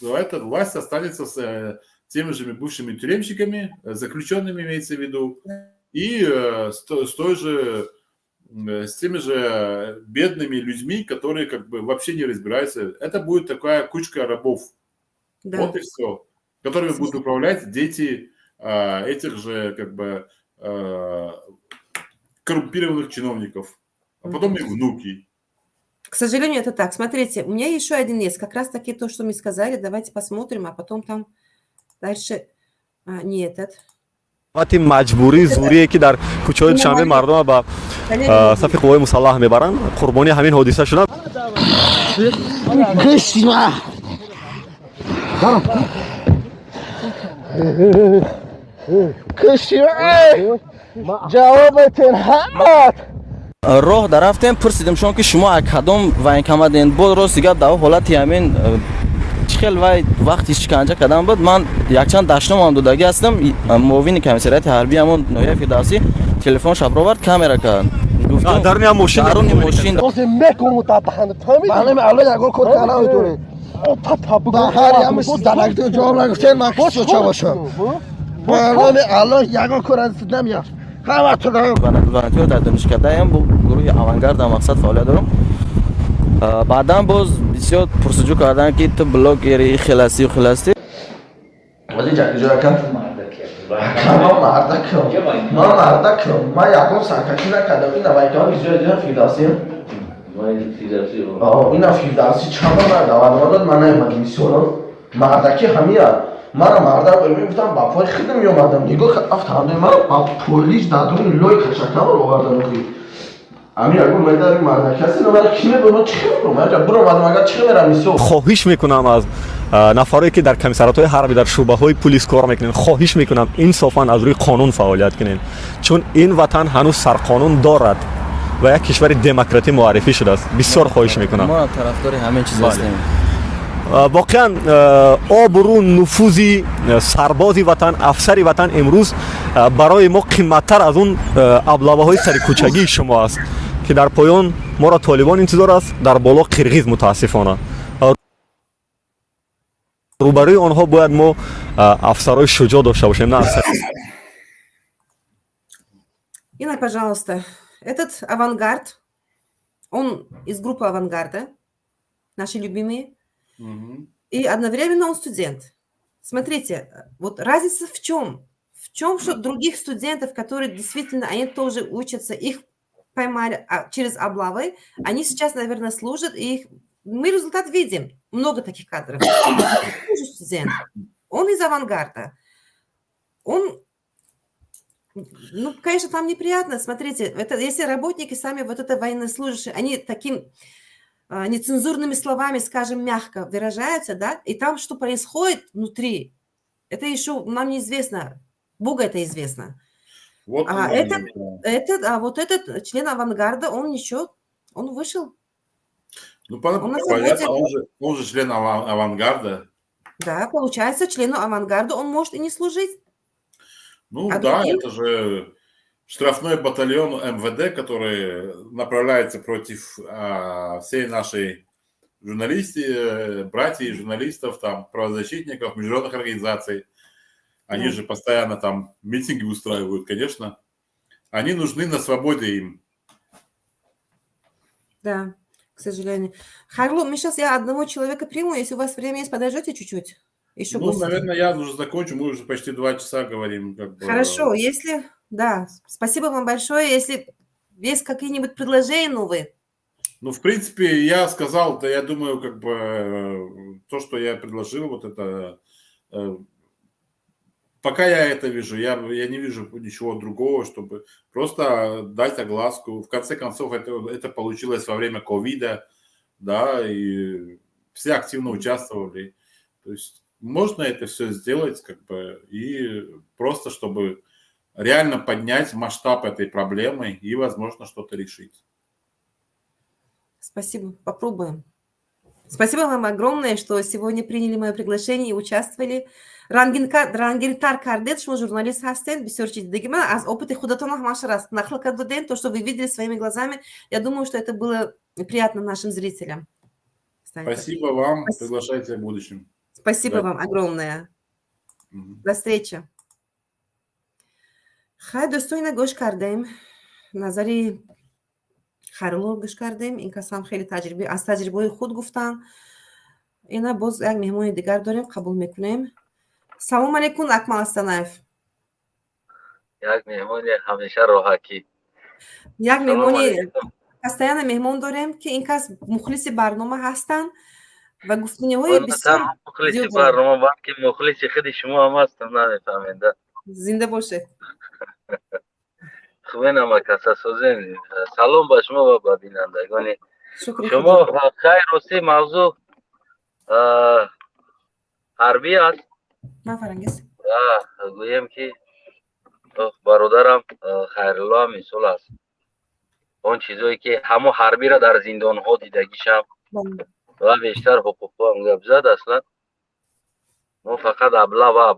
эта власть останется с теми же бывшими тюремщиками, заключенными имеется в виду, и с теми же бедными людьми, которые как бы вообще не разбираются. Это будет такая кучка рабов. Да. Вот и все. Которыми будут управлять дети этих же как бы коррумпированных чиновников, а потом их внуки. К сожалению, это так. Смотрите, у меня еще один есть, как раз таки то, что мы сказали. Давайте посмотрим, а потом там дальше не этот. وقتی مجبوری زوریه که در کوچه‌های شنبه مردم با صف قوای مسلح میبرن قربانی همین حادثه شدن راه درفتیم پرسیدم شما که شما کدام وین کمدین بود راست دیگه دو حالتی همین خیلی وقتی شکنجه کردم بود من یک چند داشتم آمدودگی هستم معاون کمیسریت حربی همون نویه فیدرسی تلفن شب رو برد کامera کرد گفتم درونی ماشین میکنم تا بخند فهمیدم الان یگو کار کنه اوتونه هر یامش درکت جواب نگفتن من چه باشم الان یگو کار از نمیاد همه تو ونتیو در دانشکده ام با گروه آوانگارد مقصد فعالیت دارم بعدم باز بسیار پرسجو کردن که تو بلاگری خلاصی و خلاصی ولی جایی کم مردکم ما یکم سرکشی نکردم این نوایکان ایجا فیداسی این فیداسی چند مرد من نمیدم میسونم مردکی همیه من مردم میگفتم با پای خودم میومدم نگاه افتادم من با پولیس دادون لوی کشکم رو آوردن خود خواهش میکنم از نفرایی که در کمیسریات‌های حربی در شعبه‌های پلیس کار میکنن خواهش میکنم انصافاً از روی قانون فعالیت کنین چون این وطن هنوز سرقانون دارد و یک کشور دموکراتی معرفی شده است بسیار خواهش میکنم ما طرفدار همین چیز هستیم واقعا آبرو نفوذی سربازی وطن افسری وطن امروز برای ما قیمت‌تر از اون ابله‌های سرکوچگی شما است که در پایان ما را طالبان انتظار است در بالا قرغیز متاسفانه روبروی آنها باید ما افسرهای شجاع داشته باشیم نه افسر Ина, пожалуйста, этот авангард, он из группы авангарда, наши любимые. И одновременно он студент. Смотрите, вот разница в чем? В чем, что других студентов, которые действительно, они тоже учатся, их поймали через облавы, они сейчас, наверное, служат, и мы результат видим. Много таких кадров. Он тоже студент. Он из авангарда. Он, ну, конечно, там неприятно. Смотрите, это, если работники сами, вот это военнослужащие, они таким нецензурными словами, скажем, мягко выражаются, да, и там что происходит внутри, это еще нам неизвестно, Богу это известно. Вот вот этот член авангарда, он ничего, он вышел. Ну, понятно, он же член авангарда. Да, получается, члену авангарда он может и не служить. Ну, да, это же штрафной батальон МВД, который направляется против всей нашей братья журналистов, там, правозащитников, международных организаций. Они же постоянно там митинги устраивают, конечно. Они нужны на свободе им. Да, к сожалению. Харло, мы сейчас я одного человека приму, если у вас время есть, подождете чуть-чуть? Еще наверное, я уже закончу, мы уже почти 2 часа говорим. Хорошо, если... Да, спасибо вам большое. Если есть какие-нибудь предложения новые? В принципе, я сказал, да, я думаю, то, что я предложил, вот это... Пока я это вижу, я не вижу ничего другого, чтобы просто дать огласку. В конце концов, это получилось во время ковида, да, и все активно участвовали. То есть можно это все сделать, и просто чтобы реально поднять масштаб этой проблемы и, возможно, что-то решить. Спасибо, попробуем. Спасибо вам огромное, что сегодня приняли мое приглашение и участвовали. Рангиртар Кардет, что журналист Хастен, бисёрчи дегима, а опыт худотонах машарас. Нахлакадуден, то, что вы видели своими глазами, я думаю, что это было приятно нашим зрителям. Спасибо вам, приглашайте в будущем. Спасибо вам огромное. До встречи. Хай достойно гош кардем. Назари Харло гош кардем. این کسان خیلی از تجربه خود گفتن. اینا باز یک مهمون دیگر داریم قبول میکنیم. سلام علیکم اکمل استانایف. یک مهمون همیشه راحتی. یک مهمون постоянно مهمون داریم که این کس مخلص برنامه هستن و گفتگوهای بسیار مخلص برنامه بعد که مخلص خود شما هم هستم نمیفهمیده. زنده باشه. خوبه نمکسه سوزین. سلام به شما و به بینندگان. شما خیر راستی موضوع حربی است. من فرنگیس. گویم که برادرم خیرالله میسول است. اون چیزایی که همه حربی را در زندان ها دیدگیشم و بیشتر حقوق هم گپ زد اصلا. ما فقط ابلا.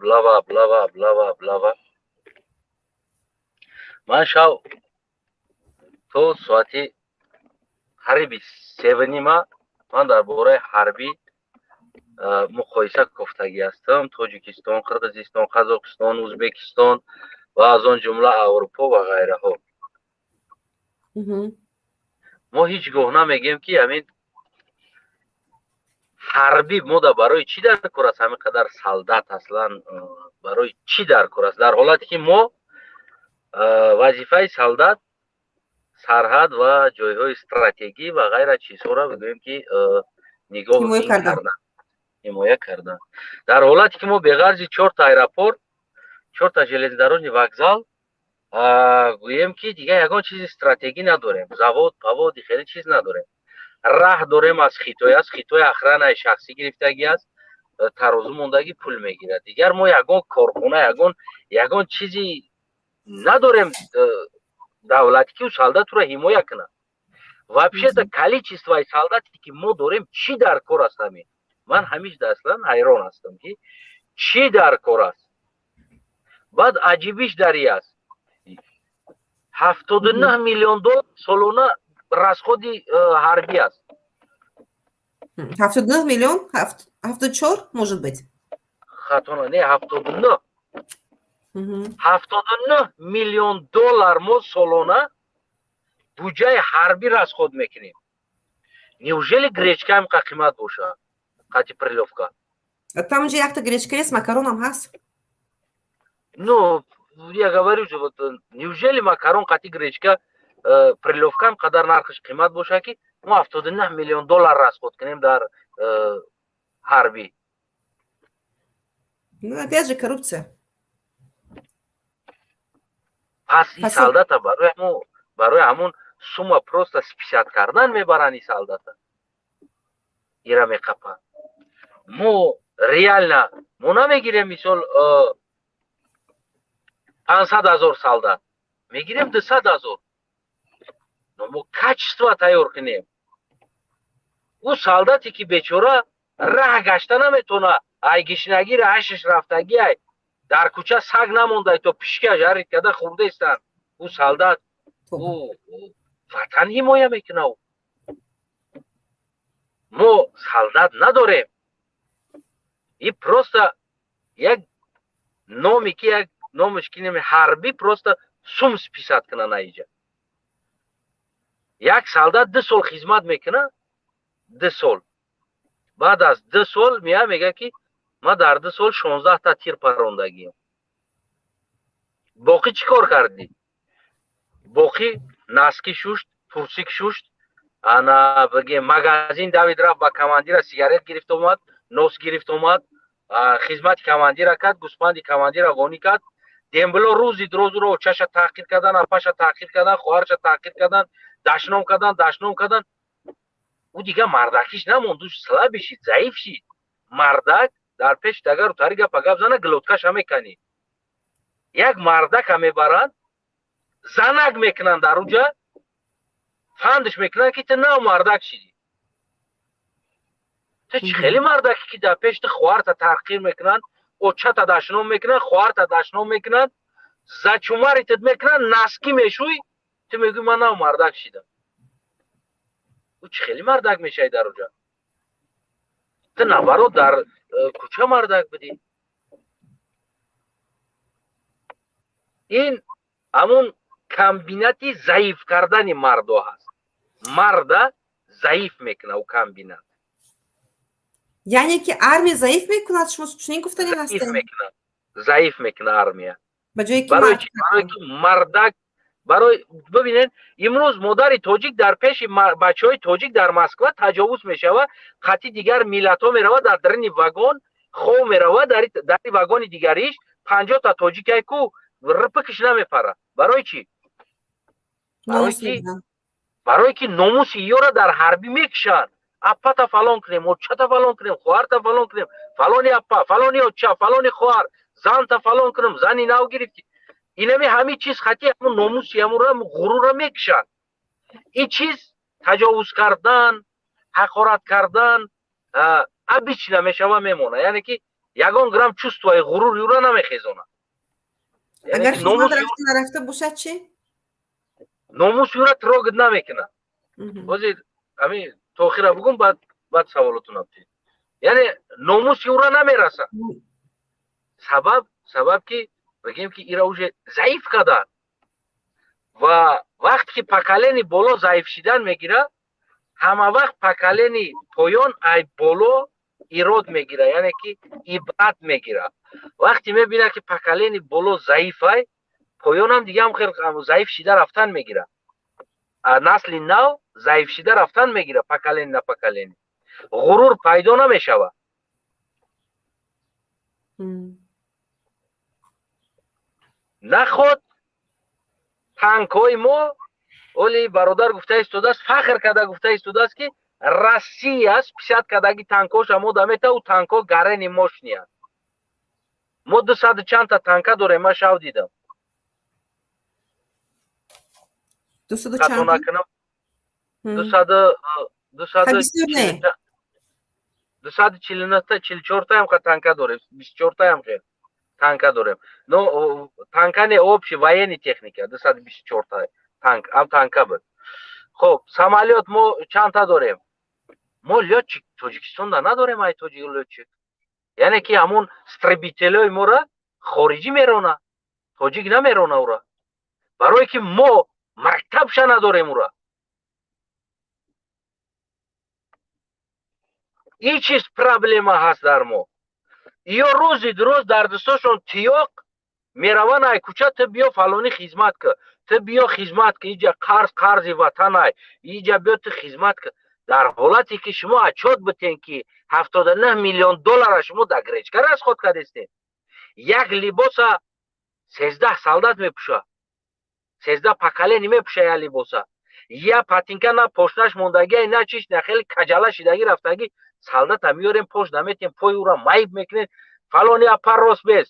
من شاو تو ساعتی حربی 7 من در باره حربی مقایسه گفتگی هستم. تاجیکستان، قرقیزستان، قزاقستان، ازبکستان و از آن جمله اروپا و غیره ها. ما هیچ گوه نمیگیم که همین حربی ما برای چی در کار است؟ همین قدر سالدات اصلا برای چی در کار است؟ در حالتی که ما وظیفه سالدات سرحد و جایهای استراتژی و غیره چیزها را بگوییم که نگاه حمایت کردن. در حالتی که ما به غرض 4 تا ایرپورت، 4 تا ژelezniční وокزال گوییم که دیگه یگان چیز استراتژی نداریم. زواد پواد خیلی چیز نداریم. راه داریم از خیتوی اخران شخصی گرفتگی است. ترازو موندگی پول میگیره. دیگر ما یگان کارخونه یگان چیزی نداریم دولتی که سالدات رو حمایت کنه. вообще-то количество солдатов که ما داریم چی در کار است همین. من همیشه اصلا حیران هستم که چی در کار است. بعد عجیبیش دری است. 79 میلیون دلار سالانه расход حربی است. 79 миллион? 74 может быть? خطا نه 79. 79 میلیون دلار ما سالانه بودجه حربی расход میکنیم. Неужели гречка هم قیمت باشه؟ قطعی прилёвка. Там же як-то гречка есть, макароном газ. Ну, я говорю же, вот, неужели макарон قطعی гречка прилёвка هم قدر нархش قیمت باشه که ما 79 میلیون دلار расход کنیم در حربی. Ну, опять же, коррупция. پس این солдата برای همون сума просто списать کردن میبرن این солдата. ایرا میقپن. ما реально ما نمیگیریم مثال 500,000 солдат. میگیریم 200,000. Но ما качество تیار کنیم. او солдати که بیچاره راه گشته نمیتونه. ای گشنگی راهش رفتگی ای در کوچه سگ نمونده تو پیشکش هر کده خورده استن. او солдат او وطن حمایت میکنه. мо солдат надорем. И просто як номи ки як номиш ки неми ҳарбӣ просто сум списад кунад наиҷа. Як солдат 2 сол хизмат мекунад, 2 сол. Баъд аз 2 сол мея мега ки ма дар 2 сол 16 та тир парондагиам. Боқӣ чӣ кор кардӣ? Боқӣ наски шушт, пурсик шушт, ана бигем магазин давид рафт ба командира сигарет гирифт омад, нос гирифт омад, хизмати командира кард, гӯспанди командира вонӣ кард. Дембило рӯзи дрозуро очаша таъқир кардан, апаша таъқир кардан, хоҳараша таъқир кардан, дашном кардан. Ӯ дига мардакиш намонд, ӯ слабӣ шид, заиф шид. Мардак дар пеши тагару тари гапа гап зана, глоткаша меканӣ. Як мардака мебаранд, занак мекунанд дар уҷа, фандиш мекунанд ки ту нав мардак шидӣ. Ту чӣ хеле мардаки ки дар пеши ту хоҳарта таъқир мекунанд, очата дашном мекунанд, хоҳарта дашном мекунанд, зачумаритат мекунанд, наски мешӯй, ту мегӯй ман нав мардак шидам. ӯ чӣ хеле мардак мешавӣ дар уҷа. Ту набаро дар кӯча мардак будӣ. ин ҳамун комбинати заиф кардани мардо ҳаст. Марда заиф мекунад ӯ комбинат. яъне ки армия заиф мекунад, шумо чунин гуфтанӣ ҳастед? Заиф мекунад армия. ба ҷое ки барои мардак барои бибинед имрӯз модари тоҷик дар пеши бачаҳои тоҷик дар Москва таҷовуз мешавад, хати дигар миллатҳо меравад дар дарини вагон, хов меравад дари вагони дигариш 50 та тоҷикай ку рпкш намепарад. Барои чӣ? Барои ки номуси ёра дар ҳарбӣ мекушанд. Аппата фалон кунем, очата фалон кунем, хоҳарта фалон кунем, фалони аппа, фалони оча, фалони хоҳар, занта фалон кунем, зани нав гирифтӣ. Инами ҳамин чиз хати ҳамун номуси ҳамунро ғурура мекушанд. ин чиз таҷовуз кардан, ҳақорат кардан обична мешава мемона. яъне ки ягон грамм чувствои ғурури ӯро намехезонад. агар хизмат рафта нарафта бошад чӣ? номуси ӯро трогат намекунад. ҳозир ҳамин то охира бугум, баъд саволотуна бутед. яъне номуси ӯро намерасад. сабаб ки бигем ки ира уже заиф карданд ва вақте ки поколени боло заиф шидан мегира, ҳама вақт поколени поён ай боло ирод мегира, яъне ки ибрат мегира. вақте мебинад ки поколени боло заифай, поёнам дигам хел заиф шида рафтан мегира. насли нав заиф шида рафтан мегира, поколени на поколени. ғурур пайдо намешавад. наход танкҳои мо оли бародар гуфта истодааст, фахр карда гуфта истодааст ки Россия списат кардаги танкҳоша мода мета, ӯ танкҳо гарени мошни аст. мо 200 чанда танка дорем, ман шав дидам. 244 танка дорем, 24 хел танка дорем. Но танка не общий военный техника, 224 танк, танка буд. Хоб, самолет мо чанда дорем? мо лётчик Тоҷикистонда надорем, ай тоҷик лётчик. яъне ки ҳамун истребителои мора хориҷӣ мерона, тоҷик намерона ура. барое ки мо мактабша надорем ура. ин чиз проблема ҳаст дар мо. ё рӯзи дуруз дар дастошон тиёқ мераванд ай кӯча, ту биё фалони хизмат кӣ, ту биё хизмат кӣ, иҷа қарзи ватан ай, иҷа биё ту хизмат кӣ. дар ҳолате ки шумо отчёт битен ки 79 миллион доллара шумо да гречка расход кардестед. як либоса 13 солдат мепӯша, 13 поколени мепӯша як либоса. я патинка на пошнаш мондагӣ, на чиш, на хеле каҷала шидагӣ рафтагӣ, солдата миёрем, пош наметем, пои ӯро майиб мекунем, фалони апа рост бес,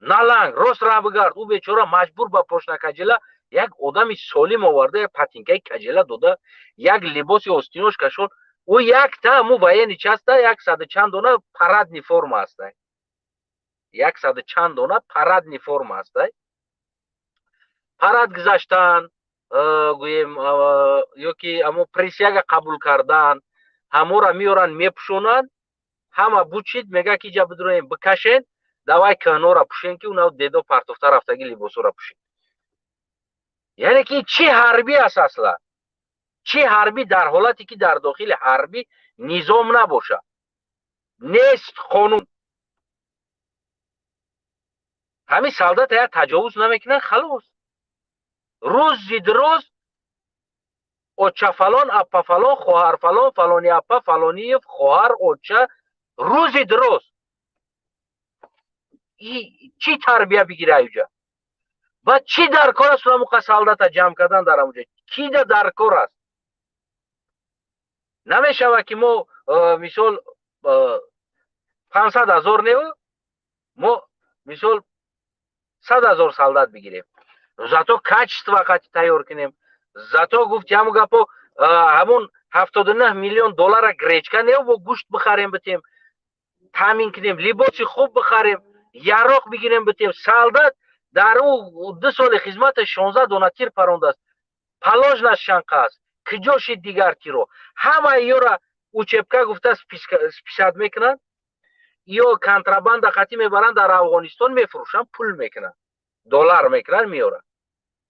наланг рост ра бигард. ӯ бечора маҷбур ба пошна каҷела як одами солим оварда, як патинкаи каҷела дода, як либоси остинош кашон. ӯ якта мо военни часта 100 чанд дона парадни форма аста, 100 чанд дона парадни форма аста. парад гузаштан, гӯем ё ки амо присяга қабул кардан, ҳамора миёран мепӯшонанд, ҳама бучид мега ки ҷа бидурем бикашен, давай кӯҳнора пӯшен ки уна дедо партофта рафтаги либосора пӯшен. яъне ки чӣ ҳарбӣ аст аслан? чӣ ҳарбӣ дар ҳолате ки дар дохили ҳарбӣ низом набоша, нест қонун. ҳамин солдат ая таҷовуз намекунад, халос. рӯзи дроз оча фалон, аппа фалон, хоҳар фалон, фалони аппа, фалониев хоҳар, оча, рӯзи дроз. чӣ тарбия бигира аюҷа? баъд чӣ дар кор аст унамуқа солдата ҷамъ кардан дар амуҷа? кида дар кор аст? намешавад ки мо мисол 500,000 нева, мо мисол 100,000 солдат бигирем. зато качество қати тайёр кунем. зато гуфт ҳамун гапо ҳамун 79 миллион доллара гречка нева бо гӯшт бихарем битем, таъмин кунем, либоси хуб бихарем, яроқ бигирем битем. солдат дар ӯ 2 соли хизмата 16 дона тир парондааст. паложнаш шанқа аст. киҷоши дигар тиро. ҳама ёра учебка гуфта списад мекунанд, ё контрабанда қати мебаранд дар Афғонистон мефурӯшанд, пул мекунанд, доллар мекунанд, миёранд.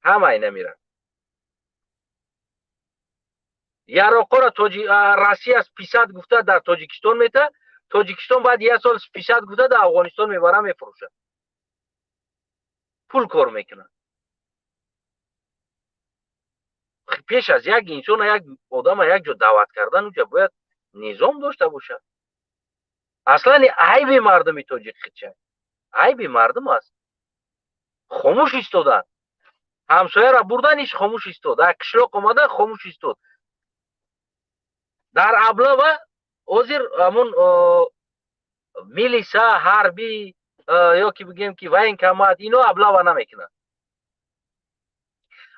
ҳама айна миранд. яроқора Россия списад гуфта дар Тоҷикистон мета, Тоҷикистон баъд 1 сол списад гуфта дар Афғонистон мебаранд, мефурӯшанд. пул кор мекунанд. пеш аз як инсон, як одама як ҷо даъват кардан уҷа бояд низом дошта бошад. аслан айби мардуми тоҷик чай? айби мардум аст. хомӯш истодан. ҳамсояро бурдан иш хомӯш истод. дар қишлоқ омада хомӯш истод. дар аблава ҳозир ҳамун милиса, ҳарбӣ ё ки бигем ки военкомат ино аблава намекунад.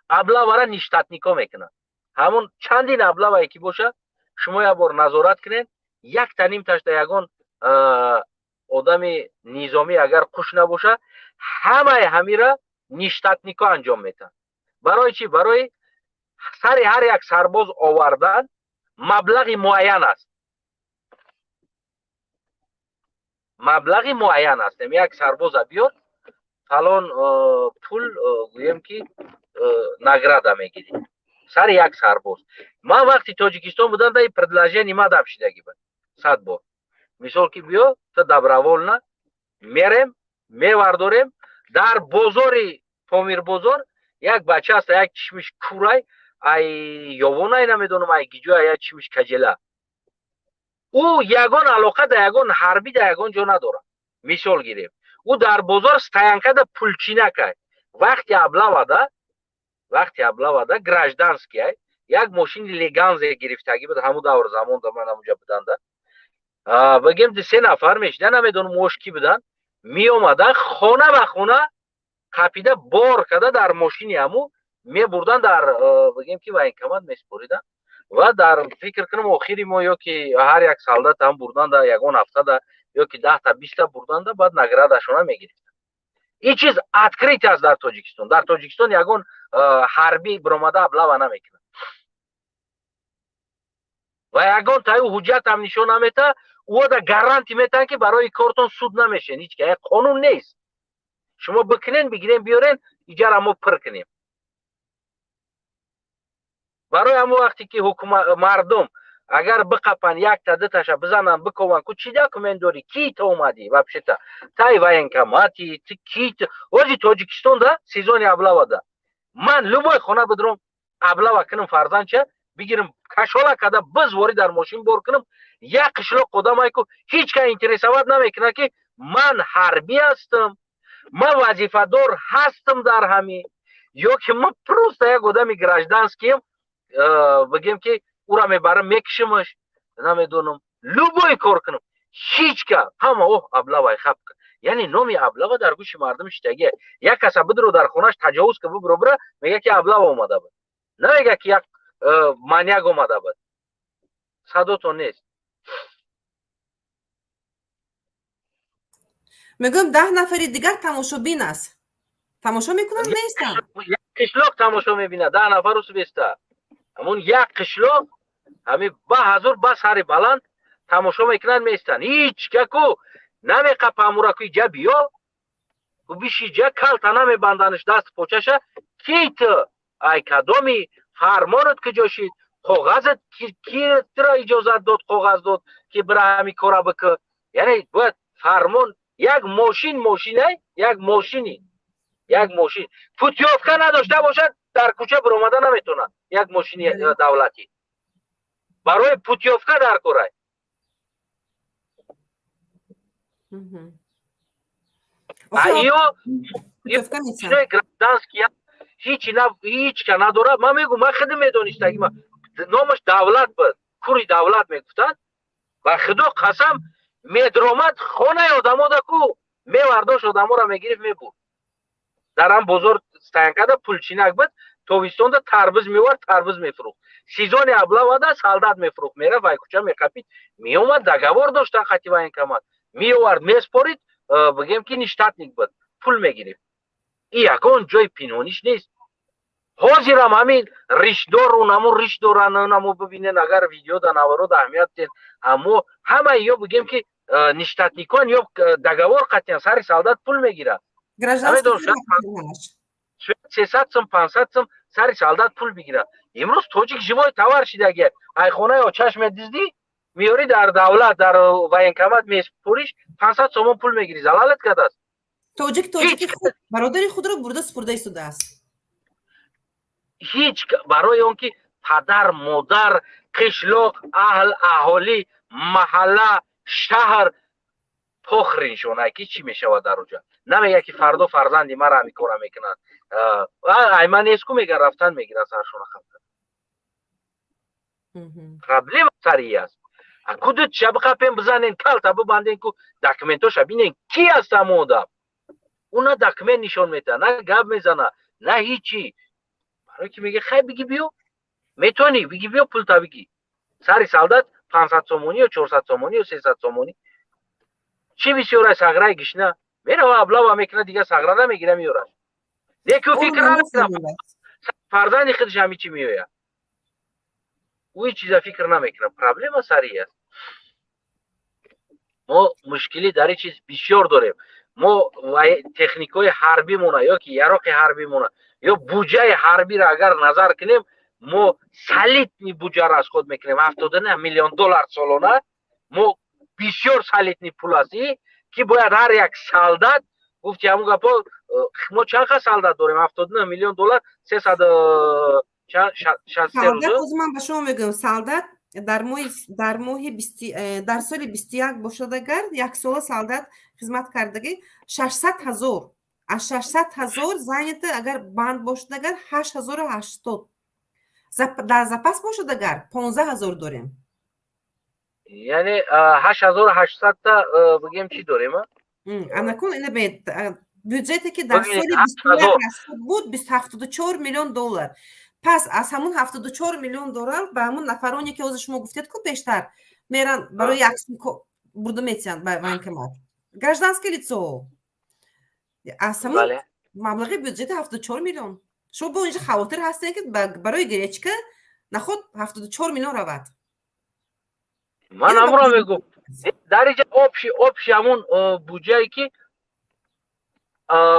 аблавара ништатнико мекунад. ҳамун чандин аблавае ки боша, шумо як бор назорат кунед, як таним ташта ягон одами низомӣ агар қуш набоша, ҳамаи ҳамира ништатнико анҷом метавад. барои чӣ? барои сари ҳар як сарбоз овардан маблағи муайян аст. маблағи муайян аст. як сарбоза биёд, фалон пул гӯем ки награда мегирӣ. сари як сарбоз. ман вақти Тоҷикистон будам даи предложение мадам шидагӣ буд 100 бор. мисол ки биё то добровольно мерем, мевардорем дар бозори Помир бозор як бача аст, як чишмиш курай, ай ёвонай намедонам, ай гиҷоя, як чишмиш каҷела. ӯ ягон алоқа да ягон ҳарбӣ да ягон ҷо надорад. мисол гирем, ӯ дар бозор стоянкада пулчина кай. вақти аблавада гражданский як мошини леганзе гирифтагӣ буд, ҳамун давр замон да ман амуҷа буданда. бигем 3 нафар мешида, намедонам ош ки будан, меомада хона ба хона қапида бор када дар мошини ҳаму мебурдан, дар бигем ки военкомат меспоридан ва дар фикр кунам охири мо ё ки ҳар як солдат ҳам бурданда ягон ҳафтада ё ки 10 20 бурданда, баъд наградашона мегирифтанд. ин чиз открит аст дар Тоҷикистон. дар Тоҷикистон ягон ҳарбӣ биромада аблава намекунад. ва ягон таю ҳуҷҷат ҳам нишон намета, ӯда гарантӣ метан ки барои кортон суд намешен. ҳеҷ қонун нест. шумо бикунен, бигирен, биёрен, иҷара мо пир кунем. барои ҳамон вақте ки мардум агар биқапан, якта дуташа бизанан, бикован ку чӣ документ дорӣ, ки то омадӣ вообще-то, тай военкомати, ки ҳози Тоҷикистон да сезони аблавада. ман любой хона бидурам аблава кунам, фарзанча бигирам, кашола када бизвори дар мошин бор кунам, як қишлоқ одамай ку ҳеҷ ка интересоват намекунад ки ман ҳарбӣ ҳастам, ман вазифадор ҳастам дар ҳамин, ё ки ман просто як одами гражданскием, бигем ки ура мебарам, мекишамаш, намедонам, любой кор кунам, ҳеҷ ка ҳама аблавай хапка. яъне номи аблава дар гӯши мардум шитагия. як каса бидро дар хонаш таҷовуз ка бибиробира, мега ки аблава омада буд, намега ки як маньяк омада буд. садото нест. мегӯям 10 нафари дигар тамошобин аст. тамошо мекунанд, нестанд? як қишлоқ тамошо мебинад, 10 нафару субеста. ҳамун як қишлоқ ҳами ба ҳазур ба сари баланд тамошо мекунанд меистанд ҳеҷ каку намеқапа амура ку иҷа биё биши иҷа калта намебанданаш даст почаша кит ай кадоми фармонат куҷо шид коғазат кира иҷозат дод коғаз дод ки бира ҳами кора бикӣ яъне бояд фармон як мошинай як мошин путёвка надошта бошад дар кӯча биромада наметавонад як мошини давлатӣ барои путёвка дар корай ё гражданский ҳеч ка надорад ман мегӯм ман худо медонистагӣ номаш давлат буд кури давлат мегуфтанд ва худо қасам медромад хонаи одамода ку мевардошт одамора мегирифт мебурд дар ҳам бозор стоянкада пулчинак буд тобистонда тарбуз мевард тарбуз мефурӯхт сезони аблавада солдат мефурӯхт мерафт вай кӯча меқапид меомад договор доштан хати военкомат меовард меспорид бигем ки ништатник буд пул мегирифт и ягон ҷои пинҳониш нест ҳозирам ҳамин риштдору намо ришт доран намо бибинен агар видеода наворот аҳамият ден аммо ҳамаи ё бигем ки ништатникон ё договор қатиян сари солдат пул мегирад 300 сум 500 сум сари солдат пул бигирад имрӯз тоҷик живой товар шидаги айхонаи очаш медиздӣ меёри дар давлат дар военкомат меспуриш 500 сомон пул мегирӣ залалат кардааст тоҷики бародари худро бурда супурда истодааст ҳеҷ барои он ки падар модар қишлоқ аҳолӣ маҳалла шаҳр похриншонай ки чӣ мешавад дар оҷа намега ки фардо фарзанди мара ҳами кора мекунад айман нестку меган рафтан мегирад саршона халтан проблема сари аст кудут ша биқапен бизанен калта бибанден ку документоша бинен ки аст ҳама одам ӯ на документ нишон метаҳад на гап мезанад на ҳичи барое ки мега хай биги биё метавонӣ биги биё пулта биги сари солдат 500 сомонӣ ё 400 сомонӣ ё 300 сомонӣ чӣ бисёрай саграи гишна мерава аблава мекунад дига сагра намегира меёрад неку фикр намекунад фарзанди худаш ҳами чӣ меояд ӯ ҳеҷ чиза фикр намекунад проблема сари аст мо мушкилӣ дар ин чиз бисёр дорем мо техникаи ҳарбимона ё ки яроқи ҳарбимона ё буҷаи ҳарбиро агар назар кунем мо солидни буҷа расход мекунем 79 миллион доллар солона мо бисёр солидни пул аст ки бояд ҳар як солдат гуфти ҳамун гапо мо чанд ха солдат дорем 79 миллион доллар 360 рӯз ман ба шумо мегӯям солдат дар соли 21 бошад агар як сола солдат хизмат кардаги 600,000 аз 600,000 занята агар банд бошад агар 8,080 дар запас бошад агар 15,000 дорем яъне 8800 та бигем чӣ дорем анакун ина бюджете ки дар соли 21 расход буд 74 миллион доллар пас аз ҳамун 74 миллион доллар ба ҳамун нафароне ки ҳозир шумо гуфтед ку бештар меран барои як бурда метиҳанд ба военкомат гражданское лицо аз ҳамун маблағи бюджети 74 миллион шумо бо инҷа хавотир ҳастед ки барои гречка наход 74 миллион равад ман ҳамуро мегӯм дар инҷа обши ҳамун буҷае ки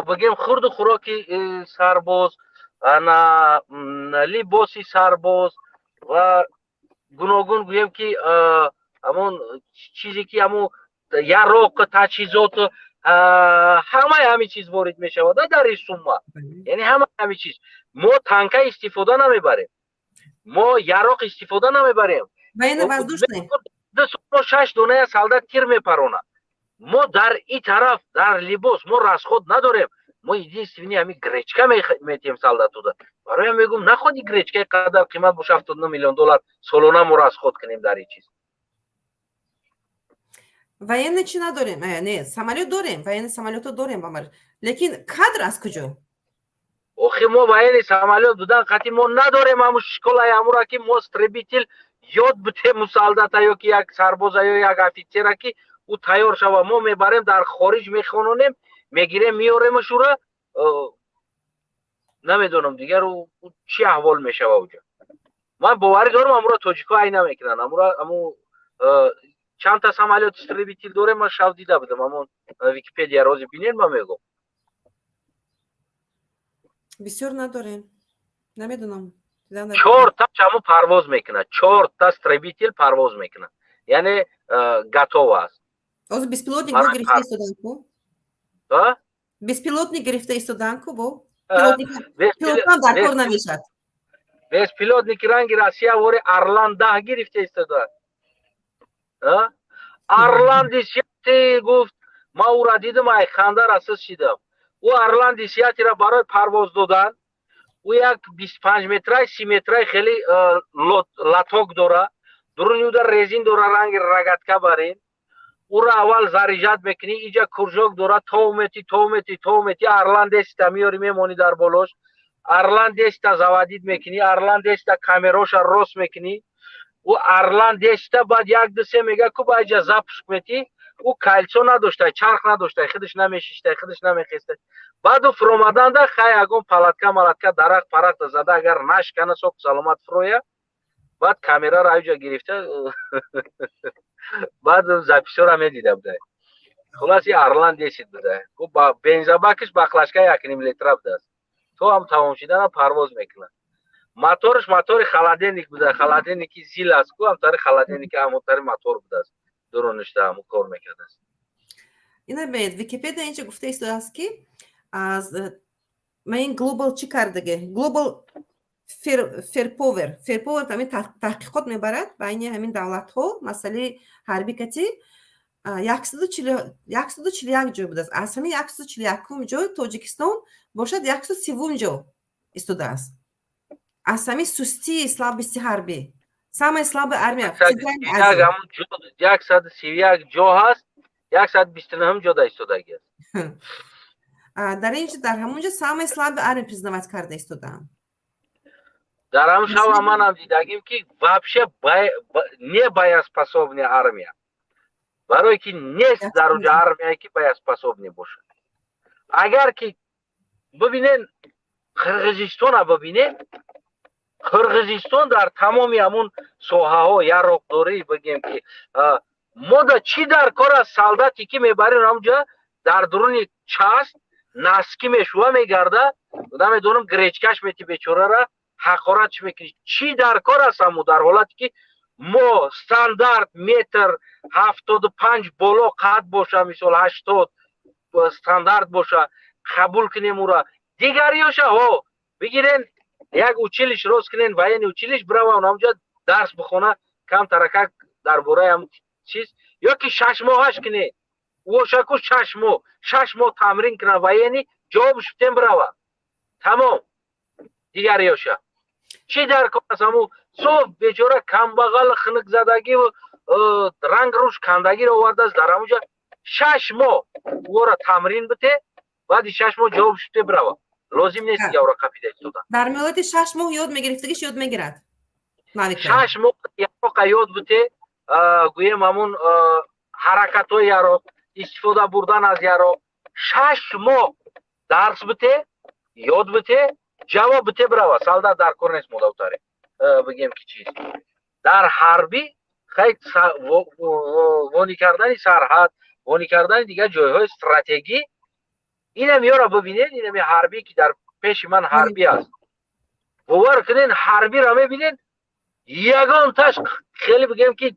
бигем хурду хӯроки сарбоз либоси сарбоз ва гуногун гӯем ки ҳамон чизе ки ҳамун яроқ таҷҳизоту ҳамаи ҳамин чиз ворид мешавад дар ин сумма яъне ҳамаи ҳамин чиз мо танка истифода намебарем мо яроқ истифода намебарем мо 6 доная солдат тир мепаронад мо дар ин тараф дар либос мо расход надорем мо единственни ҳами гречка метиҳем солдатуда барои мегӯм находи гречкаи қадар қимат боша 79 миллион доллар солона мо расход кунем дар ин чиз военный чӣ надорем не самолёт дорем военный самолёто дорем лекин кадр аз куҷо охи мо военный самолёт будан қатъи мо надорем ҳамун школаи ҳамура ки мо истребител ёд битему солдата ё ки як сарбоза ё як офитсера ки ӯ тайёр шава мо мебарем дар хориҷ мехононем мегирем меёремашура намедонам дигар чӣ аҳвол мешава уҷа من باوری دارم امورا توجیکا ای نمیکنن امو چند تا سامالیات استریبیتیل داره من شب دیده بودم امون ویکیپدیا روزی بینین من میگم بسیار نداریم نمیدونم 4 تا چمو پرواز میکنه 4 تا استریبیتیل پرواز میکنه یعنی готово است از безпилотник бо гирифта истодан ку безпилотник гирифта истодан ку бо пилотан дар кор намешад безпилотник ранги Россия вори Орлан 10 гирифта истодан Орлан 10 гуфт ма ура дидам ай ханда расас шидам у Орлан 10 ра барои парвоз додан у як 25 метрай 30 метрай хели латок дора дуруни уда резин дора ранги рогатка барин ура аввал зарижат мекунӣ иҷа куржок дора товмети Орлан 10 миёри мемонӣ дар болош Орлан 10 завадид мекунӣ Орлан 10 камероша рост мекунӣ у Орлан 10 баъд як дусе мега ку ба иҷа запуск метӣ у кольцо надоштай чарх надоштай худаш намешиштай худаш намехестай баъду фуромаданда хай ягон палатка дарахт парахта зада агар нашкана соқ саломат фуроя баъд камераро айҷа гирифта баъд записора медида буда хулас и Орлан 10 буда ба бензобакиш бахлашка 1,5 литра будааст то ҳам тамом шидана парвоз мекунад моториш мотори холодильник буда холодильники зил аст ку ҳамтари холодильники ҳамонтари мотор будааст дуроништа ҳамон кор мекардааст ина бед википедия инҷа гуфта истодааст ки аз ма ин глобал чӣ кардага глобал ферповер ҳамин таҳқиқот мебарад байни ҳамин давлатҳо масъалаи ҳарбӣ кати 141 ҷой будааст аз ҳамин 141 ҷой тоҷикистон бошад 130 ҷо истодааст аз ҳамин сустии слабости ҳарбӣ самая слабая армия 131 ҷо ҳаст 129 ҷода истодаги аст дар инҷа дар ҳамонҷо самая слабая армия признавать карда истодаанд дар ҳамон шава манам дидагим ки вообще не боеспособная армия барое ки нест дар онҷо армияе ки боеспособный бошад агар ки бибинен қирғизистона бибинен қирғизистон дар тамоми ҳамон соҳаҳо яроқдорӣ бигем ки мода чӣ дар кор аст солдате ки мебарин ҳамҷа дар дуруни част наски мешува мегарда намедонам гречкаш мети бечорара ҳақоратш мекунӣ чӣ дар кор аст ҳамо дар ҳолате ки мо стандарт метр 75 боло қад боша мисол 80 стандарт боша қабул кунем ура дигарёшаҳо бигирен як училиш рост кунен военный училиш бираван ҳамҷа дарс бихона кам таракак дар бораи ҳам чиз ёки 6 моҳаш кунен вошаку 6 моҳ тамрин кунан военный ҷавобш битен бирава тамом дигарёша чӣ дар кор аст ҳаму соф бечора камбағал хунукзадагиву ранг рӯш кандагиро овардааст дар ҳамуҷа 6 моҳ ора тамрин бите баъди 6 моҳ ҷавобш бите бирава лозим нест явра қапида истодан дар миёти 6 моҳ ёд мегирифтагиш ёд мегирад 6 моҳ яроқа ёд бите гӯем ҳамун ҳаракатҳои яроқ истифода бурдан аз яроқ 6 моҳ дарс бите ёд бите ҷавоб бите бирава солдат дар кор нест модавтаре бигем ки чиз дар ҳарбӣ хай вонӣ кардани сарҳад вонӣ кардани дигар ҷойҳои стратегӣ инам ёра бибинед инам ҳарбӣ ки дар пеши ман ҳарбӣ аст бовар кунен ҳарбиро мебинед ягонташ хеле бигем ки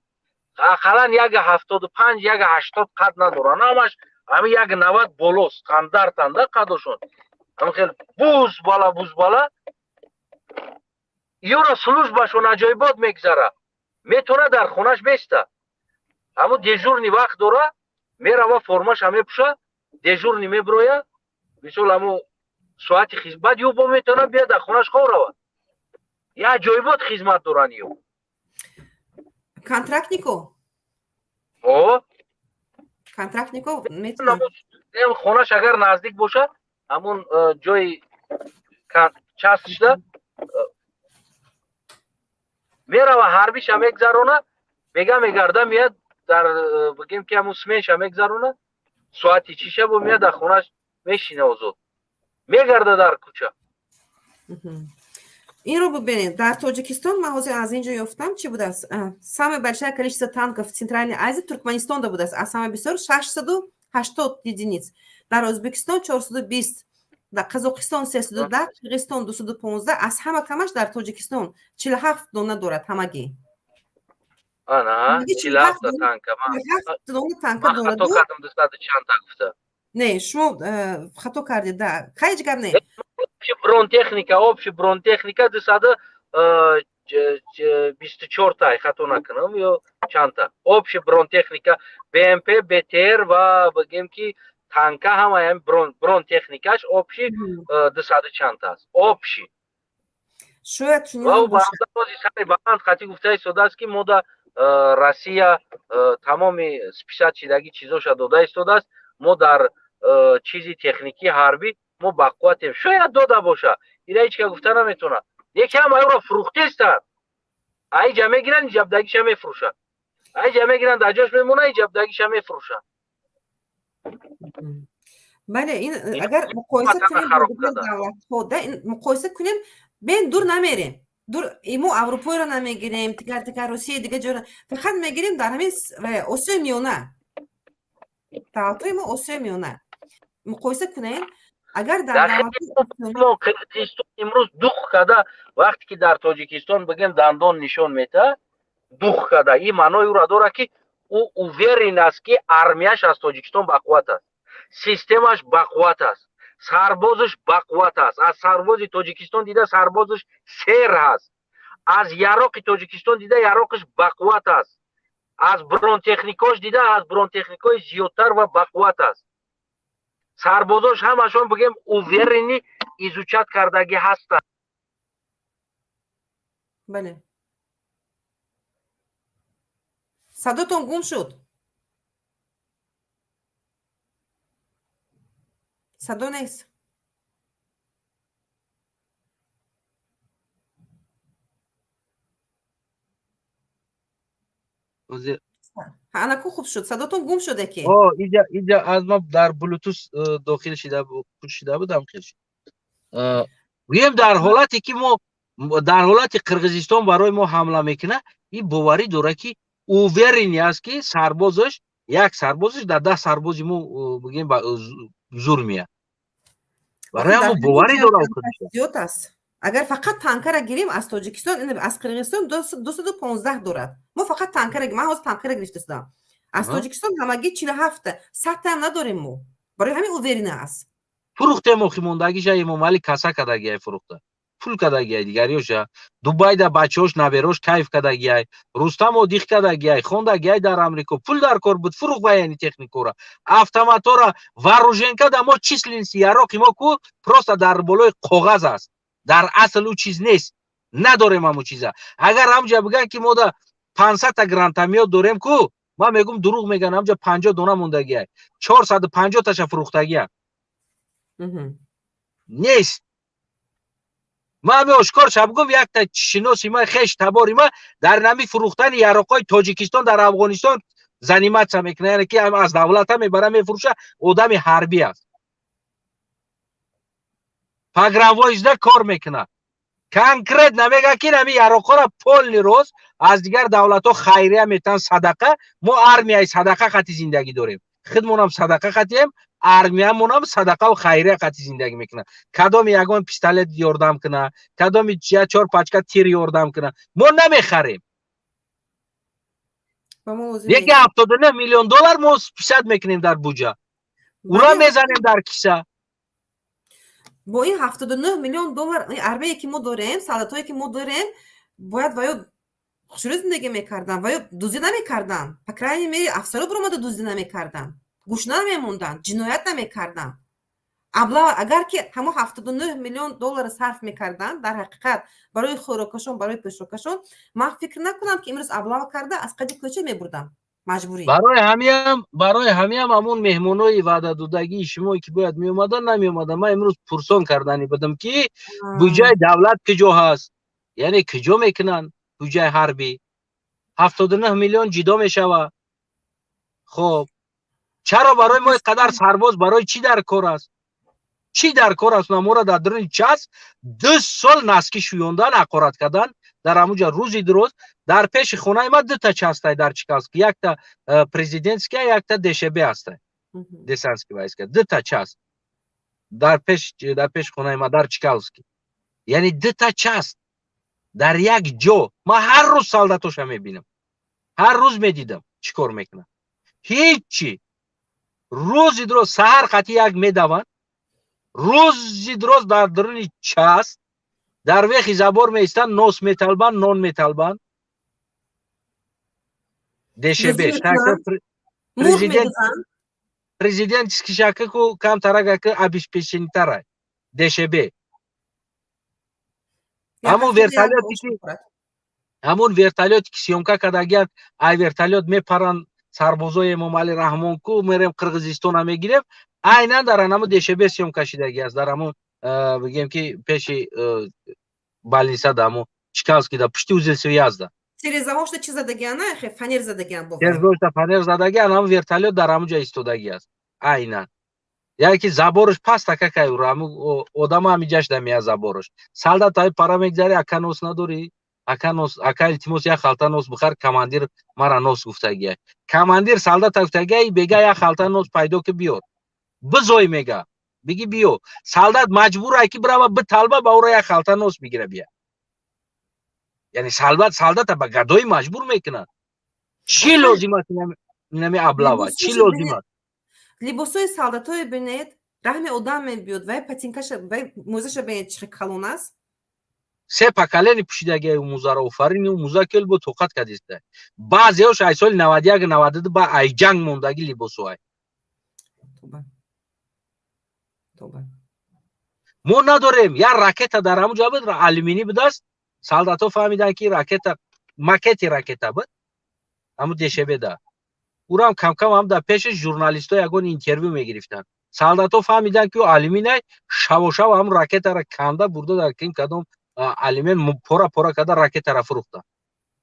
ақаллан як 75 як 80 қад надоранд ҳамаш ҳами як 90 боло стандартанда қадошон ҳам хеле буз бала ёра службашон аҷоибот мегзара метона дар хонаш места ҳамун дежурни вақт дора мерава формаша мепӯша дежурни мебироя мисол ҳамун соати хизмат ё бо метона биёд дар хонаш хоб рава я аҷоибот хизмат доранд ё контрактников контрактников метона хонаш агар наздик боша ҳамун ҷои часпшда мерава ҳарбиша мегзарона бега мегарда меяд дар бигем ки ҳамун сменша мегзарона соати чиша бо меяд дар хонаш мешина озод мегарда дар кӯча این رو ببینید در تاجیکستان مغازه از اینجا یافتم چی بوده است самое большое количество танков в Центральной Азии Туркменистонда بوده است از همه بسیار 680 единиц در ازبکستان 420 در قزاقستان 310 قرغیزستان 215 از همه کمش در تاجیکستان 47 دانه دارد همگی Ana, 47 tanka. 47 دانه تانک من دارد خطا کردم دوستان چند تا گفته. نه شما خطا کردید ده خیلی جگر نه общий бронетехника десада 24 та خطا نکنم یا چند تا общий бронетехника БМП БТР و بگیم که تانکا هم این bronetechnikаш общий دساد چند تا است общий شاید چون و بازی سری باند خاطی گفته است که ما در روسیه تمام سپیشات چیزی چیزاش داده است ما در چیزی تکنیکی حربی ما بقوتیم شاید داده باشه اینا هیچ که گفته نمیتونه یکی هم اینا فروخته است ای جمع گیرن جبدگیش هم میفروشه ای جمع گیرن در جاش میمونه ای جبدگیش هم میفروشه بله این اگر مقایسه کنیم مقایسه کنیم بین دور نمیریم دور ایمو اروپا رو نمیگیریم تکر روسیه دیگه جور فقط میگیریم در همین آسیا میانه تعاطی ما آسیا میانه مقایسه کنیم اگر در قرغیزستان امروز دوخ کرده وقتی که در تاجیکستان بگیم دندان نشون میده دوخ کرده این معنای او را داره که او اوورین است که ارمیاش از تاجیکستان بقوت است سیستمش بقوت است سربازش بقوت است از سرباز تاجیکستان دیده سربازش سر هست از یراق تاجیکستان دیده یراقش بقوت است از برون تکنیکاش دیده از برون تکنیکای زیادتر و بقوت است سربازاش همشون بگیم اوورینی ایزوچت کردگی هستن بله صداتون گم شد صدا نیست حالا خوب شد صداتون گم شده که اینجا از ما در بلوتوث داخل شده بودم خیلی ویم در حالتی که ما در حالتی قرغیزستان برای ما حمله میکنه این باوری داره که اوورینی است که سربازش یک سربازش در 10 سربازی ما بگیم زور میاد برای ما باوری داره زیاد است اگر فقط تانکر گیریم از تاجیکستان از قرغیزستان 215 دارد ما فقط تانکر من از تانکر گرفتم از تاجیکستان همگی 47 100 هم نداریم ما برای همین اوورینه است فروخته ما خیموندگیش ما مالی کاسا کداگی فروخته پول کداگی دیگریوشا دبی دا بچه‌اش نبروش کیف کداگی رستم و دیخ کداگی خوندگی در آمریکا پول در کار بود فروخ بیانی تکنیکورا автоматора вооруженка да мо численности яроқи мо ку просто дар болои коғаз аст дар асл у чиз нест надорем аму чиза агар ҳамҷа биган ки мо да 500 та гранатомет дорем ку ман мегум дурӯғ меган ҳамҷа 50 дона мондагия 450 таша фурӯхтагия нест ман ошкор шабгум якта шиноси ман хеш табори ман дар нами фурӯхтани яроқҳои тоҷикистон дар афғонистон заниматся мекунад яъне ки аз давлата мебара мефурӯша одами ҳарбӣ аст пагравоизда кор мекунад конкрет намегӯяд ки нами яроқҳоро полни рост аз дигар давлатҳо хайрия метан садақа мо армияи садақа хати зиндагӣ дорем худмонам садақа хатием армиямонам садақаву хайрия хати зиндагӣ мекунад кадоми ягон пистолет ёрдам кунад кадоми 4 пачка тир ёрдам кунад мо намехарем яке 79 миллион доллар мо писад мекунем дар буҷа ура мезанем дар киса با این 79 میلیون دلار این اربعی که ما داریم سالاتایی که ما داریم باید ویا خوشوری زندگی میکردن ویا دوزی نمیکردن پکرای میری افسرا برآمده دوزی نمیکردن گوش نمیموندن جنایت نمیکردن ابلا اگر که همو 79 میلیون دلار صرف میکردن در حقیقت برای خوراکشون برای پشروکشون من فکر نکنم که امروز ابلا کرده از قدی کوچه میبردن مجبوری برای همیم همون مهمونای وعده دادگی شما که باید می اومدن نمی اومدن من امروز پرسان کردنی بدم که بودجه دولت کجا هست یعنی کجا میکنن بودجه حربی 79 میلیون جدا میشوه خب چرا برای ما قدر سرباز برای چی در کار است چی در کار است ما در درون چاس 2 سال نسکی شویوندن حقارت کردن در همونجا روزی درست در پیش خونه ما 2 تا چاس در چیکالسکی یک تا پرزیدنتسکی یک تا دشبه است دسانسکی وایسکا 2 تا چاس در پیش خونه ما در چیکالسکی یعنی 2 تا چاس در یک جا ما هر روز سالداتوش میبینم هر روز میدیدم چیکار میکنه هیچی روزی درست سحر قطعی یک میدوان روزی درست در درون چاس در وقتی زبار میستن نوس میطلبن نون میطلبن دشبه پرزیدنت کشاکه کو کم ترگه که ابیش پیشنی تره دشبه همون ورتالیاتی که سیومکا کداگیان ای ورتالیات میپرن سربازای ممالی رحمان کو میریم قرغیزستان هم میگیریم aynen در همون دشبه سیوم کشیدگی است در همون بگیم که پیش بالینسا دامو چیکالسکی دا پشتی اوزل سویازدا через того что چیز زدگیان نه خیلی فنر زدگیان بود через то что фанер زدگیان هم ورتالیات در همونجا ایستادگی است aynen یعنی که زبورش پس تکه رو آدم هم میجاش دمی از زبورش سالدات های پارا میگذاری اکانوس نداری اکانوس اکای تیموس یا خالتا نوس بخار کماندیر مرا نوس گفتگی کماندیر سالدات گفتگی بگه یا خالتا نوس پیدا که بیار بزوی میگه بگی بیو سالدات مجبور ای که برا به طالبه با اورا یا خالتا نوس بگیره بیا یعنی سالدات با گدای مجبور میکنه چی لازم است نمی ابلاوا چی لازم است لباسای سالداتای ببینید رحم آدم میبیود و پاتینکاش و موزش ببینید چه کلون است سه پاکالنی پوشیدگی موزه را آفرین و موزه کل با توقت کردیسته بعضیاش ای سال 91 92 با ای جنگ موندگی لباسای ما نداریم یا راکت در همونجا بود را آلومینی بدست سالداتو فهمیدن که راکت ماکت راکت بود همون دشبه ده اورام کم کم هم در پیش ژورنالیست‌ها یگون اینترویو میگرفتن سالداتو فهمیدن که آلومینی شاو هم راکت را کنده برده در کین کدام آلومین پورا کده راکت را فروخته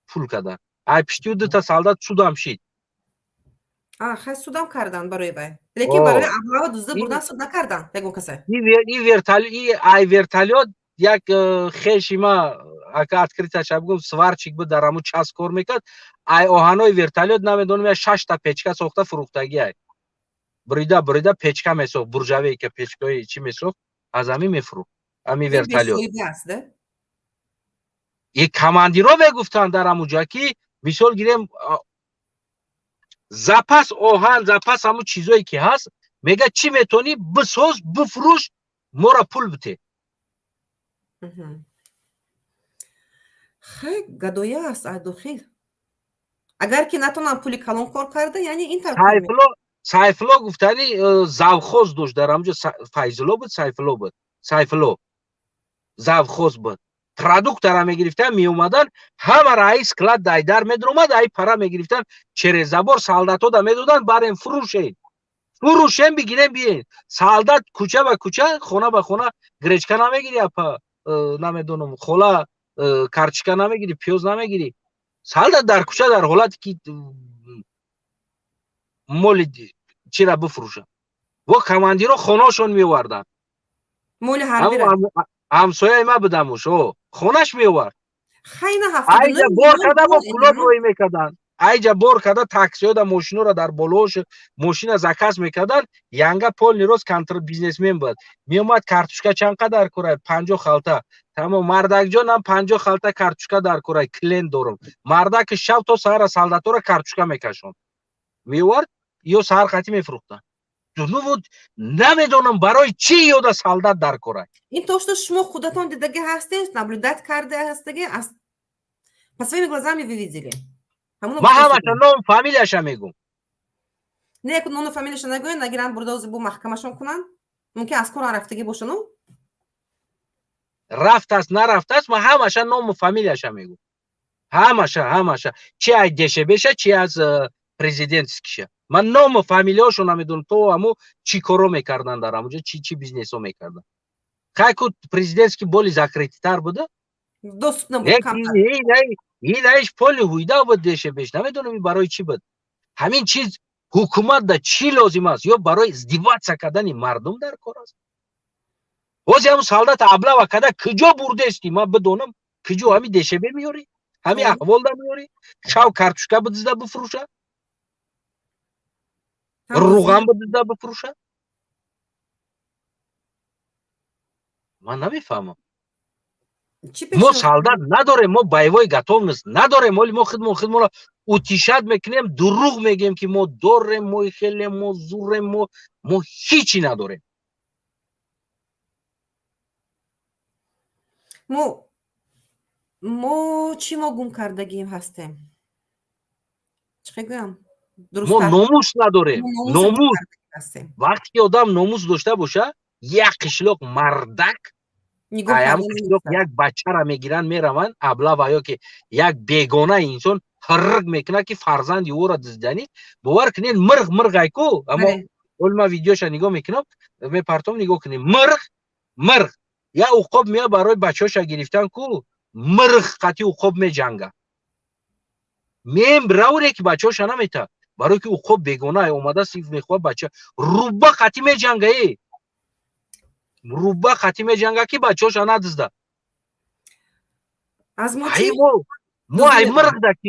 پول کده ای پشتی دو تا سالدات سودام شید خیلی سودام کردن برای بای لیکن برای ابلاوا دوزده بردن سود نکردن یگون کسه ای ورتالیات یک خیشی ما اگه اتکریتا چه بگم سوارچیک بود در همون چاس کار میکرد ای آهانوی ورتالیات نمیدونم یا 6 تا پیچکا ساخته فروختگی ای بریده پیچکا میسوخت برجاوی که پیچکای چی میسوخت از همین میفروخت همین ورتالیات یک کماندیرو گفتن در همونجا که مثال گیریم زپاس آهن زپاس همون چیزایی که هست میگه چی میتونی بساز بفروش مورا پول بده خیلی گدایه است ادوخیل اگر که نتونم پولی کلان کار کرده یعنی این طرف سایفلو گفتنی زاوخوز داشت در همونجا فایزلو بود سایفلو زاوخوز بود پرودوکت را میگرفتن می اومدن همه رئیس کلاد دایدار میدرومد ای پرا میگرفتن چره زبور سالداتو دا میدودن بریم فروشین بگیرین بیین سالدات کوچه با کوچه خونه با خونه گرچکا نمیگیری اپا نمیدونم خولا کارچکا نمیگیری پیوز نمیگیری سالدات در کوچه در حالتی که مول چی را بفروشن و کماندیرو خونهشون میوردن مول حربی همسایه ما بودمش خونش میوارد خیلی هفته ایجا بور کده با کلوب روی میکدن ایجا بور کده تاکسی ها دا ماشینو را در بلوش ماشین از عکس میکدن ینگا پول نیروز کانتر بیزنسمن بود میومد کارتوشکا چند قدر کرای 50 خالتا تمام مردک جان هم 50 خالتا کارتوشکا در کرای کلین دارم مردک شب تا سهر سالداتو را کارتوشکا میکشون میوارد یا سهر خطی میفروختن نمیدونم برای چی یودا سالدات در کرای این تو شما خودتون دیدگی هستین نبلودت کرده هستگی پس وی میگوزم میویدیلی ما همه نام فامیلیش میگم نه که نام فامیلیش نگوین نگیرن برده بو محکمشون کنن ممکن از کار رفتگی باشن رفت است نرفت است ما همش نام فامیلیش میگم همش چی از دشه بشه چی از پرزیدنتسکیشه من نام فامیلیاشو نمیدونم تو همو چی کارو میکردن در همونجا چی بیزنسو میکردن خیلی که پرزیدنتسکی بولی زاکریتیتر بوده دوست نبود این ایش پولی هویده بود دشه بش نمیدونم برای چی بود همین چیز حکومت دا چی لازم است یا برای ازدواج کردن مردم در کار است باز هم سالدات ابله و کده کجا برده استی ما بدونم کجا همین دشبه میاری همین احوال دا میاری شاو کارتوشکا بدزده بفروشه روغن بدزده بفروشه من نمیفهمم ما سالدات نداریم ما بایوای گاتوونس نداریم ولی ما خودمون اوتیشاد میکنیم دروغ میگیم که ما داریم ما خیلی ما زوریم ما هیچی نداریم ما چی ما گم کردگیم هستیم چه گویم ما ناموس نداریم ناموس وقتی که آدم ناموس داشته باشه یک قشلاق مردک ایام قشلاق یک بچه را میگیرن میروند ابله و یا که یک بیگانه انسان حرق میکنه که فرزند او را دزدنی باور کنین مرغ ایکو اما اول ما ویدیوش نگاه میکنم میپرتم نگاه کنیم مرغ یا عقاب میاد برای بچه‌هاش گرفتن کو مرغ قطعی عقاب میجنگه میم براوره که بچه‌هاش نمیته برای که عقاب بیگانه اومده سیف میخواد بچه روبا قطعی میجنگه روبا قطعی میجنگه که بچه‌هاش ندزده از ما ای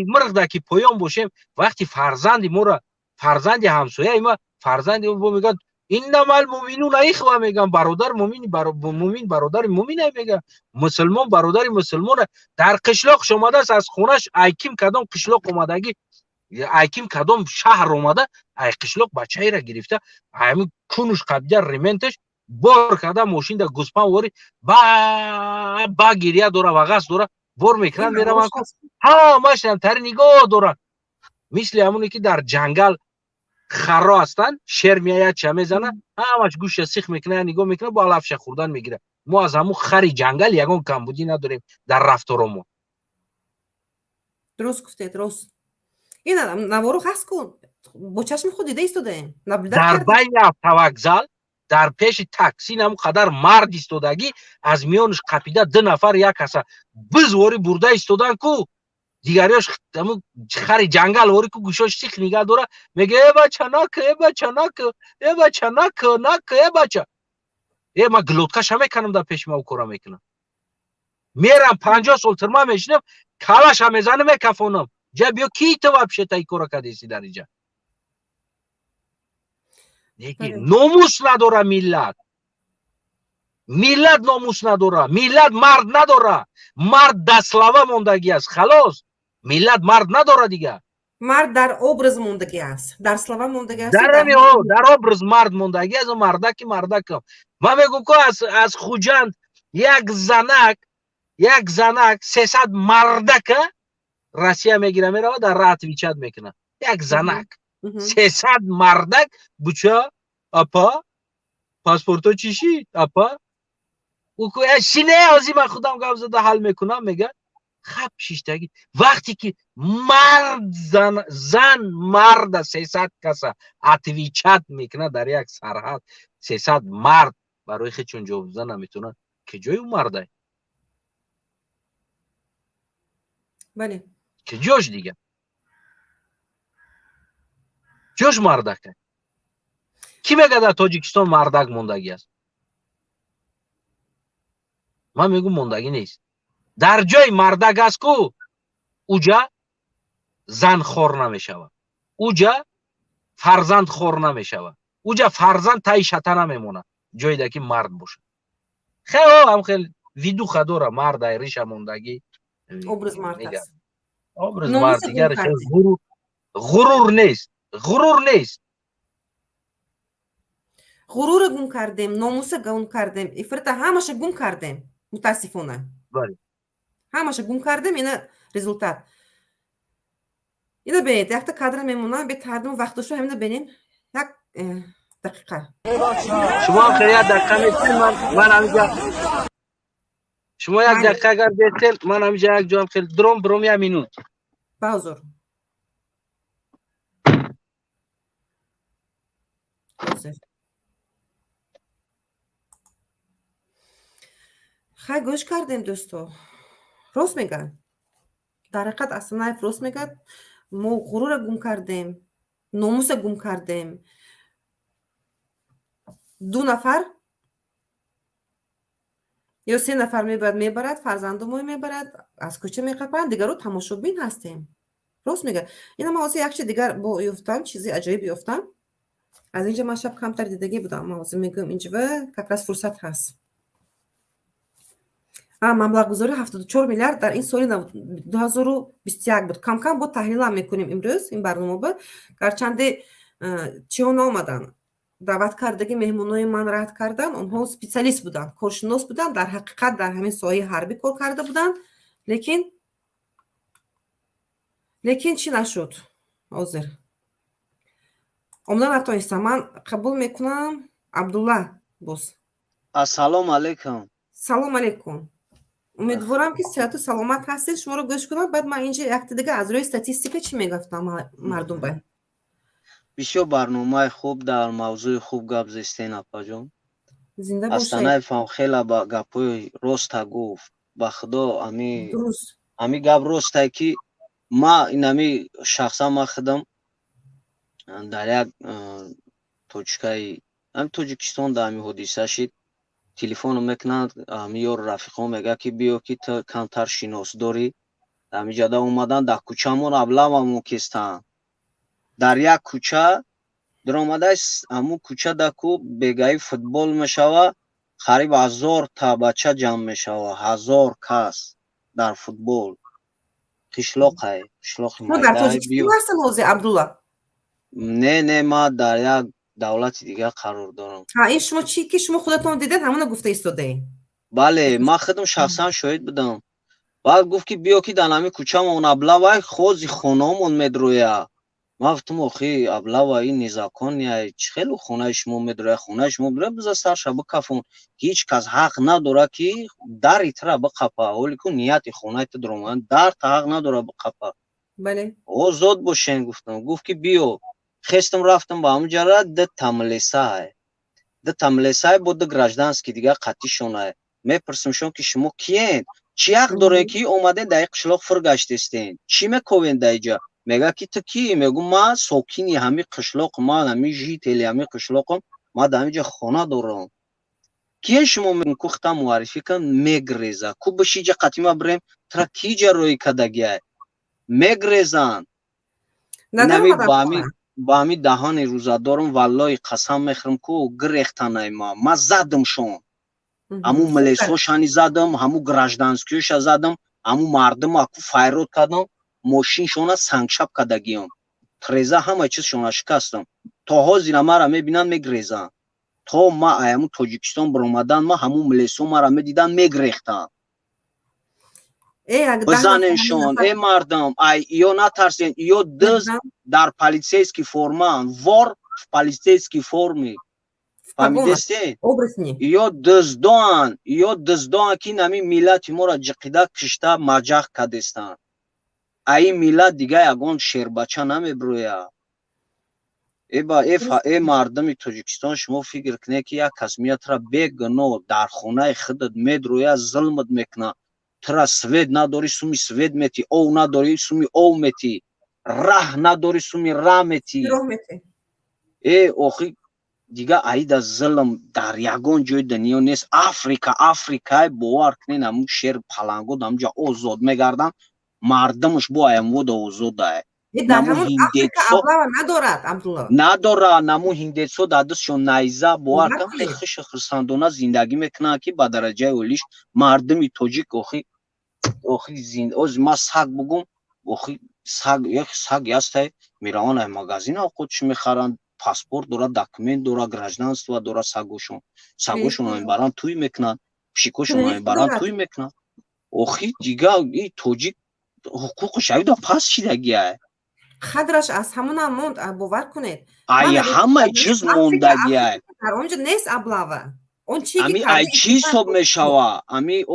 مرغ دکی پایان باشیم وقتی فرزندی ما را فرزندی همسایه ما فرزندی ما میگن اینما المؤمنون اخوه میگن برادر مومن برادر مومن میگن مسلمان برادر مسلمان در قشلاق شماده است از خونش ایکیم کدام قشلاق اومدگی ایکیم کدام شهر اومده ای قشلاق بچه‌ای را گرفته همین کونش قبیده ریمنتش بار کرده ماشین در گوسپان وری با گریه داره و غص داره بار میکنن میرن ها ماشین تر نگاه دارن مثل همونی که در جنگل خرا هستن شیر میآید چه میزنه همش گوش سیخ میکنه نگاه میکنه با لفش خوردن میگیره ما از همون خری جنگل یگان کمبودی نداریم در رفتارمون درست گفته درست این نوارو خاص کن با چشم خود دیده ایستاده در بین اتووکزال در پیش تاکسی نمو قدر مرد ایستادگی از میانش قپیده 2 نفر یک کسا بزوری برده ایستادن کو دیگریاش خری جنگل وری که گوشاش سیخ نگه داره میگه ای بچه نکه ای ما گلوتکش همه کنم در پیش ما او کارا میکنم میرم 50 سال ترما میشنم کلاش هم میزنم میکفونم جا بیا کی تو وابشه تا ای کارا کدیسی در اینجا ناموس نداره ملت ناموس نداره ملت مرد نداره مرد دستلوه موندگی است خلاص ملت مرد نداره دیگه مرد در ابرز موندگی است در سلوه موندگی است در ابرز مرد موندگی است مردک من میگم که از خوجند یک زنک 300 مردک روسیه میگیره میره در رات ویچت میکنه یک زنک 300 مردک بچه اپا پاسپورتو چیشی اپا او که شینه ازی من خودم گام زده حل میکنم میگه خب شیشتگی وقتی که مرد 300 کسا اتویچت میکنه در یک سرحد 300 مرد برای خودشون جواب دادن نمیتونن که جای اون مرده بله که جوش دیگه جوش مردکه کی میگه در تاجیکستان مردک موندگی است من میگم موندگی نیست در جای مردک است کو اوجا زن خور نمیشود اوجا فرزند خور نمیشود اوجا فرزند تای شته نمیمونه جایی ده که مرد باشه خیلی هم خیلی ویدو خدوره مرد ریش موندگی ابرز مرد است ابرز مرد دیگر غرور نیست غرور گم کردیم ناموس گم کردیم افرت همش گم کردیم متاسفانه بله همش گم کردیم اینا رزولتات اینا ببینید یک تا کادر میمونه به تردم وقتشو همین ببینیم یک دقیقه شما خیلی دقیقه میتونید من همینجا شما یک دقیقه اگر بیتید من همینجا یک جواب خیلی دروم یک مینوت بازور خیلی گوش کردیم دوستو راست میگن در حقیقت اصلا راست میگن ما غرور گم کردیم ناموس گم کردیم 2 نفر ё 3 нафар мебарад, фарзандумой мебарад, аз кӯча меқапанд, дигару тамошобин ҳастем. Рост мега. Ина ман ҳозир як чи дигар бо ёфтам, чизи аҷоиб ёфтам. Аз инҷа ман шаб камтар дидагӣ будам. Ман ҳозир мегӯям инҷива как раз фурсат ҳаст. Маблағгузори 74 миллиард дар ин соли 2021 буд. Кам-кам бо таҳлилам мекунем имрӯз ин барномаба. Гарчанде чиҳон омадан даъваткардаги меҳмонои ман рад кардан, онҳо специалист буданд, коршинос буданд, дар ҳақиқат дар ҳамин соҳаи ҳарбӣ кор карда буданд, лекин чӣ нашуд ҳозир? Омда натонистам. Ман қабул мекунам Абдулла боз. Ассалому алайкум. Салом алейкум. Умедворам ки сеҳату саломат ҳастед. Шуморо гӯш кунам, баъд ман инҷа якта дига аз рӯи статистика чӣ мегуфтам мардум ба. Бисёр барномаи хуб дар мавзӯи хуб гап зистен апаҷон. Зинда бошед. Астанаифам хела ба гапои роста гуфт. Ба худо ами гап ростае ки ма инами шахсан ма худам дар як точкаи Тоҷикистон дар ами ҳодиса шид. Телефоном мекунанд, ё рафиқо мега ки биё ки ту камтар шинос дорӣ. Амиҷада омадан дар кӯчамон аблавамон кистанд. Дар як кӯча даромадаи аму кӯча даку бегаи футбол мешава, қариб 1000 та бача ҷамъ мешава, 1000 кас дар футбол. Қишлоқае, қишлоқи Абдулла. Не, ма дар як давлати дигар қарор дорам. Ин шумо чӣ ки шумо худатон дидед ҳамона гуфта истодаед? Бале, ма худам шахсан шоҳид будам. Баъд гуфт ки биё ки дар ҳамин кӯчамон аблава хози хонаамон медроя. Ма гуфтам охи аблава ин незакония, чӣ хело хонаи шумо медроя, хонаи шумо медроя, биза сарша бикафон. Ҳеҷ кас ҳақ надора ки даритра биқапа. Ҳоле ку нияти хонаита даромадан дарта ҳақ надора биқапа. Бале. Озод бошен гуфтам. Гуфт ки биё. Хестам рафтам ба ҳамуҷара дита милисае. Дита милисае бо ди гражданский дигар қатишонае. Мепурсимшон ки шумо киен? Чӣ ҳақ доред ки омадед дар ин қишлоқ фургаштестен? Чӣ мековен дар инҷа? Мега ки ту кӣ? Мегӯм ман сокини ҳамин қишлоқ, ман ҳамин жители ҳамин қишлоқам, ман дар инҷа хона дорам. Киен шумо мегӯм ку худам муаррифӣ кун? Мегреза. Ку бишиҷа қатима бирем, тра киҷа рӯи кадагия? Мегрезан. Нами ба ҳамин даҳани рӯзадорам валлоҳи қасам мехӯрам ку гирехтанай ма задамшон. Ҳамун милисошани задам, ҳамун гражданскиёша задам, ҳамун мардума ку файрод кардам, мошиншона сангшаб кадагиам. Треза ҳама чизшона шикастам. То ҳозир мара мебинанд мегрезанд. То ма ҳамун Тоҷикистон биромадан ма ҳамун милисо мара медиданд мегрехтанд. Бизанемшон, мардам, ё натарсен, ё диз дар полисейский формаанд, вор в полисейской форме. Фаҳмидестед? Ё диздоанд, ки нами миллати мора ҷиқида кишта маҷақ кардестанд. Ин миллат дига ягон шербача намебироя. Мардуми Тоҷикистон, шумо фикр кунед ки як кас миятра бегуноҳ дар хонаи худат медроя, зулмат мекунад. Тра свет надори, суми свет метӣ, ов надори, суми ов метӣ, раҳ надори, суми раҳ метӣ. Охи дига аида зулм дар ягон ҷои дунё нест. Африкае бовар кунед, ҳамун шер палангот ҳамҷа озод мегарданд, мардумаш бо аямвода озодае. Надорад, наму ҳиндетсо дар дастшон найза бовар кунанд, хеле хушхурсандона зиндагӣ мекунанд ки ба дараҷаи олиш мардуми тоҷик ма саг бугум, саг ястай мираванд магазин овқотшо мехаранд, паспорт дорад, документ дорад, гражданство дорад сагошон мебаранд туй мекунанд, пишикошон мебаранд туй мекунанд. Охи дига и тоҷик ҳуқуқаш аида паст шидагиае. Хадраш аз ҳамона монд, бовар кунед. Ҳамаи чиз мондагиае. Дар онҷа нест аблава. ай чӣ ҳисоб мешава?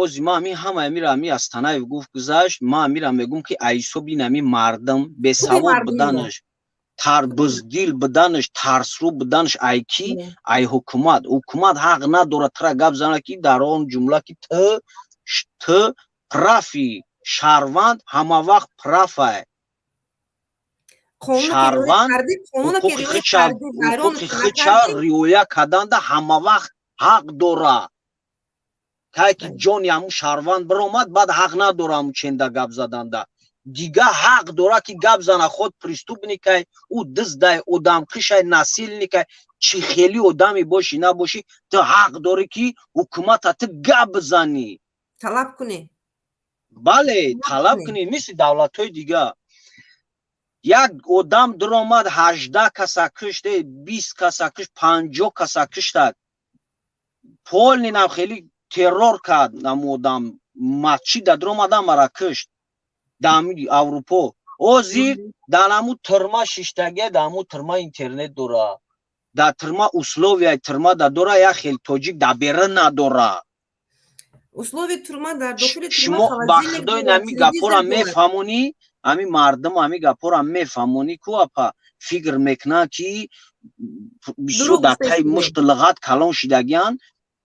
Ози ма ҳама амира Астанаев гуфт гузашт, ма амира мегӯм ки ай ҳисоби нами мардум бесавод буданаш, буздил буданаш, тарсрӯ буданаш, ай ки ай ҳукумат ҳақ надорад тра гап зана ки дар он ҷумла ки ту прафи шаҳрванд ҳама вақт прафае. Шаҳрванд ҳуқуқи хича риоя карданда ҳама вақт ҳақ дора. تا که جانی همون شهروند برآمد بعد حق نداره همون چنده گپ زدن ده دیگه حق داره که گپ زنه خود پریستوب نیکه او دزده آدم کشه نسیل نیکه چی خیلی آدمی باشی نباشی تو حق داری که حکومت تو گپ بزنی طلب کنی بله طلب کنی مثل دولت های دیگه یک آدم در آمد 18 کسا کشته 20 کسا کشت 50 کسا کشتد پول نینم خیلی ترور کرد نم آدم مچی در آمده مرا کشت دامی اروپا او زیر دانمو ترما ششتگه دامو ترما اینترنت داره در ترما условия ترما داره یا خیلی توجیک در بیره نداره условия турма дар дохили شما با خدای نمی گپورا میفهمونی امی مردم امی گپورا میفهمونی کو اپا فکر میکنه کی بیشتر در تای مشت لغت کلان شدگیان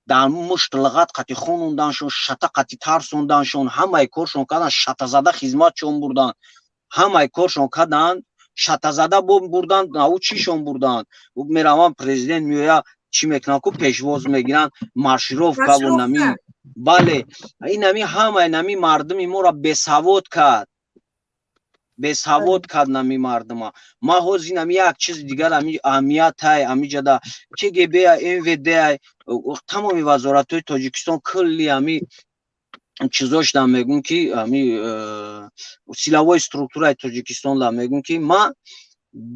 در مشت لغت قطی خونوندنشون شتا قطی ترسوندنشون همه کارشون کردن شتا زده خدمتشون بردن همه کارشون کردن شتا زده بردن نو چیشون بردن میروان پرزیدنت میویا چی میکنن کو پیشواز میگیرن مارشیروفکا و نمی بله این نمی همه نمی مردمی ما را بسواد کرد بسواد کرد نمی مردم ما حوزی نمی یک چیز دیگر امی اهمیت های امی جدا که گبه این ویده تمامی وزارت های تاجیکستان کلی امی چیزاش دم میگون که امی سیلاوای استرکتورای تاجیکستان دم میگون که ما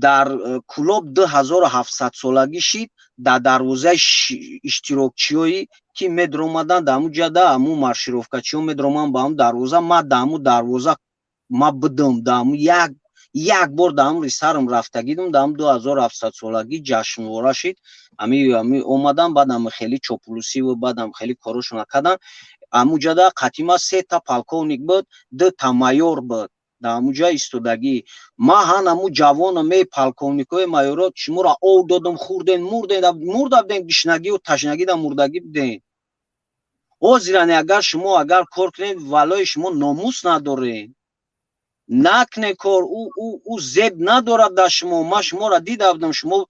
در کلوب 2700 سالگی شید در دروازه اشتراکچیایی که مدر اومدن دامو جدا امو مارشیروفکاچیو مدر اومدن با هم دروازه ما دامو دروازه ما بدم دامو یک بار دامو سرم رفتگیدم دامو 2700 سالگی جشنواره شید امی اومدن بعدم خیلی چوپولوسی و بعدم خیلی کاروشون کردن امو جدا قتیما 3 تا پالکونیک بود 2 تا مایور بود در جا ایستادگی ما همو جوان می پالکونیکوی مایورات شما را او دادم خوردن مردن گشنگی و تشنگی در مردگی بدین او زیرانی اگر شما اگر کار کنید ولای شما ناموس ندارین نکنه کار او زب ندارد در شما ما شما را دیدم شما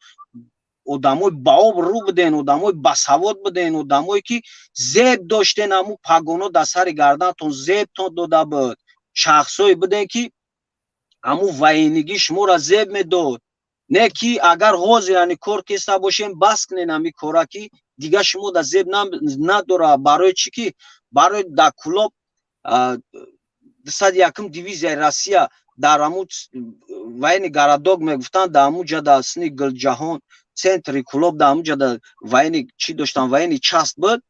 آدمای بااب رو بدین آدمای بسواد بدین آدمایی که زب داشتن همو پاگونو در سر گردنتون زب تون داده بود شخصایی بوده که همو وینگی شما را زب میداد نه که اگر غاز یعنی کار کسته باشین بس کنین همی کارا که دیگه شما در زب نداره برای چی که برای در کلوب 201 دیویزیای روسیه در همو وین گرادوگ میگفتن در همو جا در سنی گل جهان سنتری کلوب در همو جا در وین چی داشتن وین چست بود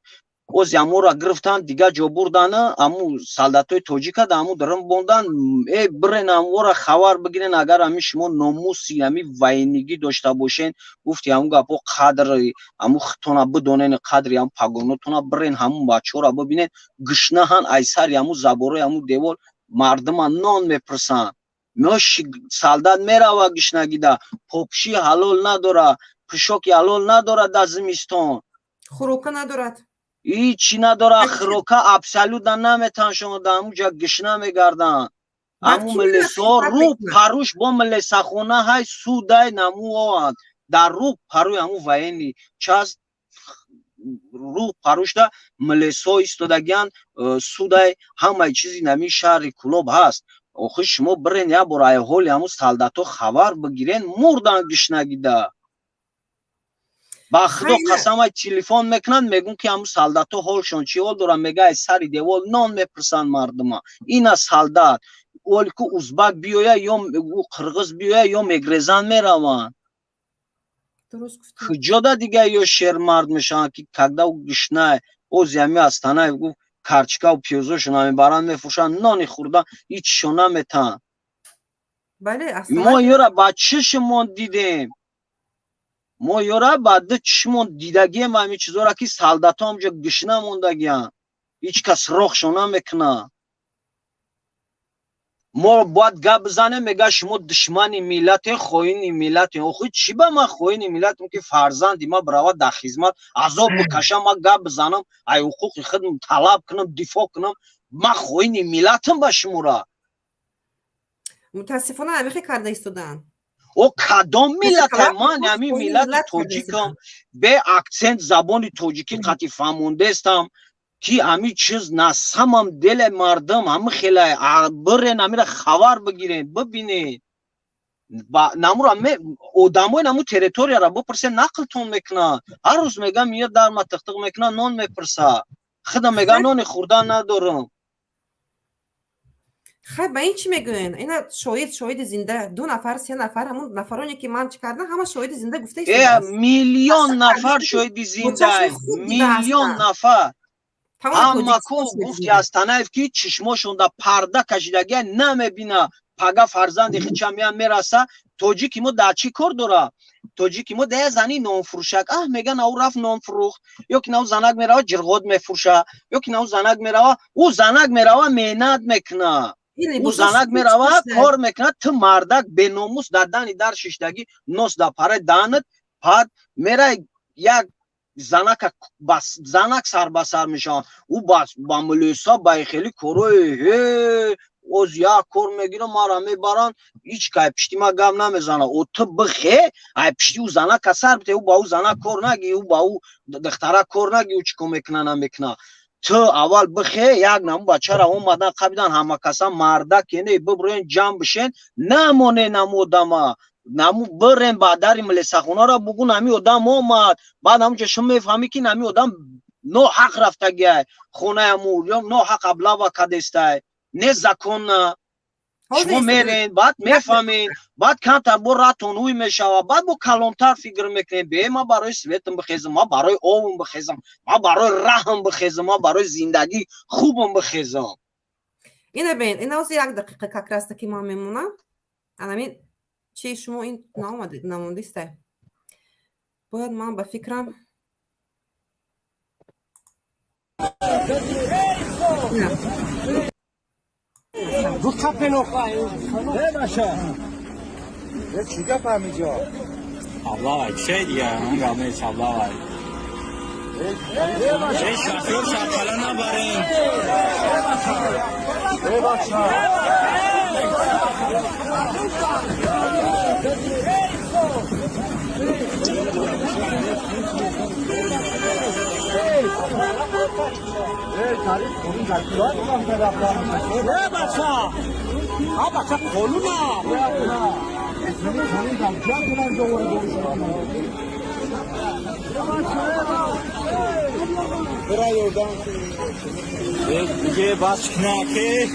اوز یامو را گرفتن دیگه جا بردن امو سالداتوی توجیکا دامو درم بوندن ای برن امو را خبر بگیرن اگر امی شما ناموسی امی وینگی داشته باشین گفتی امو گپو قدر امو خطونا بدونین قدری ام پاگونوتونا برن همون بچه را ببینن گشنه هن ایسر امو زبوره امو دیوال مردم نان میپرسن میش سالدات میرا گشنگی دا پوپشی حلال نداره پشوکی حلال نداره در زمستان خوراک ندارد هیچی نداره خروکا ابسولوت نمیتن شما در همونجا گشنه میگردن امو ملسا رو پروش با ملسا خونه های سودای نمو آوند در رو پروی همو وینی چاست رو پروش دا ملسا ایستادگیان سودای همه چیزی نمی شهر کلوب هست آخه شما برین یا برای حال همو سالداتو خبر بگیرین مردن گشنگی ده با خدا قسم های تلفن میکنن میگون که همون سالداتو حالشون چی حال دارن میگه ای سری دیوال نان میپرسن مردم ها این سالدات اولی که ازبک بیویا یا قرغز بیویا یا میگریزن میروان خجاده دیگه یا شیر مرد میشن که کگده و گشنه او زیمی هستنه گفت کرچکا و پیوزوشون همی برن میفوشن نانی خوردن هیچ شونه میتن ما یورا بچه شما دیدیم ما یورا بعد چشمون دیدگی ما همین چیزا را که سالدات ها همجا گشنه موندگیان هیچ کس راخشونه میکنه ما باید گپ بزنه میگه شما دشمن ملت خوین ملت خود چی به ما خوین ملت که فرزندی ما برای در خدمت عذاب بکشم ما گپ بزنم ای حقوق خودم طلب کنم دفاع کنم ما خوین ملتم به شما را متاسفانه همیشه کرده ایستادن او کدام ملت من همین ملت توجیکم به اکسنت زبان توجیکی قطعی فهمونده استم کی امی چیز نسامم دل مردم هم خیلی برن امیره خبر بگیرین ببینین با نامورا می آدمای نمو تریتوریا را بپرسه نقلتون میکنه هر روز میگم میاد در ما تختق میکنه نون میپرسه خودم میگم نون خوردن ندارم. خب به این چی میگوین؟ اینا شاهد زنده 2 نفر 3 نفر همون نفرانی که من چی کردن همه شاهد زنده گفته شده میلیون نفر شاهد زنده میلیون نفر اما کو گفتی از تنایف که چشماشون در پرده کشیدگی نمیبینه پگه فرزند خیچمیان میرسه توجیکی ما در چی کار داره توجیکی ما ده زنی نان فروشک میگن او رفت نان فروخت یا که نو زنک میره جرغود میفروشه یا که نو زنک میره او زنک میره مهنت میکنه او زنک میره کار میکنه تو مردک به ناموس در دانی در ششتگی نوس در پره دانت بعد میره یک زنک سر به سر میشن او با ملیسا با خیلی کروی از یک کور میگیره ما را میبرن هیچ که پشتی ما گم نمیزنه او تو بخه ای پشتی او زنک کسر بته او با او زنک کور نگی او با او دختره کور نگی او چیکو میکنه نمیکنه تو اول بخه یک نمو بچه را اومدن قبیدن همه کسا مردک یعنی ببرین جمع بشین نمونه نمودما نمو برین با داری ملیسا خونه را بگو نمی آدم اومد بعد همون که شما میفهمی که نمی آدم نو حق رفته گه خونه امور یا نو حق ابلا و کدسته نه زکون شما میرین بعد میفهمین بعد کانتر بو راتون اوی میشوه بعد بو کلانتر فکر میکنین به ما برای سویتم بخیزم ما برای آوم بخیزم ما برای رحم بخیزم ما برای زندگی خوبم بخیزم اینه بین این اوزی 1 دقیقه کاکراسته که ما میمونم همین چی شما این نموندیسته باید من به فکرم رو کپ نخواهی باشه یه چی گفت همیجا ابلاوی چه دیگه اون رامه چه ابلاوی چه شافیور شاکلا نبارین دیگه بس کنه که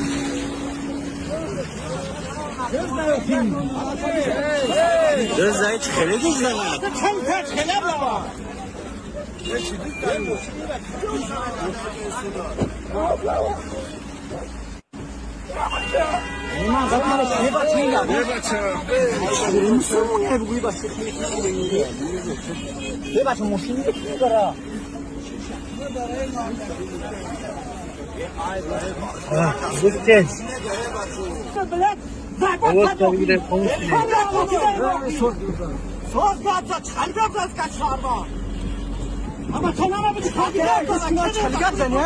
دزدایی چه خیلی دوست دارد چند پرد خیلی بابا ایمان قطعه یه بچه میگم یه بچه موسیمونه بگوی بچه یه بچه موسیمی داره بسته اوست بگیره پونستی سوز داد چند بیاد از کشار با اما تو نما بودی کادی داد چند زنی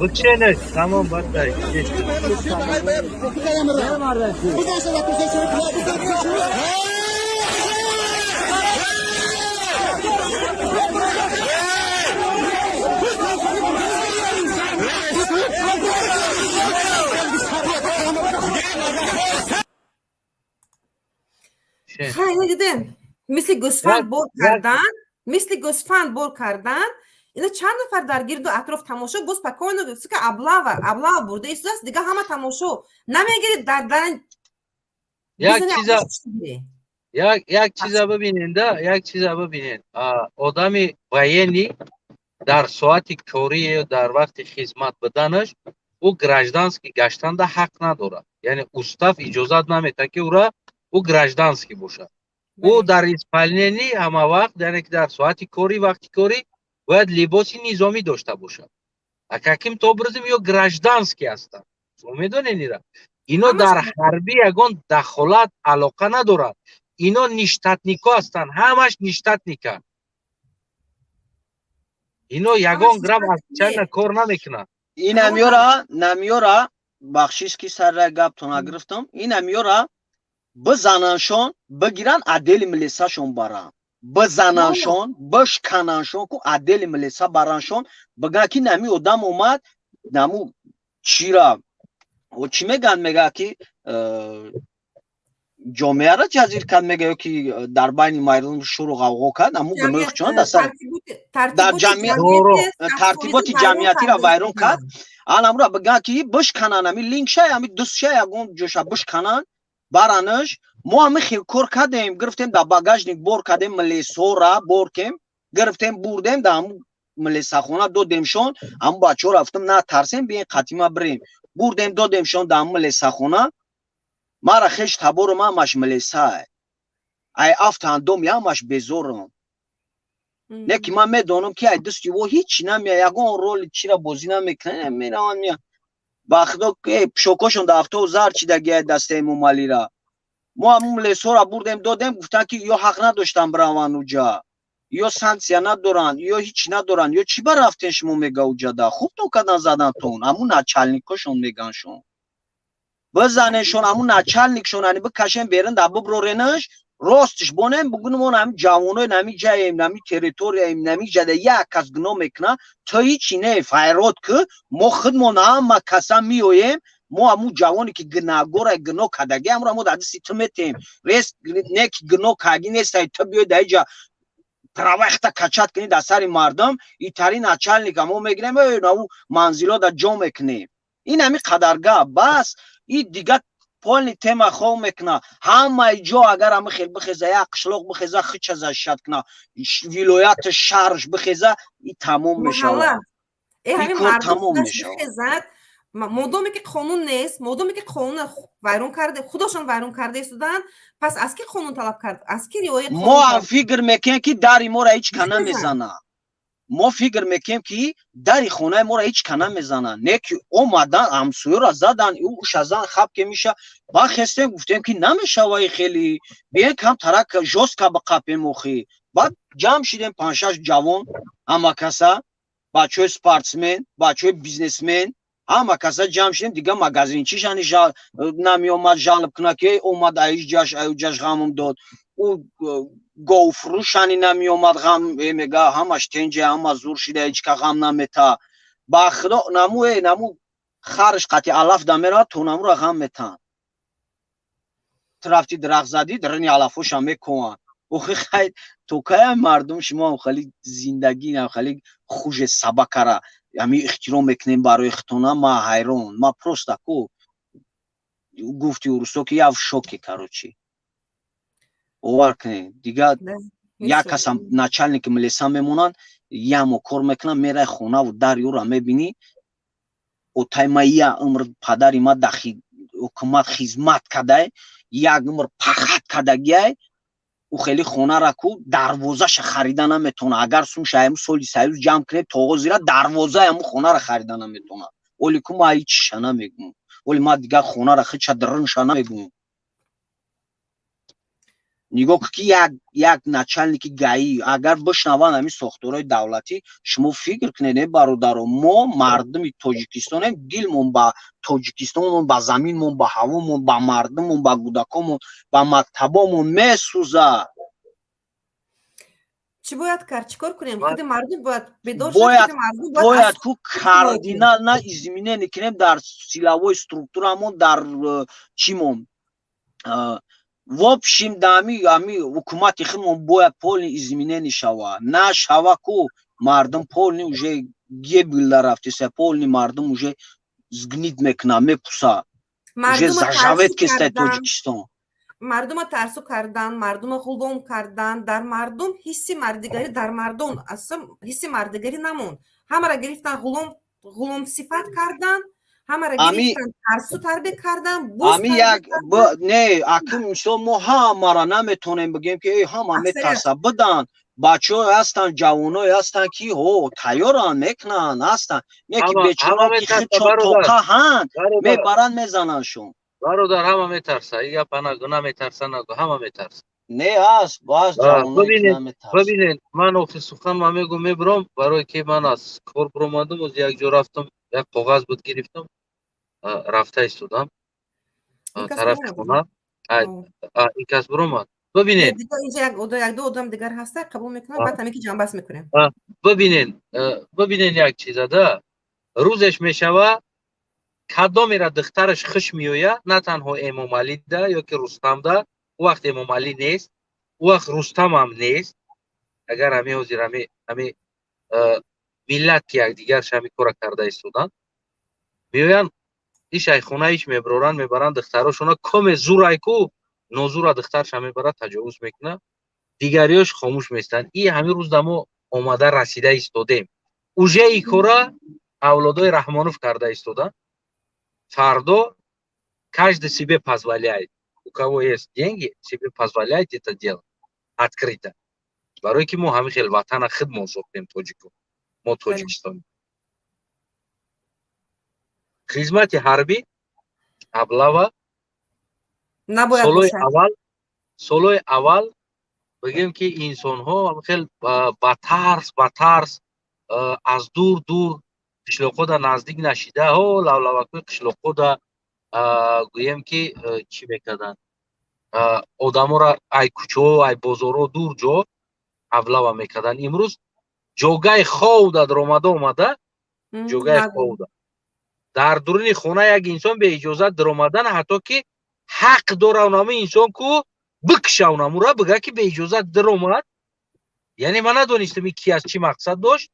بچه تمام باید داری خیلی دیدین مثل گوسفند بر کردن اینا چند نفر در گرد و اطراف تماشا بس پکوین و که ابلا برده ایست است دیگه همه تماشا نمیگیرید در یک چیز ببینید آدمی وینی در ساعت کاری در وقت خدمت بدنش او گراجدانسکی گشتن ده حق نداره یعنی استاف اجازت نمیده که او گراجدانسکی باشه او در اسپانیایی همه وقت یعنی که در ساعت کاری وقتی کاری باید لباس نظامی داشته باشه اکاکیم تو برزیم یا گراجدانسکی هستن میدونین اینا اینا در حربی یگان دخالت علاقه ندارد اینا نیشتتنیکا هستن همش نیشتتنیکا اینا یگان گرام از چند کار نمیکنن این نمیورا بخشیش که سر را گپ تو نگرفتم این نمیورا بزننشون بگیرن عدل ملیساشون برن بزننشون بشکننشون که عدل ملیسا برنشون بگن که نمی آدم اومد نمو چی را و چی میگن میگه که جامعه را جزیر کرد میگه که در بین مردم شروع غوغا کرد اما گناه چون در ترتیبات جمعیتی را ویرون کرد الان را بگن که بشکنن امی لینک شای امی دوست شای اگون جوشا بشکنن برانش ما همه خیلی کار کردیم گرفتیم در باگاژنیک بور کردیم ملیسا را بور کردیم گرفتیم بردیم در همون ملیسا خونه دادیمشون اما بچه ها رفتم نه ترسیم بیاین قطیمه بریم بردیم دادیمشون در همون ملیسا خونه ما را خیش تبور ما مش ملیسا ای افتان دوم یا مش بزرم نه که من میدونم که ای دستی و هیچ نمیه یگون رول چی را بازی نمیکنه میرم میام باخدا که شوکاشون در 70,000 چی دگه دسته مومالی را ما هم ملیسا را بردیم دادیم گفتن که یا حق نداشتن بروان اوجا یا سانکسیا ندارن یا هیچ ندارن یا چی بر رفتین شما میگه اوجا دا خوب تو کدن زدن تون همون نچلنیکاشون میگن شون بزنشون همون نچلنیکشون یعنی بکشن بیرن در ببرورنش راستش بونم بگونم اون هم جوانای نمی جایم نمی تریتوریم نمی جده یک کس گناه میکنه تا هیچی نه فیرات که ما خودمون هم کسا میویم ما همو جوانی که گناهگار گناه کدگی هم را ما در دستی تو میتیم ریس نه که گناه کدگی نیست تا بیای در اینجا پروخته کچت کنی در سر مردم ای تاری نچلنیک ما میگنیم او منزلا در جا میکنیم این همی قدرگاه بس این دیگه پولنی تیما خواه میکنه همه جا اگر همه خیل بخیزه یک قشلوق بخیزه خیچ ازش شد کنه ولایت شهرش بخیزه این تمام میشه این کار تمام میشه مادامی که قانون نیست مادامی که قانون ویرون کرده خودشون ویرون کرده ایستادن پس از کی قانون طلب کرد از کی رعایت ما فکر میکنیم که دری ما را هیچ کنه میزنه ما فکر میکنیم که دری خونه ما را هیچ کنه میزنه نه که اومدن همسایه را زدن اوش ازن خب که میشه با خستیم گفتیم که نمیشه وای خیلی بیاین کم ترک جوسکا به قپی مخی بعد جمع شدیم 5-6 جوان اما کسا بچه سپورتسمن بچه بیزنسمن همه کسا جمع شدیم دیگه مگزین چیشانی نمی اومد جالب کنه که اومد ایجاش غمم داد او گوفروشانی نمی اومد غم میگه همش تنجه همه زور شده هیچ که غم نمیتا با خدا نمو خرش قطی علاف دمیره تو نمو را غم میتن رفتی درخ زدی درنی علافوش هم میکنن اوخی خیلی تو که مردم شما خیلی زندگی نه خیلی خوش سبک را همی احترام میکنیم برای اختونه ما حیران ما پروستا کو گفتی ورستو که یه شوکی کاروچی اوور کنیم دیگه یک کس هم نچلنیک ملیسا میمونن یه همو کار میکنن میره خونه و دریو را میبینی و تایمه یه عمر پدری ما دخی حکومت خدمت کده یک عمر پخت کدگیه او خیلی خونه را کو دروازه‌ش خریدن نمیتونه اگر سون شایم سالی سایز جمع کنه تو زیرا دروازه هم خونه را خریدن نمیتونه ولی کو ما هیچ شنا میگم ولی ما دیگه خونه را خیلی درن شنا میگم نگاه که یک نچلنیک گایی اگر بشنوان همین ساختارهای دولتی شما فکر کنید برادران ما مردم تاجیکستان دلمون با تاجیکستانمون با زمینمون با هوامون با مردممون با کودکامون با مکتبامون میسوزه چی باید کرد چیکار کنیم خود مردم باید بدار باید کو کاردینال نه ازمینه نکنیم در سیلاوی استرکتورمون در چیمون وابشیم دامی حکومت خودمون باید پول ازمینه نشوه نه شوه کو مردم پول نی уже گیبل رفته سه پول نی مردم уже زگنید میکنه میپوسه уже зажавет کسته تاجیکستان مردم ترسو کردن مردم غلام کردن در مردم حسی مردگاری در مردم اصلا حسی مردگاری نمون همه را گرفتن غلام صفت کردن همه را گرفتن ترسو تربیت کردن نه اکیم ما همه را نمیتونیم بگیم که همه میترسه بدن بچه های هستن جوانای هستن که تیارن میکنن هستن نه که بیچاره که خود چون توقع هن میبرن میزننشون برادر همه میترسه یا پناه نمیترسه نگو همه میترسه نه هست باز جوانای که نمیترسه ببینید من آفیس سخن ما میگم میبرم برای که من از کار برمادم از یک جا رفتم یک کاغذ بود گرفتم رفته ایستادم طرف خونه این کس برآمد. ببینید دیگه اینجا یک دو آدم دیگر هسته قبول میکنم بعد همه که جنبش میکنیم. ببینین یک چیز ده روزش میشوه کدام را دخترش خوش میویه نه تنها امام علی ده یا که رستم ده وقت امام علی نیست وقت رستم هم نیست اگر همه حضور همه ملت که یک دیگر شمی کار کرده ایستودن میوین این شیخونه ایش میبرن دختراشونا کم زور کو نوزور دخترش هم میبره تجاوز میکنه دیگریاش خاموش میستن این همین روز دمو آمده رسیده ایستودیم اوجه ای کورا اولادای رحمانوف کرده ایستودن فردا каждый себе позволяет у кого есть деньги себе позволяет это делать открыто برای که ما همه خیلی وطن خودمون ساختیم تاجیکو ما تاجیکستان خدمت حربی ابلوا سالهای اول بگیم که انسان ها خیلی با ترس از دور قشلاق‌ها در نزدیک نشیده ها لولوکوی قشلاق‌ها در گویم که چی میکردن آدم ها را ای کوچه ها ای بازار ها دور جا ابلوا میکردن امروز جاگه خواه در آمده جاگه خواه در درون خونه یک انسان به اجازت در آمدن حتی که حق داره اونامه انسان که بکشه اونامو را بگه که به اجازت در آمد یعنی من ندانستم کی از چی مقصد داشت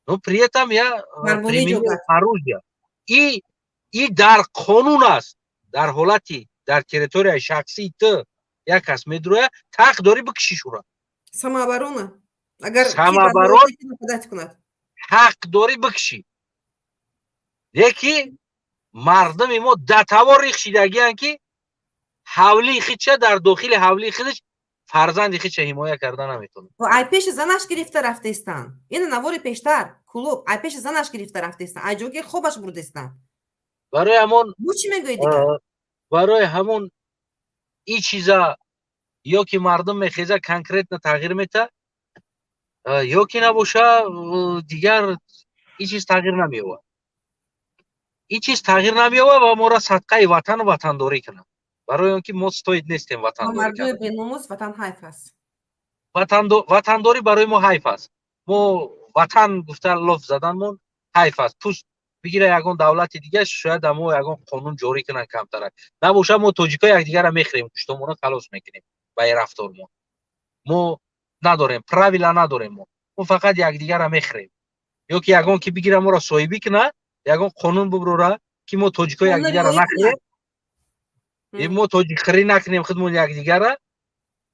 نو پریتم یا پریمینی پروژه ای در قانون است در حالتی در تریتوری شخصی تو یک کس میدروه حق داری بکشی شورا سمابرونه اگر حق داری بکشی یکی مردم ما دتوار ریخشیدگی هن که حولی خیچه در داخل حولی خودش فرزند خیچه حمایه کردن نمیتونه و ای پیش زنش گرفته رفته استن این نوار پیشتر کلوب ای پیش زنش گرفته رفته استن ای جوگی خوبش برده استن برای همون چی میگوی دیگه برای همون این چیزا یا که مردم میخیزه کنکریت نه تغییر میته یا که نباشه دیگر این چیز تغییر نمیوه این چیز تغییر نمیوه و ما را صدقه وطن و وطنداری کنه برای اون که ما ستوید نیستیم وطنداری کنه مردم بیناموس وطن حیف است وطنداری برای ما حیف است ما وطن گفته لفظ زدنمون حیف است پوست بگیره یگان دولت دیگه شاید ما یگان قانون جاری کنن کمتره نباشه ما تاجیکا یک دیگر را میخریم کشتمون خلاص میکنیم با رفتار ما نداریم پراویلا نداریم ما فقط یک دیگر را میخریم یا که یگان که بگیره ما را صاحبی کنه یگان قانون ببره که ما تاجیکا یک دیگر را نخریم ما تاجیک خری نکنیم خودمون یک دیگر را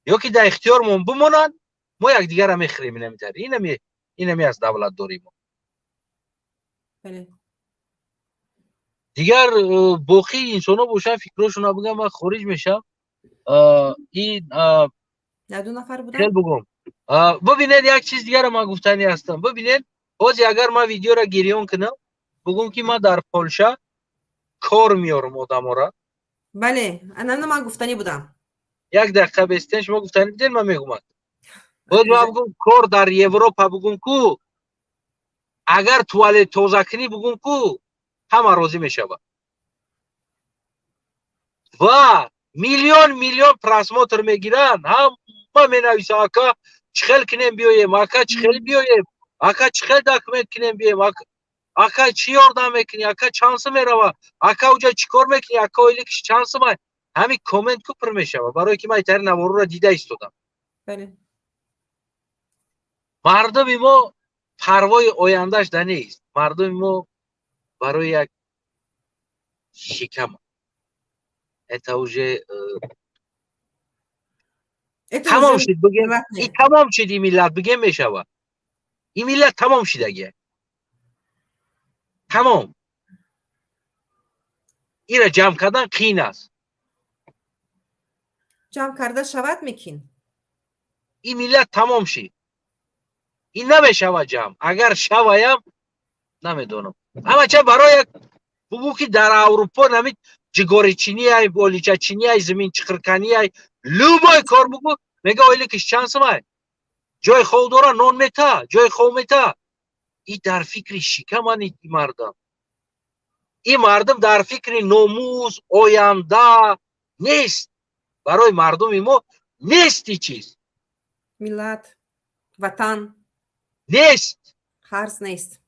یا که در اختیارمون بمونن ما یک دیگر را میخریم اینمی از دولت داریم دیگر باقی انسان ها باشن فکراشون بگم من خارج میشم این دو نفر بودن خیلی بگم ببینید یک چیز دیگر من گفتنی هستم ببینید بازی اگر من ویدیو را گریون کنم بگم که من در پولشا کار میارم آدم را بله انا من گفتنی بودم یک دقیقه بستین شما گفتنی بدین من میگم باز من بگم کار در اروپا بگم کو اگر توالت تازه کنی بگم کو همه راضی میشود و میلیون پراسموتر میگیرن همه مینویسن اکا چخل کنیم بیایم اکا چخل بیایم اکا چخل داکمنت کنیم بیایم اکا چی یاردم میکنی اکا چانس میروه اکا اوجا چیکار میکنی اکا ویلی کش چانس من همین کومنت کو پر میشود برای که من تر نوارو را دیده ایستادم مردم ما پروای آیندهش در نیست مردم ما برای یک شکم اتاوجه تمام شد بگیم این تمام شد این ملت بگیم میشوه این ملت تمام شد اگه تمام این را جمع کردن قین است جمع کرده شود میکین این ملت تمام شد این نمیشوه جمع اگر شویم نمیدونم اما چه برای بگو که در اروپا نمید جگاری چینی های بالیچه چینی های زمین چخرکانی های لوبای کار بگو میگه اویلی کش چانس مای جای خود داره نون میتا جای خود میتا این در فکر شکم این مردم این مردم در فکر ناموز آینده نیست برای مردم ما نیست چیز ملت وطن نیست خرس نیست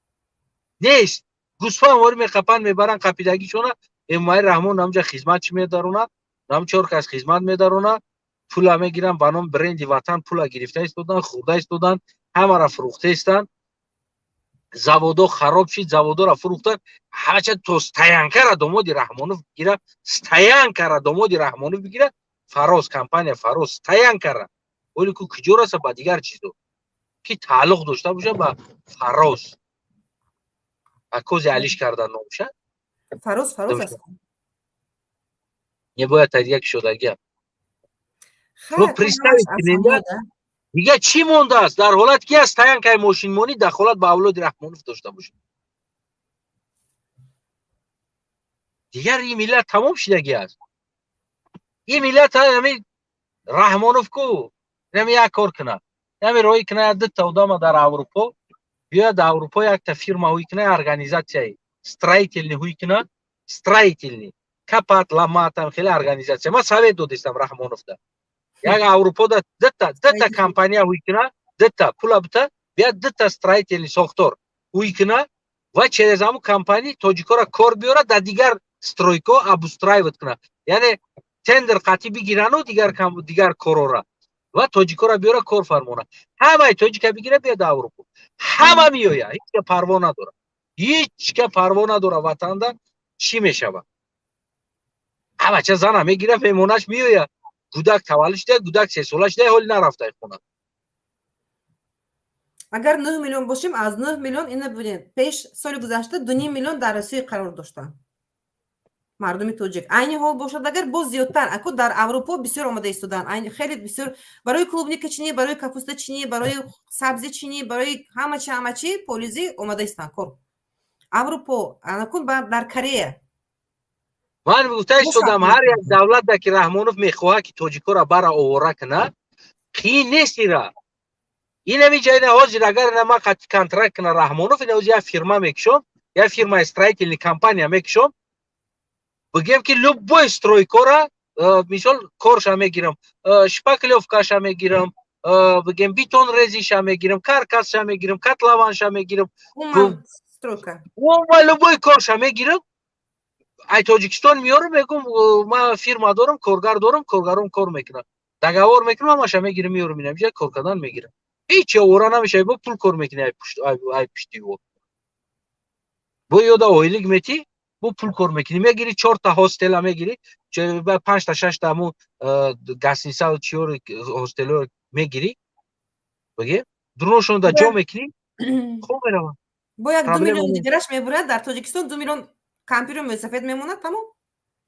گوسفند وری میخپن میبرن قپیدگیشونه امای رحمان نمجا خدمت چی میدارونه نم چهار کس خدمت میدارونه پول میگیرن بنام برند وطن پول گرفته استودن خورده استودن همه را فروخته استن заводо хароб шид заводоро фурӯхтанд ҳача то стоянкара домоди раҳмонов бигира стоянкара домоди раҳмонов бигира фарос компания фарос стоянкара оли ку куҷо раса ба дигар чизо ки тааллуқ дошта боша ба фарос ба кози алиш кардан номуша фарос аст не бояд тадия кишодагия ну представить себе دیگه چی مونده است در حالت که از стоянкаи ماشینمونی دخالت به اولاد رحمانوف داشته باشه دیگر این ملت تمام شدگی است این ملت همین رحمانوف کو نمی یک کار کنه نمی روی کنه دتا ودام در اروپا بیا در اروپا یک تا фирма هوی کنه организация строительный هوی کنه строительный капат ламат هم خیلی организация ما совет додистам رحمانوف да як Аврупода дата компания уйкина дата пула бита бия дата строительный сохтор уйкина ва через аму компания тоҷикора кор биёра дар дигар стройко обустраиват кина яъне тендер қатъи бигирану дигар корора ва тоҷикора биёра кор фармона ҳамаи тоҷика бигира бия дар Аврупо ҳама миёя ҳеҷ парво надора ҳеҷ ка парво надора ватанда чӣ мешава ҳамача зана мегира мемонаш миёя гудак таваллуд шуда гудак 3 сола шуда ҳоли нарафта хона агар 9 миллион бошим аз 9 миллион ина бинед 5 соли гузашта 2 миллион дар Росия қарор доштанд мардуми тоҷик айни ҳол бошад агар боз зиёдтар аку дар Аврупо бисёр омода истоданд айни хеле бисёр барои клубника чинӣ барои капуста чинӣ барои сабзи чинӣ барои ҳамачи полизи омода истанд кор Аврупо анакун дар Корея ман гуфта истодам ҳар як давлатда ки раҳмонов мехоҳад ки тоҷикора бара овора кунад қиин нест ира инами ҷайна ҳозир агар нама контракт куна раҳмонов ина ҳозир як фирма мекушом як фирмаи строительный компания мекушом бигем ки любой стройкора мисол корша мегирам шпаклёвкаша мегирам бигем бетон резиша мегирам каркасша мегирам котлованша мегирам стройка любой корша мегирам ай тоҷикистон миёрам мегум ман фирма дорам коргар дорам коргаром кор мекунам договор мекунам ҳамаша мегирам миёрам инамҷа кор кардан мегирам ҳеҷ овора намешавӣ бо пул кор мекунӣ ай пуштивор бо ёда ойлик метӣ бо пул кор мекунӣ мегирӣ 4 та ҳостела мегирӣ 5 та 6 та ҳамун гостиница чиёр ҳостело мегирӣ бигем дурношонда ҷо мекунӣ хуб меравад бо як 2 миллион дигараш мебурад дар тоҷикистон 2 миллион кампирон велосипед мемонад тамом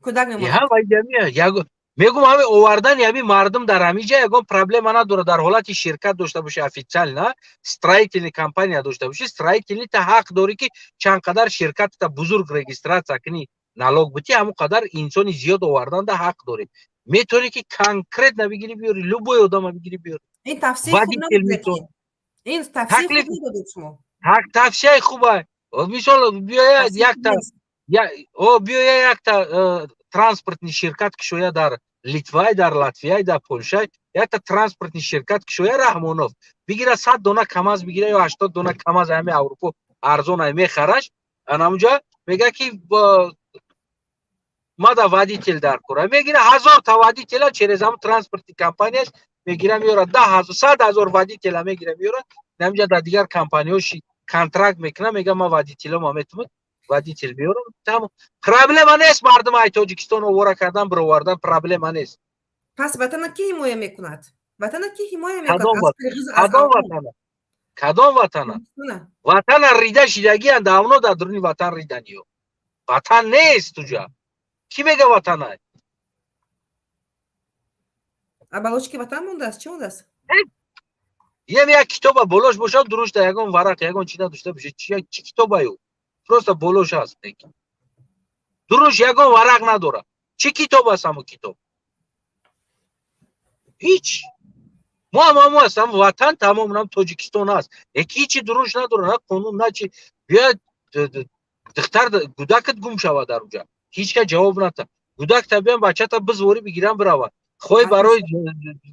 кӯдак мемонад мегум ҳами овардани ҳами мардум дар ҳами ҷа ягон проблема надорад дар ҳолати ширкат дошта боши официально строительный компания дошта боши строительный та ҳақ дорӣ ки чанд қадар ширкатта бузург регистратсия кунӣ налог битӣ ҳамон қадар инсони зиёд оварданда ҳақ дорӣ метавонӣ ки конкретно бигирӣ биёрӣ любой одама бигирӣ биёрӣ ин тавсия додед шумо тавсияи хуба мисол биёяд якта транспортный ширкат кушоя дар Литвай дар Латвияй дар Полшай якта транспортный ширкат кушоя раҳмонов бигира 100 дона камаз бигира ё 80 дона камаз ҳами Аврупо арзон мехараш анамҷа мега ки мада водитель дар кора мегира 1000 та водителя через ҳам транспортный компанияш мегира миёра 100,000 водителя мегира миёра намҷа дар дигар компанияши контракт мекуна мега ма водителам метавонам водитель биёрам тамом проблема нест мардум ай тоҷикистон овора кардан бировардан проблема нест пас ватана ки ҳимоя мекунад ватана ки ҳимоя мекунад кадом ватана ватана рида шидагиянд давно дар дуруни ватан риданиё ватан нест туҷа ки мега ватанай балочки ватан мондааст чӣ мондааст як китоба болош бошад дурушта ягон варақ ягон чи надошта бошад чӣ китобаю просто болош аст дуруш ягон варақ надорад чӣ китоб аст ҳамон китоб ҳеҷ мо аст ҳам ватан тамом нам тоҷикистон аст яки ҳечи дуруш надорад на қонун на чи биёяд духтар гудакат гум шавад дар уҷа ҳеч ка ҷавоб нада гудак табиан бачата бизворӣ бигиран биравад خۆی بەڕۆی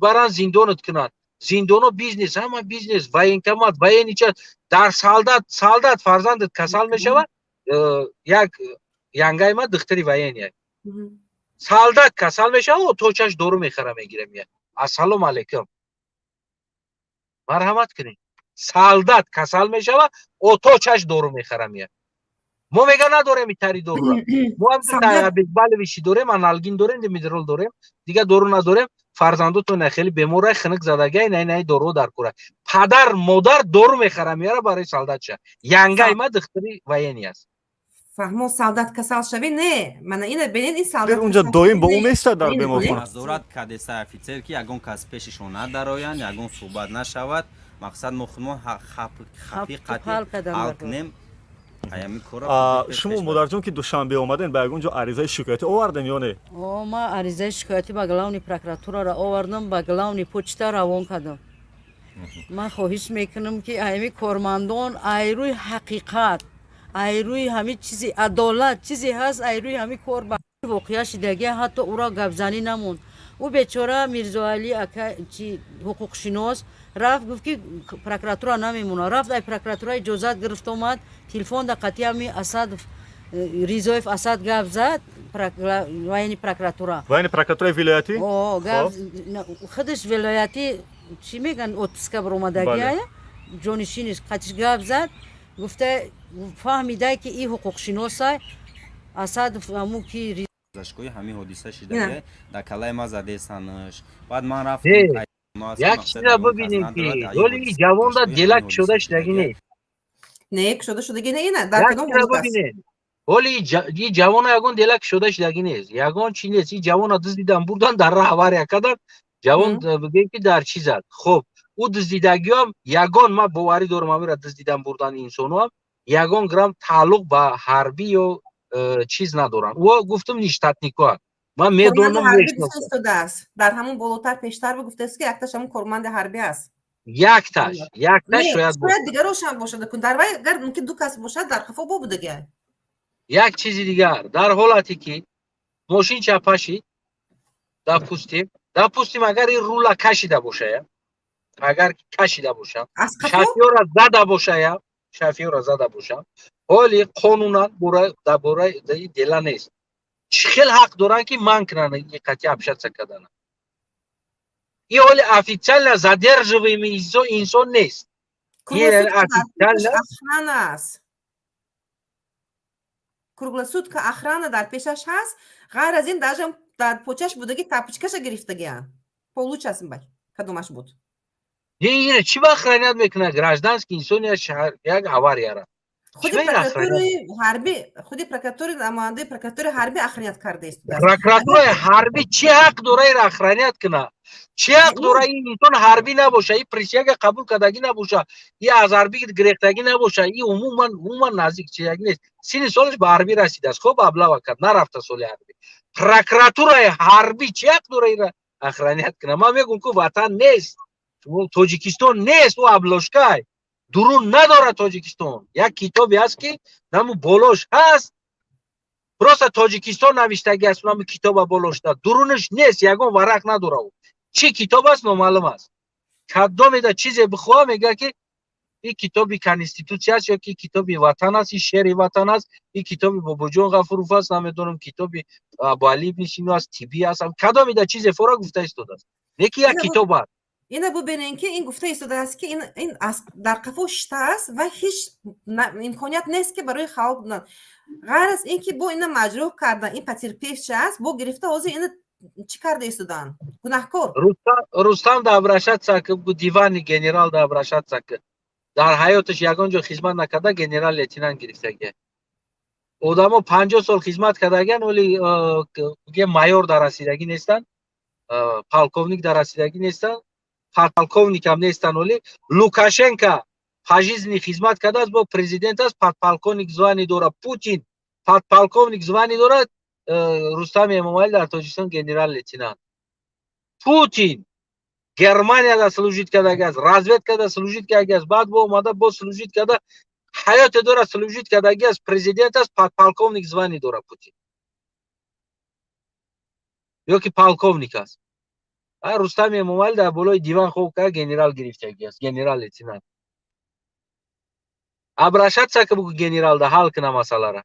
بەران زیندۆنت کنات زیندۆنۆ بیزنس ҳама بیزنس военкомат военича дар солдат фарзандат касал мешавад як янгай ма духтари воения солдат касал мешавад оточаш дору мехара мегира мия ассалому алайкум марҳамат кунед солдат касал мешавад оточаш дору мехара мия мо мега надорем итари дорура мо балвиши дорем аналгин дорем димидрол дорем дига дору надорем фарзандотон хеле бемора хинак задагай най дору дар кура падар модар дору мехара миара барои солдатша янгай ма духтари воени аст фаҳмо солдат касал шавӣ не мана ина бинед ин солдат унҷа доим бо ӯ места дар беморхона назорат кадеса офитсер ки ягон кас пешишон надароянд ягон суҳбат нашавад мақсад мо худмон ҳақиқати ҳал кунем шумо модарҷон ки душанбе омаден ба ягон ҷо аризаи шикоятӣ овардем ё не ман аризаи шикоятӣ ба главни прокуратурара овардам ба главни почта равон кардам ман хоҳиш мекунам ки ҳами кормандон айрӯи ҳақиқат айрӯи ҳами чизи адолат чизе ҳаст айрӯи ҳами кор ба воқеа шидагия ҳатто ӯро гапзанӣ намонд ӯ бечора мирзоалӣ ака чи ҳуқуқшинос рафт гуфт ки прокуратура намемонад рафт ай прокуратура иҷозат гирифт омад телефон да қатъи ҳами асадов ризоев асад гап зад воени прокуратура вилоятӣ гап худаш вилоятӣ чӣ меган отпуска баромадагия ҷонишинист қатиш гап зад гуфта фаҳмидай ки и ҳуқуқшиносай асадов ҳамун ки зашкои ҳами ҳодиса шидаe дар калаи ма задесанш баъд ман рафтам як чиза бибинем ки роли ҷавонда делак шуда шудаги нест не шуда шудаги не ина дар кадом бибинем ҳоли и ҷавона ягон делак шуда шудаги нест ягон чи нест и ҷавона дуздидан бурдан дар раҳ авария кардан ҷавон бигӯем ки дар чи зад хуб ӯ дуздидагиам ягон ман боварӣ дорам амира дуздидан бурдани инсонуам ягон грамм тааллуқ ба ҳарбӣ ё чиз надоранд ӯ гуфтам ништатникоа ман медонам истодааст дар ҳамун болотар пештар гуфтааст ки якташ ҳамун корманди ҳарбӣ аст якташ шояд дигар рошан бошад дар вай агар мумкин ду кас бошад дар хафо бо будага як чизи дигар дар ҳолате ки мошин чапашид допустим агар ин рула кашида бошая агар кашида бошам шофёра зада бошам ҳоли қонунан дар бораи дела нест чӣ хел ҳақ доранд ки манъ кунанд қатъи общаться кардана и ҳоли официально задерживаемый инсон нест круглосутка охрана дар пешаш ҳаст ғайр аз ин даже дар почаш будаги тапочкаша гирифтагиан получаст кадомаш буд чӣ ба охранят мекунад гражданский инсон як аварияра худи прокуратури намояндаи прокуратури ҳарбӣ охранят кардааст прокуратураи ҳарбӣ чӣ ҳақ дора ира охранят кунад чӣ ҳақ дора ин инсон ҳарбӣ набоша и присяга қабул кардагӣ набоша и аз ҳарбӣ гирехтагӣ набоша и умуман наздик чиягӣ нест синни солаш ба ҳарбӣ расидааст хоб аблава кард нарафта соли ҳарбӣ прокуратураи ҳарбӣ чӣ ҳақ дора ира охранят кунад ман мегӯям ки ватан нест тоҷикистон нест ӯ аблошкай дурун надорад тоҷикистон як китобе ҳаст ки наму болош ҳаст просто тоҷикистон навиштагӣ аст наму китоба болошда дурунаш нест ягон варақ надорад чӣ китоб аст номаълум аст кадомеда чизе бихоҳа мега ки ин китоби конститутсия аст ё ки китоби ватан аст ин шери ватан аст ин китоби бобоҷон ғафуров аст намедонам китоби абуалӣ мишину аст тибӣ аст кадомеда чизе фора гуфта истодааст не ки як китоб аст ина бубинем ки ин гуфта истодааст ки ин дар қафо шитааст ва ҳеҷ имконият нест ки барои халқ ғайр аз ин ки бо ина маҷруҳ кардан ин потерпевши аст бо гирифта ҳозир ина чӣ карда истодаанд гунаҳкор рустам да обращаться к дивани генерал да обращаться к дар ҳаёташ ягон ҷо хизмат накарда генерал лейтенант гирифтагия одамо 50 сол хизмат кардагиан вале майор дар расидагӣ нестанд полковник дар расидагӣ нестанд подполковник ҳам нестанд вале лукашенко пожизненный хизмат кардааст бо президент аст подполковник звание дорад путин подполковник звание дорад рустам эмомалӣ дар тоҷикистон генерал лейтенант путин германияда служит кардагиаст разведкада служит кардагиаст баъд бо омада бо служит карда ҳаёте дора служит кардагиаст президент аст подполковник звание дорад путин ё ки полковник аст рустам эмомалӣ дар болои диван хоб кард, генерал гирифтагӣ аст, генерал лейтенант. Абрашадса ки бугу генерал да ҳал кина масъалара.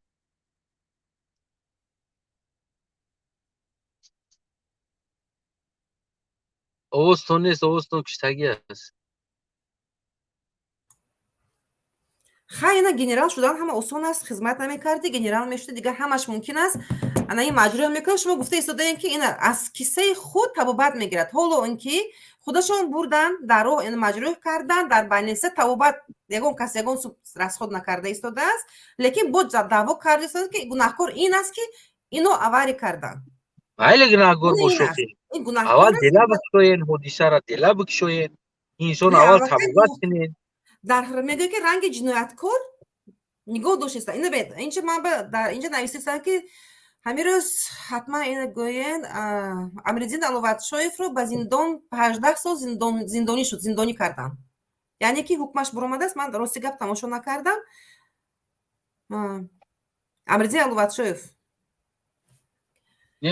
овозтон нест, овозтон киштагӣ аст. хайна генерал шудан ҳама осон аст, хизмат намекарди, генерал мешуди, дигар ҳамаш мумкин аст. Ана ин маҷбурият мекунад. Шумо гуфта истодаем ки ин аз киссаи худ табобат мегирад. Ҳоло ин ки худашон бурдан дар роҳ ин маҷбур кардан, дар байни се табобат ягон кас ягон суб расход накарда истодааст, лекин бо даъво карда истодааст ки гунаҳкор ин аст ки ино аварӣ карданд. Хеле гунаҳкор бошед. Ин гунаҳкор Аввал аст. дила бикшоед, ҳодисаро дила бикшоед. Инсон аввал табобат кунед. дар мегӯяд ки ранги ҷинояткор нигоҳ доштаста. Ина бед инча ман дар инҷа нависистам ки ҳамин рӯз ҳатман ина гӯянд Амириддин Аловатшоевро ба зиндон 18 сол зиндонӣ шуд, зиндонӣ карданд. яъне ки ҳукмаш буромадааст. Ман рости гап тамошо накардам. Амириддин Аловатшоев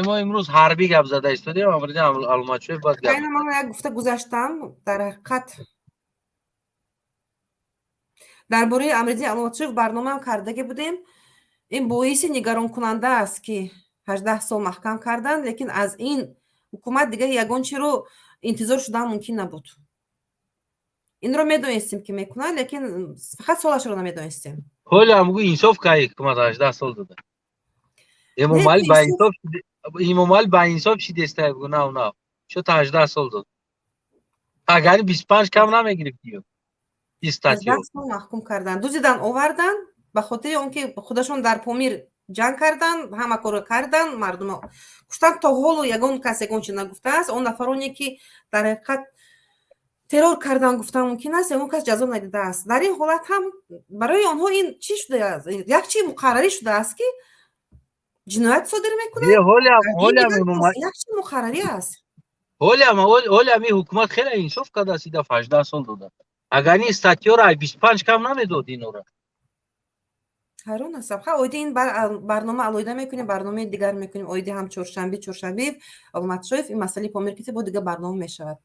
мо имрӯз ҳарбӣ гап зада истодем. Амириддин Аловатшоев бад гап. ман як гуфта гузаштам. дар ҳақиқат дар бораи Амириддин Аловатшоев барномаам кардагӣ будем. ин боиси нигаронкунанда аст ки 18 сол маҳкам карданд, лекин аз ин ҳукумат дигар ягон чиро интизор шудан мумкин набуд. инро медонистем ки мекунад, лекин фақат солашро намедонистем. ҳоле амгӯ инсоф кай ҳукумат 18 сол дада. эмомалӣ ба инсоф шидеста гунав нав. Чо та 18 сол дод. Агар 25 кам намегирифтӣ ё. 18 сол маҳкум карданд. дузидан овардан ба хотири он ки худашон дар Помир ҷанг карданд, ҳама корро карданд, мардумо куштанд. То ҳоло ягон кас ягон чиз нагуфтааст. он нафароне ки дар ҳақиқат террор кардан гуфтан мумкин аст, ягон кас ҷазо надидааст. дар ин ҳолат ҳам барои онҳо ин чӣ шудааст? Як чиз муқаррарӣ шудааст ки ҷиноят содир мекунад. Як чиз муқаррарӣ аст. ҳоле ами ҳукумат хеле инсоф карда сида 18 сол дода. Агар ин статьёро 25 кам намедод инора. ҳайрон ҳастам. оиди ин барнома алоҳида мекунем, барномаи дигар мекунем. оиди ҳам чоршанбе Алматшоев ин масъалаи Помир ки бо дигар барнома мешавад.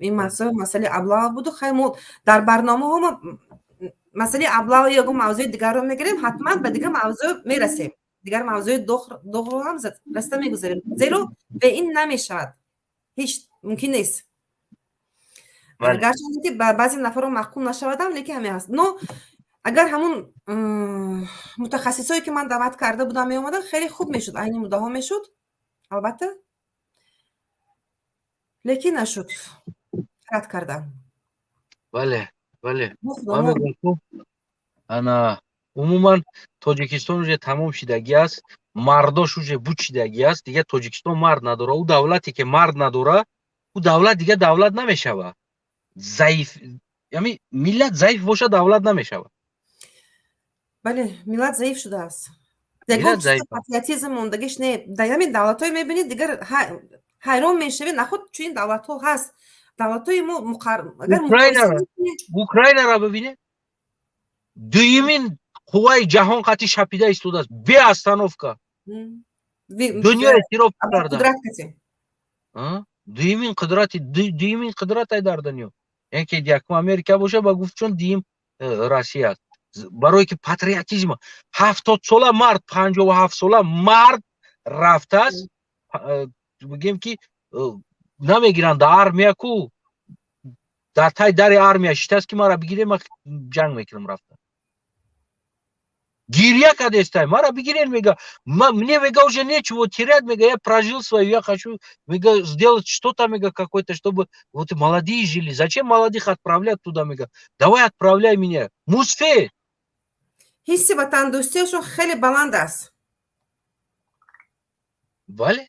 ин масъалаи аблағ буду. хай мо дар барномаҳо масъалаи аблағ ягон мавзӯи дигарро мегирем, ҳатман ба дигар мавзӯъ мерасем. дигар мавзӯи доғро ҳам раста мегузарем. зеро бе ин намешавад. ҳеҷ мумкин нест. гарчанде ки ба баъзе нафарон маҳкум нашавадам, лекин ҳамин аст. но агар ҳамун мутахассисое ки ман даъват карда будам меомаданд, хеле хуб мешуд, айни муддао мешуд албатта, лекин нашуд. рад кардам. бале ана умуман Тоҷикистон уже тамом шидагӣ аст. Мардош уже буд шидагӣ аст. Дигар Тоҷикистон мард надора. у давлате ки мард надора, у давлат дигар давлат намешава. заиф, яъни миллат заиф боша давлат намешава. бале, миллат заиф шудааст. ягон патриотизм мондагиш не. дар ҳамин давлатҳое мебинед, дигар ҳайрон мешавед. нахуд чун ин давлатҳо ҳаст. давлатҳои мо украинара бибинед. дуюмин қувваи ҷаҳон қати шапида истодааст беостановка. дунё эътироф карда. дуюмин қудрате дар дунё. ки якум Америка боша ба гуфт чун дуюм Россия аст. барое ки патриотизм 70 сола мард, 57 сола мард рафтааст. бигем ки намегиранд дар армия ку дар тай дари армия шитаст ки мара бигирем, ман ҷанг мекунам рафта. гирья кадестай мара бигирен, мега мне мега уже нечего терять, мега я прожил свою, я хочу мега сделать что-то мега какое-то, чтобы вот молодые жили. Зачем молодых отправлять туда, мега? Давай отправляй меня. Мусфе. ҳисси ватандӯстиашон хеле баланд аст. бале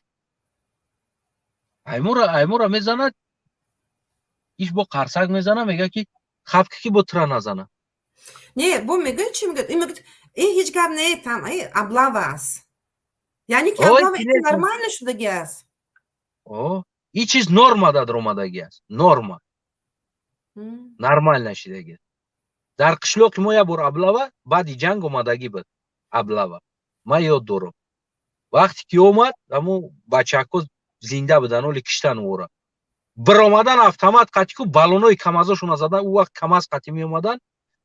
аймура мезанад, иш бо қарсак мезана, мега ки хабки ки бо тира назана. не бо мегӯяд чӣ мегӯяд? ин мегӯяд ин ҳеҷ гап не, там аблава аст. яъне ки аблава нормально шудагӣ аст. ин чиз норма дар омадагӣ аст. норма нормально шудагӣ. дар қишлоқи мо як бор аблава баъди ҷанг омадагӣ буд. аблава ман ёд дорам. вақте ки омад, аммо бачаҳко зинда буданд, оли киштан вора. برآمدن автомат قطعی کو بالونای камазошуна задан او وقت камаз قطعی می اومدن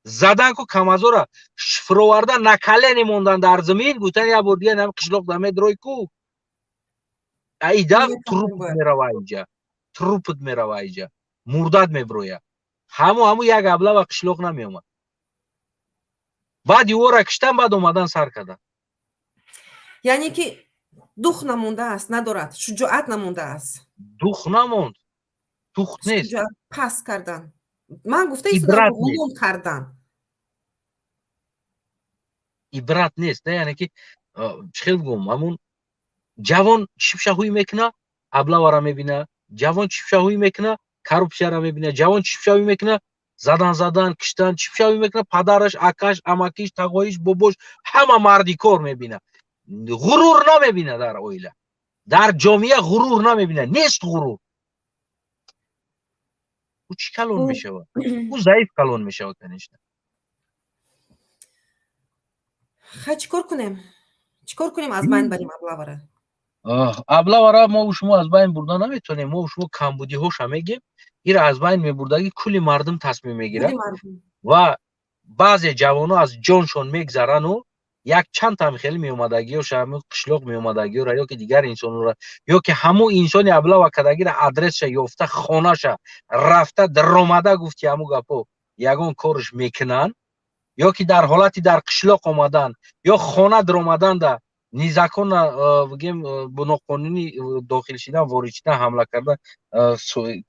زدن کو камазо ра шифроварда на колени мондан дар замин гутан я бор дига нам қишлоқ да медрой ку айда трупт мерава инҷа трупт мерава инҷа мурдат меброя ҳаму як абла ва қишлоқ намеомад баъд ювора киштан баъд омадан сар кардан яъне ки дух намондааст надорад шуҷоат намондааст дух намонд дух нест паст кардан ман гуфта ғулум кардан ибрат нест яъне ки чӣ хел гум ҳамун ҷавон чипшаҳӯй мекуна аблавара мебина ҷавон чипшаҳӯй мекуна коррупсияра мебина ҷавон чипшаҳӯй мекуна задан киштан чипшаҳӯй мекуна падараш акаш амакиш тағоиш бобош ҳама марди кор мебина ғурур намебина дар оила дар ҷомеа ғурур намебина нест ғурур ӯ чӣ калон мешавад ӯ заиф калон мешавад конечно хай чӣ кор кунем аз байн барем аблавара аблавара мо шумо аз байн бурда наметонем мо шумо камбудиҳоша мегем ира аз байн мебурдагӣ кулли мардум тасмим мегирад ва баъзе ҷавоно аз ҷоншон мегзарану як чандтам хеле меомадагиёша ҳамин қишлоқ меомадагиёра ёки дигар инсонора ёки ҳамун инсони аблава кардагира адресша ёфта хонаша рафта даромада гуфти ҳамун гапо ягон корш мекунанд ёки дар ҳолати дар қишлоқ омадан ё хона даромаданда незаконна бигем ноқонунӣ дохил шидан ворид шидан ҳамла кардан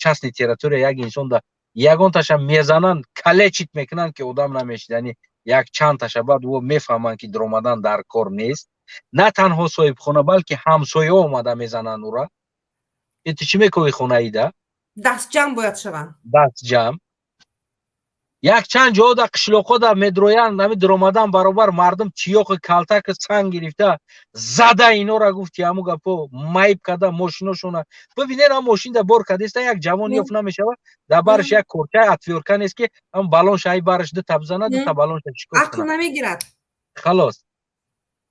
частни территория як инсонда ягонташа мезананд калечит мекунанд ки одам намешидани як чандташа баъд во мефаҳманд ки даромадан дар кор нест на танҳо соҳибхона балки ҳамсояҳо омада мезананд ура ту чӣ мекунӣ хонаида дастҷамъ бояд шаванд дастҷамъ якчанд ҷода қишлоқода медроянд ҳами даромадан баробар мардум тиёқи калтаки санг гирифта зада инора гуфти ҳамун гапо майб карда мошиношона бибинед ҳам мошинда бор кардеста як ҷавон ёфт намешавад дар бараш як корчаи отвёрка нест ки ҳам балонша ай бараш дута бизанад дута балонша шикоф ақл намегирад халос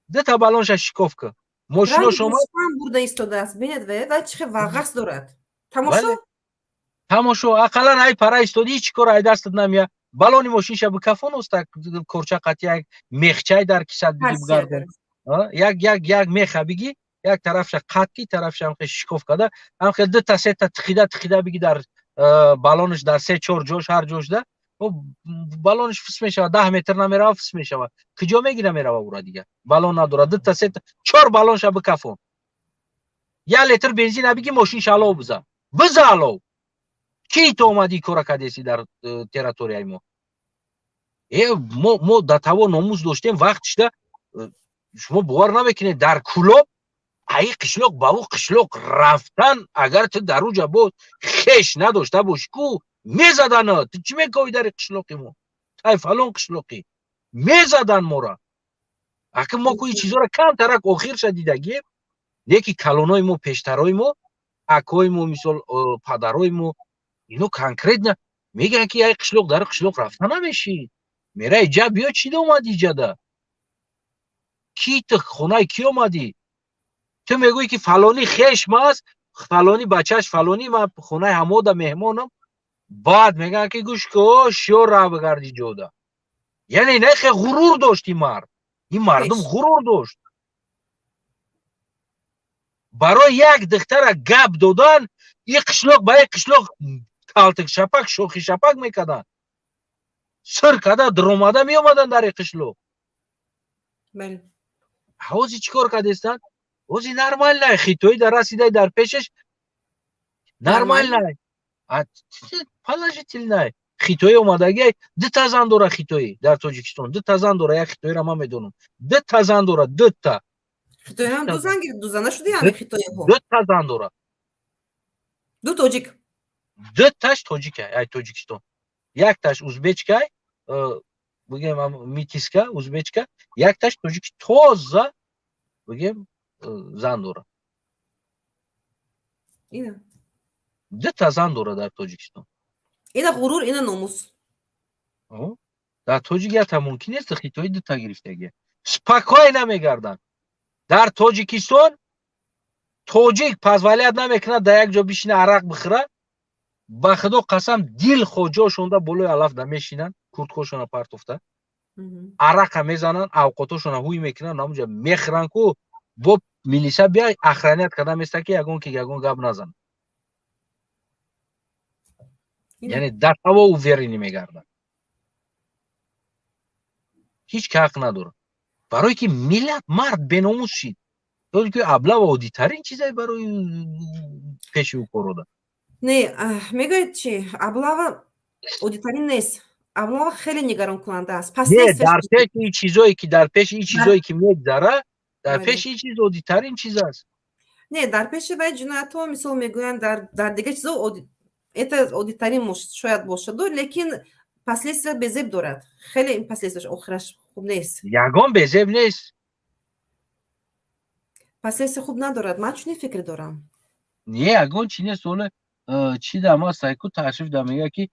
дута балонша шикоф кун мошинош омад бурда истодааст бинед вай чӣ хел вағас дорад тамошо тамошо ақаллан ай пара истоди чӣ кор ай дастат намеяд балони мошинша би кафон оста корча қатъи як мехчай дар кисад биги бигардон як меха биги як тарафша қатки тарафша ҳамхел шикоф карда ҳамхел дута сета тиқида биги дар балониш дар се чор ҷош ҳар ҷошда балониш фис мешавад 10 метр намерава фис мешавад куҷо мегира мерава ура дига балон надорад дута сета чор балонша би кафон 1 литр бензин абиги мошинша алов биза алов ки то омади кора кардеси дар территорияи мо мо да таво номус доштем вақтишда шумо бовар намекунед дар кулоб аи қишлоқ ба у қишлоқ рафтан агар ту дар уҷа бо хеш надошта бошӣ ку мезаданад ту чӣ мекоҳӣ дар қишлоқи мо ай фалон қишлоқи мезадан мора аки мо ку ин чизора камтарак охирша дидагием неки калонои мо пештарои мо акои мо мисол падарои мо ино конкретно мегӯянд ки ай қишлоқ дар қишлоқ рафта намешӣ мера иҷа биё чӣ да омадӣ иҷада ки ту хонаи кӣ омадӣ ту мегӯӣ ки фалони хешм аст фалони бачаш фалони ман хонаи ҳамода меҳмонам баъд мегӯянд ки гӯш ку шиё рав бигарди ҷода яъне нахе ғурур дошт ин мард ин мардум ғурур дошт барои як духтара гап додан ин қишлоқ ба ин қишлоқ калтик шапак шохи шапак мекарданд сир карда даромада меомаданд дар ин қишлоқ ҳози чӣ кор кардестанд ҳози нормальнай хитои дар расидай дар пешаш нормальнай положительнай хитои омадагиай дута зан дора хитои дар тоҷикистон дута зан дора як хитоира ман медонам дута зан дора дута хитоиам ду зан гирифт ду зана шуди яъне хитоиҳо дута зан дора ду тоҷик дуташ тоҷикай ай тоҷикистон якташ узбечкай бигем митиска узбечка якташ тоҷики тоза бигем зан дора ина дута зан дора дар тоҷикистон ина ғурур ина номус дар тоҷикията мумкин нест хитои дута гирифтагия спокой намегарданд дар тоҷикистон тоҷик позволят намекунад дар як ҷо бишина арақ бихӯрад ба худо қасам дил хо ҷошонда болои алафда мешинанд, курткошона партофта, арақа мезананд, авқотошона ҳуй мекунанд, намуҷа мехӯранд ку бо милиса бияй охраният карда места ки ягон гап назанад. яъне дар ҳаво уверенӣ мегарданд. ҳеҷ ки ҳақ надорад. барое ки миллат мард беномус шид. ёд ки аблава оддитарин чизае барои пеши ӯ кор ода. Не, мегӯед чи? Аблава оддитарин нест. Аблава хеле нигарон кунанда аст. Не, дар пеши ин чизое ки дар пеши ин чизое ки мегзара, дар пеши ин чиз оддитарин чиз аст. Не, дар пеши вай ҷиноятҳо мисол мегӯянд дар дигар чизо это оддитарин шояд бошаду, лекин последствия безеб дорад. Хеле ин последствияш охираш хуб нест. Ягон безеб нест. Последствия хуб надорад. Ман чунин фикр дорам. Не, ягон чи нест. Ола чи дам аст сайку ташриф да мега ки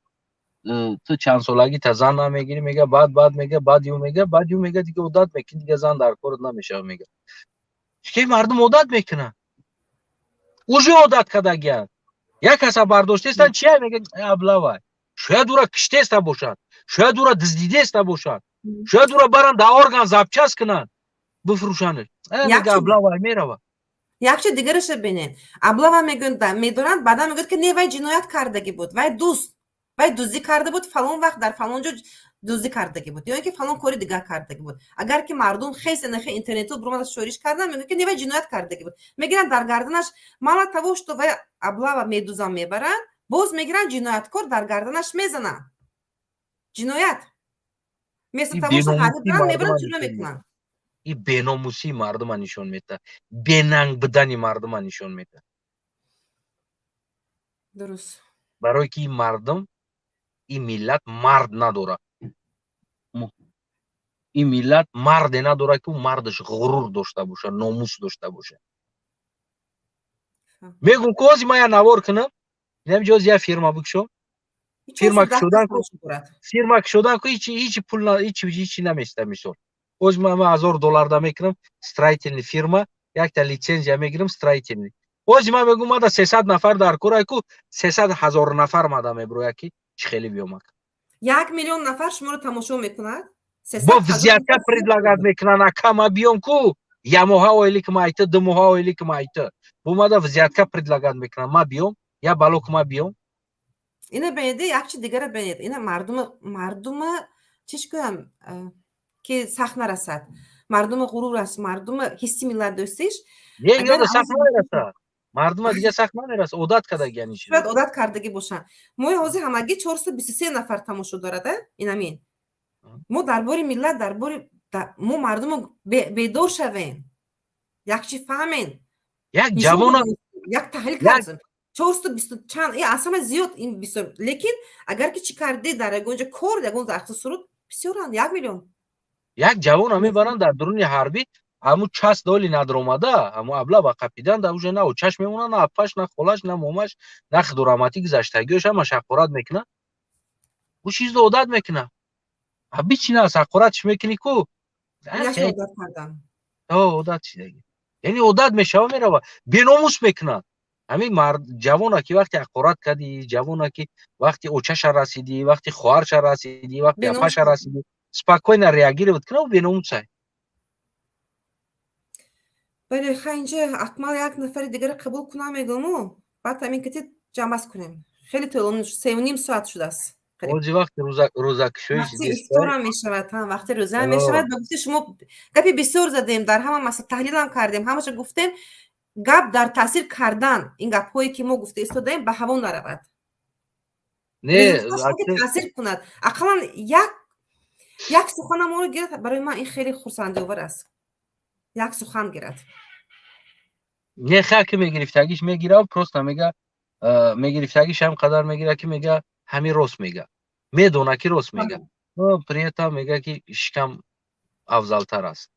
ту чанд солаги та зан намегири, мега бад мега, бад ю мега дига одат мекунӣ, дига зан дар корат намешава мега. ки мардум одат мекунанд. уже одат кардагианд. як каса бардоштестан чия мега аблавай. шояд ура киштеста бошад, шояд ура диздидеста бошад, шояд ура баранд да орган запчас кунанд, бифурӯшанд. мега аблавай мерава. Як чи дигараша бинед. Аблава медоранд, баъдан мегӯяд ки не вай ҷиноят кардаги буд. Вай дуздӣ карда буд, фалон вақт дар фалон ҷо дуздӣ кардаги буд. ё ин ки фалон кори дигар кардаги буд. агар ки мардум хеле нахе интернету биромада шориш кардан, мегӯяд ки не вай ҷиноят кардаги буд. мегиранд дар гарданаш мала того, што вай аблава медузам мебаранд, боз мегиранд ҷинояткор дар гарданаш мезананд. ҷиноят. Вместо того, што ҳадидан мебаранд чуна мекунанд. ин беномусии мардума нишон медиҳад. бенанг будани мардума нишон медиҳад. дуруст. барое ки ин мардум, ин миллат мард надорад. ин миллат марде надорад ки ӯ мардаш ғурур дошта бошад, номус дошта бошад. мегӯм ки ҳозир ман я навор кунам, инам ҷоз я фирма бикушам. фирма кушодан ку ҳичи пул ҳичи наместа мисол. ҳозир ман $1000 да мекунам строительный фирма, якта лицензия мегирам строительный. ҳозир ман мегӯм мада 300 нафар дар корай ку 300,000 нафар мада меброяд ки чӣ хеле биёмад. 1 миллион нафар шуморо тамошо мекунад. бо взятка предлагат мекунанд акама биём ку я моҳа ойлик майта, 2 моҳа ойлик майта. бомада взятка предлагат мекунанд. ма биём, я балок ма биём. ина бенеде як чи дигара бенед. ина мардума чиш гӯям ки сахт нарасад. Мардума ғурур аст, мардума ҳисси милладдостиш. не ёда сахт намерасад. мардума дига сахт намерасад. одат кардагиан иш. шояд одат кардаги бошанд. мо ҳозир ҳамагӣ 423 нафар тамошо дорад, инамин. мо дар бори миллат, дар бори мо мардумо бедор шавем. як чи фаҳмем. як ҷавона як таҳлил кардем. 420 чанд асама зиёд ин бисёр. лекин агар ки чӣ карди дар ягон ҷо кор, ягон захти суруд бисёранд. 1 миллион. як ҷавона мебаранд дар дуруни ҳарбӣ, ҳамун час доли надромада, ҳамун аблава қапидан да уже на очаш мемонад, на апаш, на холаш, на момаш, на хидораматӣ гузаштагиёш ҳама шақорат мекунад. ӯ чиз одат мекунад. бичина сақоратш мекунӣ ку. одат шидаги. яъне одат мешава мерава. беномус мекунад. ҳамин ҷавона ки вақти ҳақорат кардӣ, ҷавона ки вақти очаша расидӣ, вақти хоҳарша расидӣ, вақти апаша расидӣ, спокойно реагировать кунад, ӯ беномусай. бале ха инҷа акмал як нафари дигаро қабул кунам мегӯму, баъд ҳамин кати ҷамъас кунем. хеле тӯлонӣ 3.5 соат шудааст. ҳозир вақти рӯзакушоиш ифторам мешавад, вақти рӯзаам мешавад. ба гуфти шумо гапи бисёр задем, дар ҳама масъала таҳлилам кардем, ҳамаша гуфтем. гап дар таъсир кардан ин гапҳое ки мо гуфта истодаем ба ҳаво наравад. не таъсир кунад. ақаллан як сухана моро гирад, барои ман ин хеле хурсандиовар аст. як сухан гирад. не ха ки мегирифтагиш мегирав, просто мега мегирифтагиш ҳам қадар мегирад ки мега ҳамин рост мега. медона ки рост мега. при этом мега ки шикам афзалтар аст.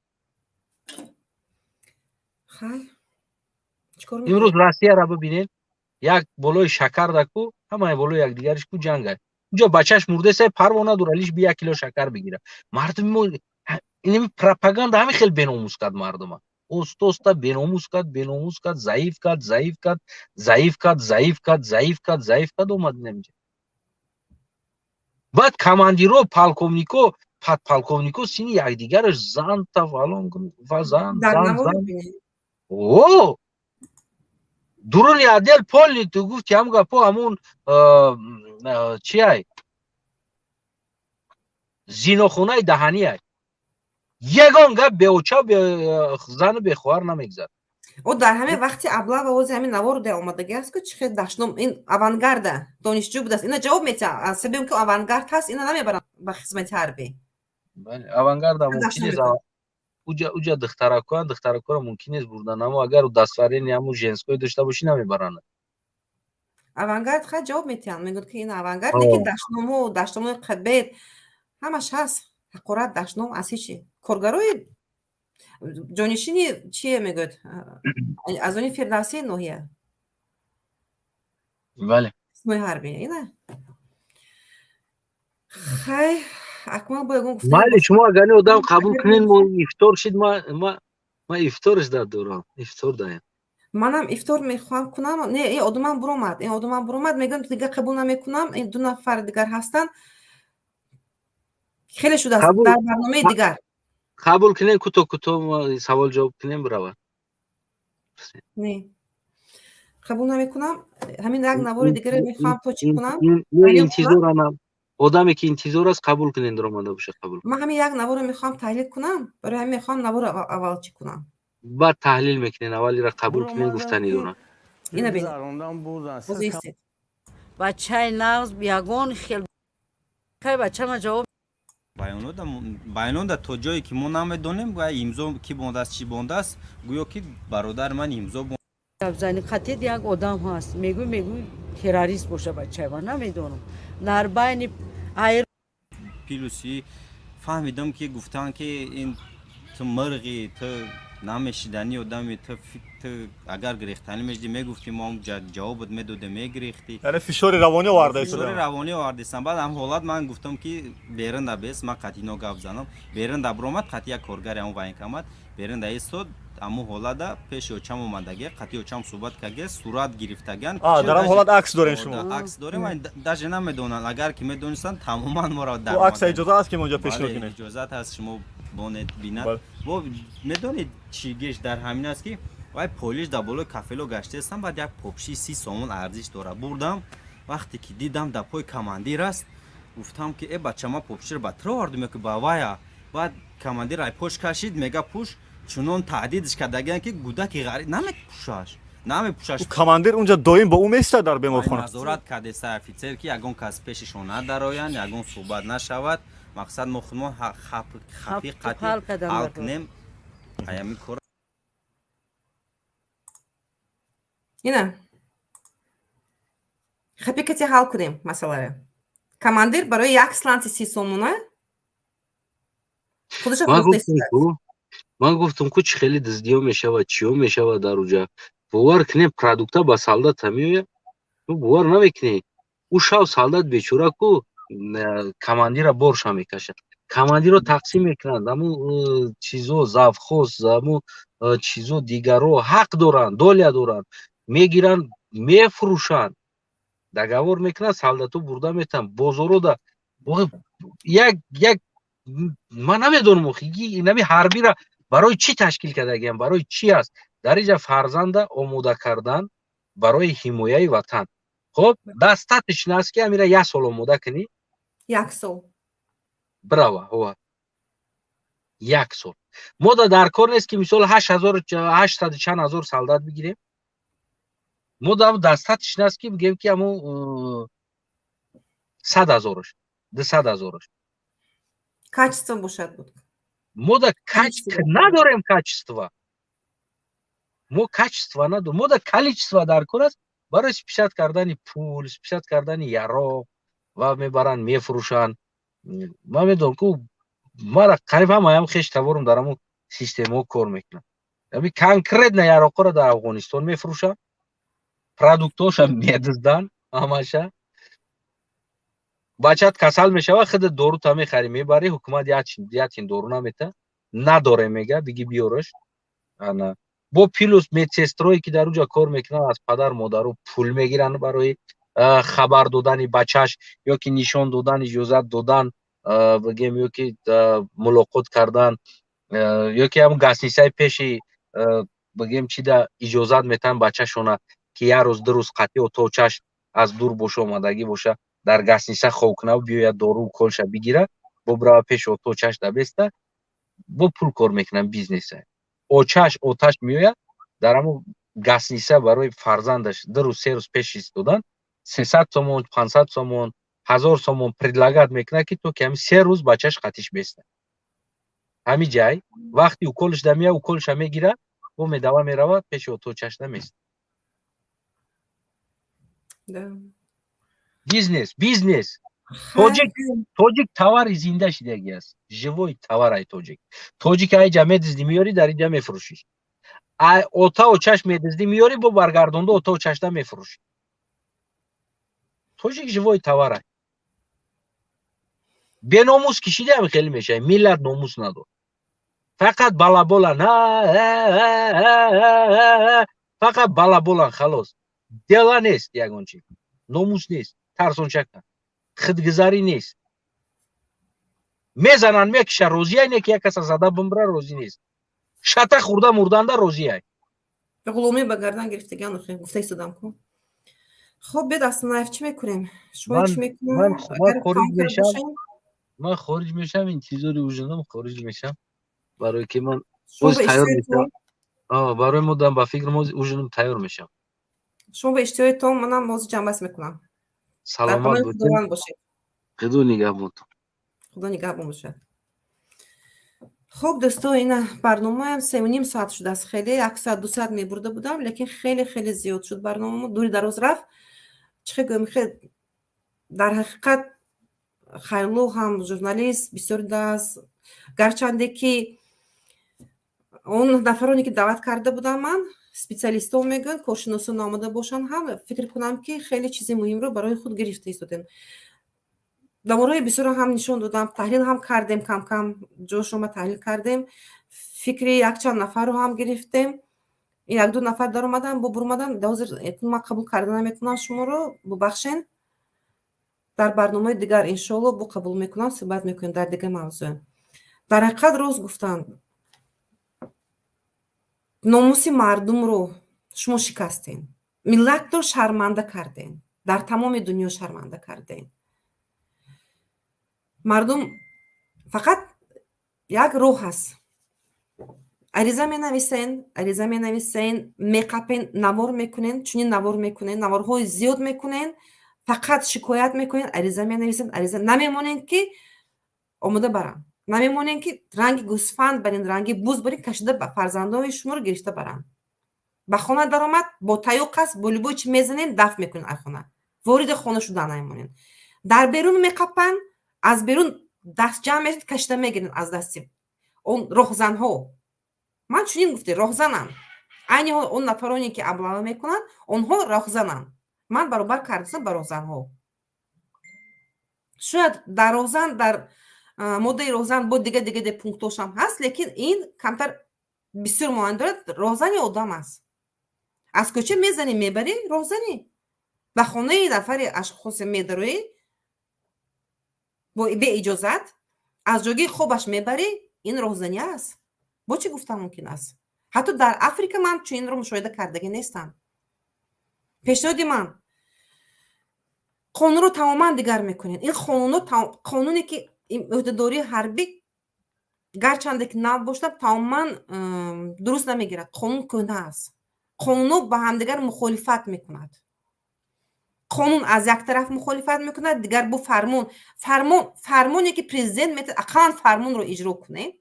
хай имрӯз Россияро бибинед, як болои шакар даку, ҳамаи болои якдигариш ку ҷанг аст. унҷо бачаш мурдеса парвона дуралиш би 1 кило шакар бигира. мардум инами пропаганда ҳамин хел беномус кард мардума. اوستا بیناموس کرد ضعیف کرد اومد نمیشه. بعد کماندیرو پالکوونیکو подполковнику сини якдигараш занта фалон ва зан о дуруни адел полни ту гуфти ҳам гапо ҳамун чи ай зинохонаи даҳанӣ ай ягон гап беоча зану бехоҳар намегзад. او در همه وقتی ابله و اوز همین نوار ده آمدگی است که چه داشتم این آوانگارد دانشجو بود است اینا جواب میده سبب که آوانگارد هست اینا نمیبرن به خدمت حربی. بله آوانگارد ممکن است اوجا دخترکان ممکن است بردن اما اگر دستورین همون ژنسکوی داشته باشی نمیبرن. آوانگارد خیلی جواب میتن میگن که این آوانگارد که داشتم قبیل همش هست حقارت داشتم اسی چی کارگروی جانشینی چیه میگوید از اون فردوسی نوحیه بله اسمای حربی اینه خیلی اکمال باید گفتم بله شما اگر آدم قبول کنین ما افطار شد ما افطارش دارم افطار دارم منم افطار میخوام کنم نه این آدمم برومد میگن دیگه قبول نمیکنم این دو نفر دیگر هستن خیلی شده است در برنامه دیگر قبول کنین کوتاه سوال جواب کنین برابر نه قبول نمیکنم همین یک نوار دیگه میخوام تو چی کنم انتظارم آدمی که انتظار است قبول کنین در اومده باشه قبول من همین یک نوار میخوام تحلیل کنم برای همین میخوام نوار اول چی کنم بعد تحلیل میکنین اولی را قبول کنین گفتنی دونن اینو ببین بچه نغز بیاگون خیلی بچه ما جواب بیانو دا تو جایی که ما نمیدونیم گویا امضا کی بونده است چی بونده است گویا که برادر من امضا بونده زنی قطعی یک آدم هست میگو تروریست باشه بچه من نمیدونم در بین پیلوسی فهمیدم که گفتن که این تو مرغی تو نمیشیدنی آدمی تو اگر گریختنی میشدی میگفتی ما هم جوابت میداده میگریختی یعنی فشار روانی آورده فشار روانی آورده بعد هم حالت من گفتم که برنده بیس من قطعی گپ زنم برنده برآمد قطعی کارگر هم وین کمد برنده ایستاد اما حالت پیش اوچم اومدگی قطعی اوچم صحبت کردگی صورت گرفتگن درم حالت عکس دارین شما عکس داریم من داشه نمیدونن اگر که میدونستن تماما ما را در عکس اجازه است که اونجا پیش کنید اجازه هست شما بونت بینید و میدونید چی گیش در همین است که وای پلیس در بالای کافلو گشته هستم بعد یک پاپشی 30 سومون ارزش داره بردم وقتی که دیدم در پای کماندیر است گفتم که ای بچه ما پاپشی رو بطر آوردم که باوایا بعد کماندیر ای پوش کشید میگه پوش چونون تهدیدش کردگن که گودک غریب نمیپوشش کماندیر اونجا دائم با اون میسته در بیمارخانه نظارت کرده سر افیسر که یگون کس پیششون ندارن یگون صحبت نشود مقصد ما خودمون خفی قطعی حل کنیم ایامی کار اینه خفی کتی حل کنیم مسئله کماندیر برای یک سلنت 30 سومونه خودش من گفتم که چی خیلی دزدیو میشود چیو میشود در اونجا باور کنیم پروداکتا با سالدات همیه تو باور نمیکنی او شاو سالدات بیچاره کو کماندیر برش میکشه کماندیر رو تقسیم میکنند امو چیزو زافخوز امو چیزو دیگرو حق دارن دولیا دارن میگیرن میفروشن دگاور میکنن سالداتو برده میتن بازارو دا یک من نمیدونم اینمی حربی را برای چی تشکیل کردگیم برای چی است در اینجا فرزند آموده کردن برای حمایت وطن خب دستاتش نست که امیره 1 سال آموده کنی 1 سال براو هو 1 سال ما در کار نیست که مثال 800 چند هزار سالدات بگیریم ما دستاتش نست که بگیم که همون 100,000 200,000 качество бошад буд ما در качество نداریم качество ما качество نداریم ما در количество در کار است برای پیشت کردن پول پیشت کردن یارو و میبرن میفروشن ما میدونم که ما را قریب هم خیش تورم دارم سیستم کار میکنم یعنی کنکریت نه یارو را در افغانستان میفروشن پروداکتاش هم میدزدن همشه بچت کسل میشه خود دارو تا میخری میبری حکومت یاتین دارو نمیته نداره میگه بگی بیارش ана бо плюс медсестрое ки дар уҷа кор мекунанд аз падар модару пул мегиранд барои хабар додани бачаш ё ки нишон додан иҷозат додан бигем ё ки мулоқот кардан ё ки ҳамун гаснисаи пеши бигем чида иҷозат метаҳанд бачашона ки як рӯз ду рӯз қатъи оточаш аз дур боша омадагӣ боша дар гасниса ховкунав биёяд дору колша бигира бо бирава пеши оточаш дабеста бо пул кор мекунанд бизнеса очаш оташ меояд дар ҳамун гасниса барои фарзандаш ду рӯз се рӯз пеш истодан 300 сомон 500 сомон 1000 сомон предлагат мекунад ки то ки ҳамин се рӯз бачаш қатиш беста ҳамин ҷай вақти уколиш да меяд уколиша мегирад бо медава меравад пеши оточаш да места бизнес тоҷик товари зинда шидаги аст живой товар ай тоҷик айҷа медизди миёри дар инҷа мефурӯшӣ ота очаш медизди миёри бо баргардонда ота очашда мефурӯшӣ тоҷик живой товар ай беномус кишидаам хеле мешавад миллат номус надорад фақат балаболан фақат балаболан халос дела нест ягон чиз номус нест тарсончака хидгузарӣ нест мезананд мекишанд розия ине ки як каса зада бимира розӣ нест шата хӯрда мурданда розия ғулуми ба гардан гирифтаган гуфта истодам ку хоб бед аснаев чӣ мекунем шумо чӣ мекунем ман хориҷ мешавам интизори ужинам хориҷ мешавам барое ки ман боз тайёр мешавам барои мо дам ба фикр мо ужинам тайёр мешавам шумо ба иштиёитон манам бози ҷанбаст мекунам саломат бошед худо нигаҳбон худо нигаҳбон бошад хуб дӯстон ина барномаам 3.5 соат шудааст хеле 1 соат 2 соат мебурда будам лекин хеле зиёд шуд барномамо дури дароз рафт чӣ гӯем дар ҳақиқат хайло ҳам журналист бисёр даст гарчанде ки он нафароне ки даъват карда будам ман специалистҳо мегӯянд коршиносон намода бошанд ҳам фикр кунам ки хеле чизи муҳимро барои худ гирифта истодем давораи бисёро ҳам нишон додам таҳлил ҳам кардем кам ҷошома таҳлил кардем фикри якчанд нафарро ҳам гирифтем 1-2 нафар даромадан бо бурмадан ҳозир ман қабул карда наметавонам шуморо бубахшен дар барномаи дигар иншоалло бо қабул мекунам суҳбат мекунем дар дигар мавзӯъ дар ҳақиқат рост гуфтанд номуси мардумро шумо шикастен миллатро шарманда карден дар тамоми дунё шарманда карден мардум фақат як роҳ ҳаст ариза менависен меқапен навор мекунен чунин навор мекунен наворҳои зиёд мекунен фақат шикоят мекунен ариза менависен ариза намемонен ки омода барам намемонен ки ранги гӯсфанд барин ранги буз барин кашида ба фарзандони шуморо гирифта баранд ба хона даромад бо таюқ аст бо любой чӣ мезанен дафт мекунен аз хона вориди хона шуда намемонен дар берун меқапанд аз берун даст ҷамъ мешавад кашида мегиранд аз дасти он роҳзанҳо ман чунин гуфте роҳзанам айни он нафароне ки аблава мекунанд онҳо роҳзананд ман баробар кардам ба роҳзанҳо шояд дар роҳзан дар моддаи роҳзан бо дига пунктошам ҳаст лекин ин камтар бисёр моанӣ дорад роҳзани одам аст аз кӯча мезанӣ мебарӣ роҳзанӣ ба хонаи нафари ашхосе медароӣ бе иҷозат аз ҷойгои хобаш мебарӣ ин роҳзанӣ аст бо чӣ гуфтан мумкин аст ҳатто дар африка ман чунинро мушоҳида кардагӣ нестам пешниҳоди ман қонунро тамоман дигар мекунед ин қонуне ки ӯҳдадории ҳарбӣ гарчанде ки нав бошад тамоман дуруст намегирад қонун кӯҳна аст қонунҳо ба ҳамдигар мухолифат мекунад қонун аз як тараф мухолифат мекунад дигар бо фармоне ки президент метавонад ақаллан фармонро иҷро кунед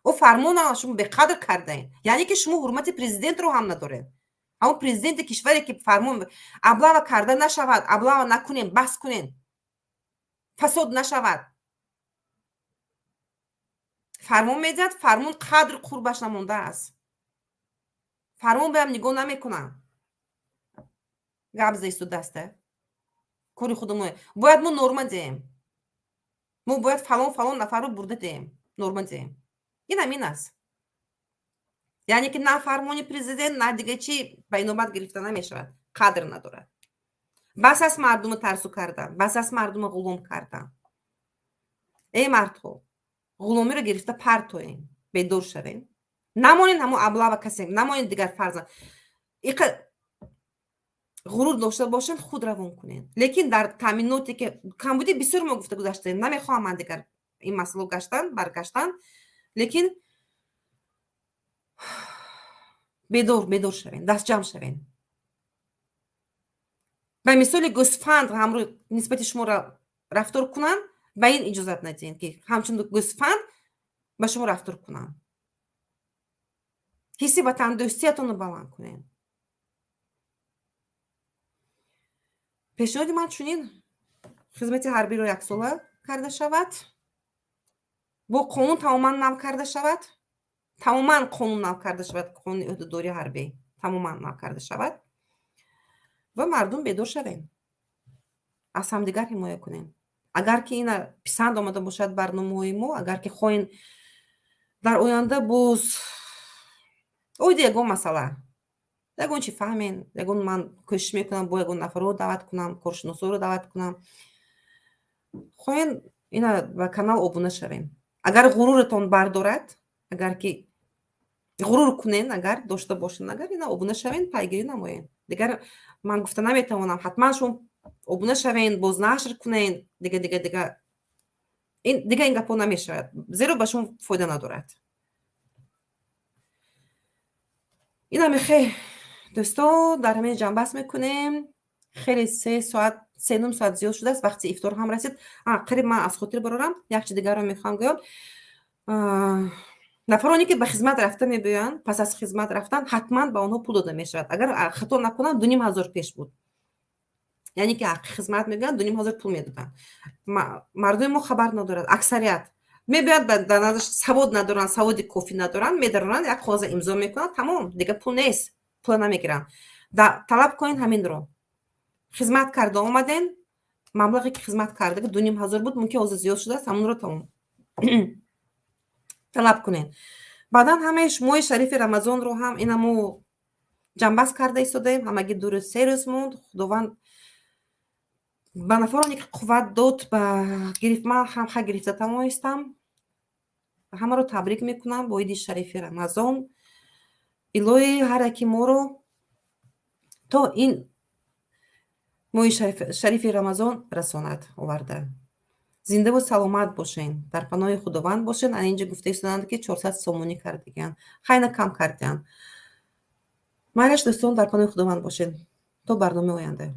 ӯ фармонро шумо беқадр кардаед яъне ки шумо ҳурмати президентро ҳам надоред ҳамон президенти кишваре ки фармон аблава карда нашавад аблава накунем баҳс кунем фасод нашавад фармон медиҳад фармон қадр қурбаш намондааст фармон беам нигоҳ намекунанд гап заистодааста кори худмо бояд мо норма диҳем мо бояд фалон нафарро бурда диҳем норма диҳем ин ҳамин аст یعنی که نه فرمان پرزیدنت نه دیگه چی به نوبت گرفته نمیشود، قدر نداره. بس از مردم ترسو کردن، بس از مردم غلوم کردن. ای مردها، غلومی رو گرفته پرتوین، بدور شوین، نمانین همون ابله و کسی، نمانین دیگر فرزند. غرور داشته باشین، خود روان کنین. لیکن در تامیناتی که کمبودی بسیار ما گفته گذاشته، نمیخوام من دیگر این مسئله برگشتن، لیکن بدور شوین، دست جمع شوین. به مثال گوسفند هم رو نسبت شما را رفتار کنن، به این اجازت ندین که همچون گوسفند به شما رفتار کنن. حسی وطن دوستیتون رو بلند کنین. پیشنهاد من چنین خدمت حربی رو 1 ساله کرده شود، با قانون تماما نو کرده شود، تماما قانون نو کرده شود، قانون عهدهداری حربی تماما نو کرده شود و مردم بیدار شوین، از همدیگر حمایت کنین. اگر که این پسند آمده باشد برنامه‌های ما، اگر که خواهین در آینده باز اوید یگون مسئله یگون چی فهمین، یگون من کوشش میکنم با یگون نفر رو دعوت کنم، کارشناسا رو دعوت کنم، خواهین اینا به کانال ابونه شوین. اگر غرورتون بردارد، اگر که غرور کنین، اگر داشته باشین، اگر اینا ابونه شوین، پیگیری نمایین. دیگر من گفته نمیتونم حتما شما ابونه شوین، باز نشر کنین، دیگه این گپا نمیشه، زیرا به شما فایده ندارد. اینا میخه دوستان در همین جنب بس میکنیم. خیلی 3 ساعت 3 ساعت زیاد شده است، وقتی افطار هم رسید. قریب من از خاطر برارم یک چیز دیگر رو میخوام گویم. نفرانی که به خدمت رفته میبین، پس از خدمت رفتن حتما به آنها پول داده میشود. اگر خطا نکنم 2500 پیش بود، یعنی که خدمت میگن 2500 پول میدادن. مردم ما خبر ندارد، اکثریت میبیاد در نظرش سواد ندارن، سواد کافی ندارن، میدارن یک کاغذ امضا میکنن، تمام دیگه پول نیست، پول نمیگیرن. طلب کنین همین رو. خدمت کرده آمدین، مبلغی که خدمت کرده که 2500 بود، ممکن از زیاد شده است، همون رو تمام طلب کنین. بعدا همش ماه شریف رمضان رو هم اینمو جنبست کرده ایستادیم، همگی 2-3 روز موند. خداوند به نفرانی که قوت داد به گرفت، من هم گرفته تمام هستم، همه رو تبریک میکنم با عید شریف رمضان. الهی هر کی ما رو تا این ماه شریف رمضان رساند آورده. زنده و سلامت باشین، در پناه خداوند باشین. اینجا گفته ایستادند که 400 سومونی کردگن، خیلی کم کردن. مایلش دوستان در پناه خداوند باشین تا برنامه آینده.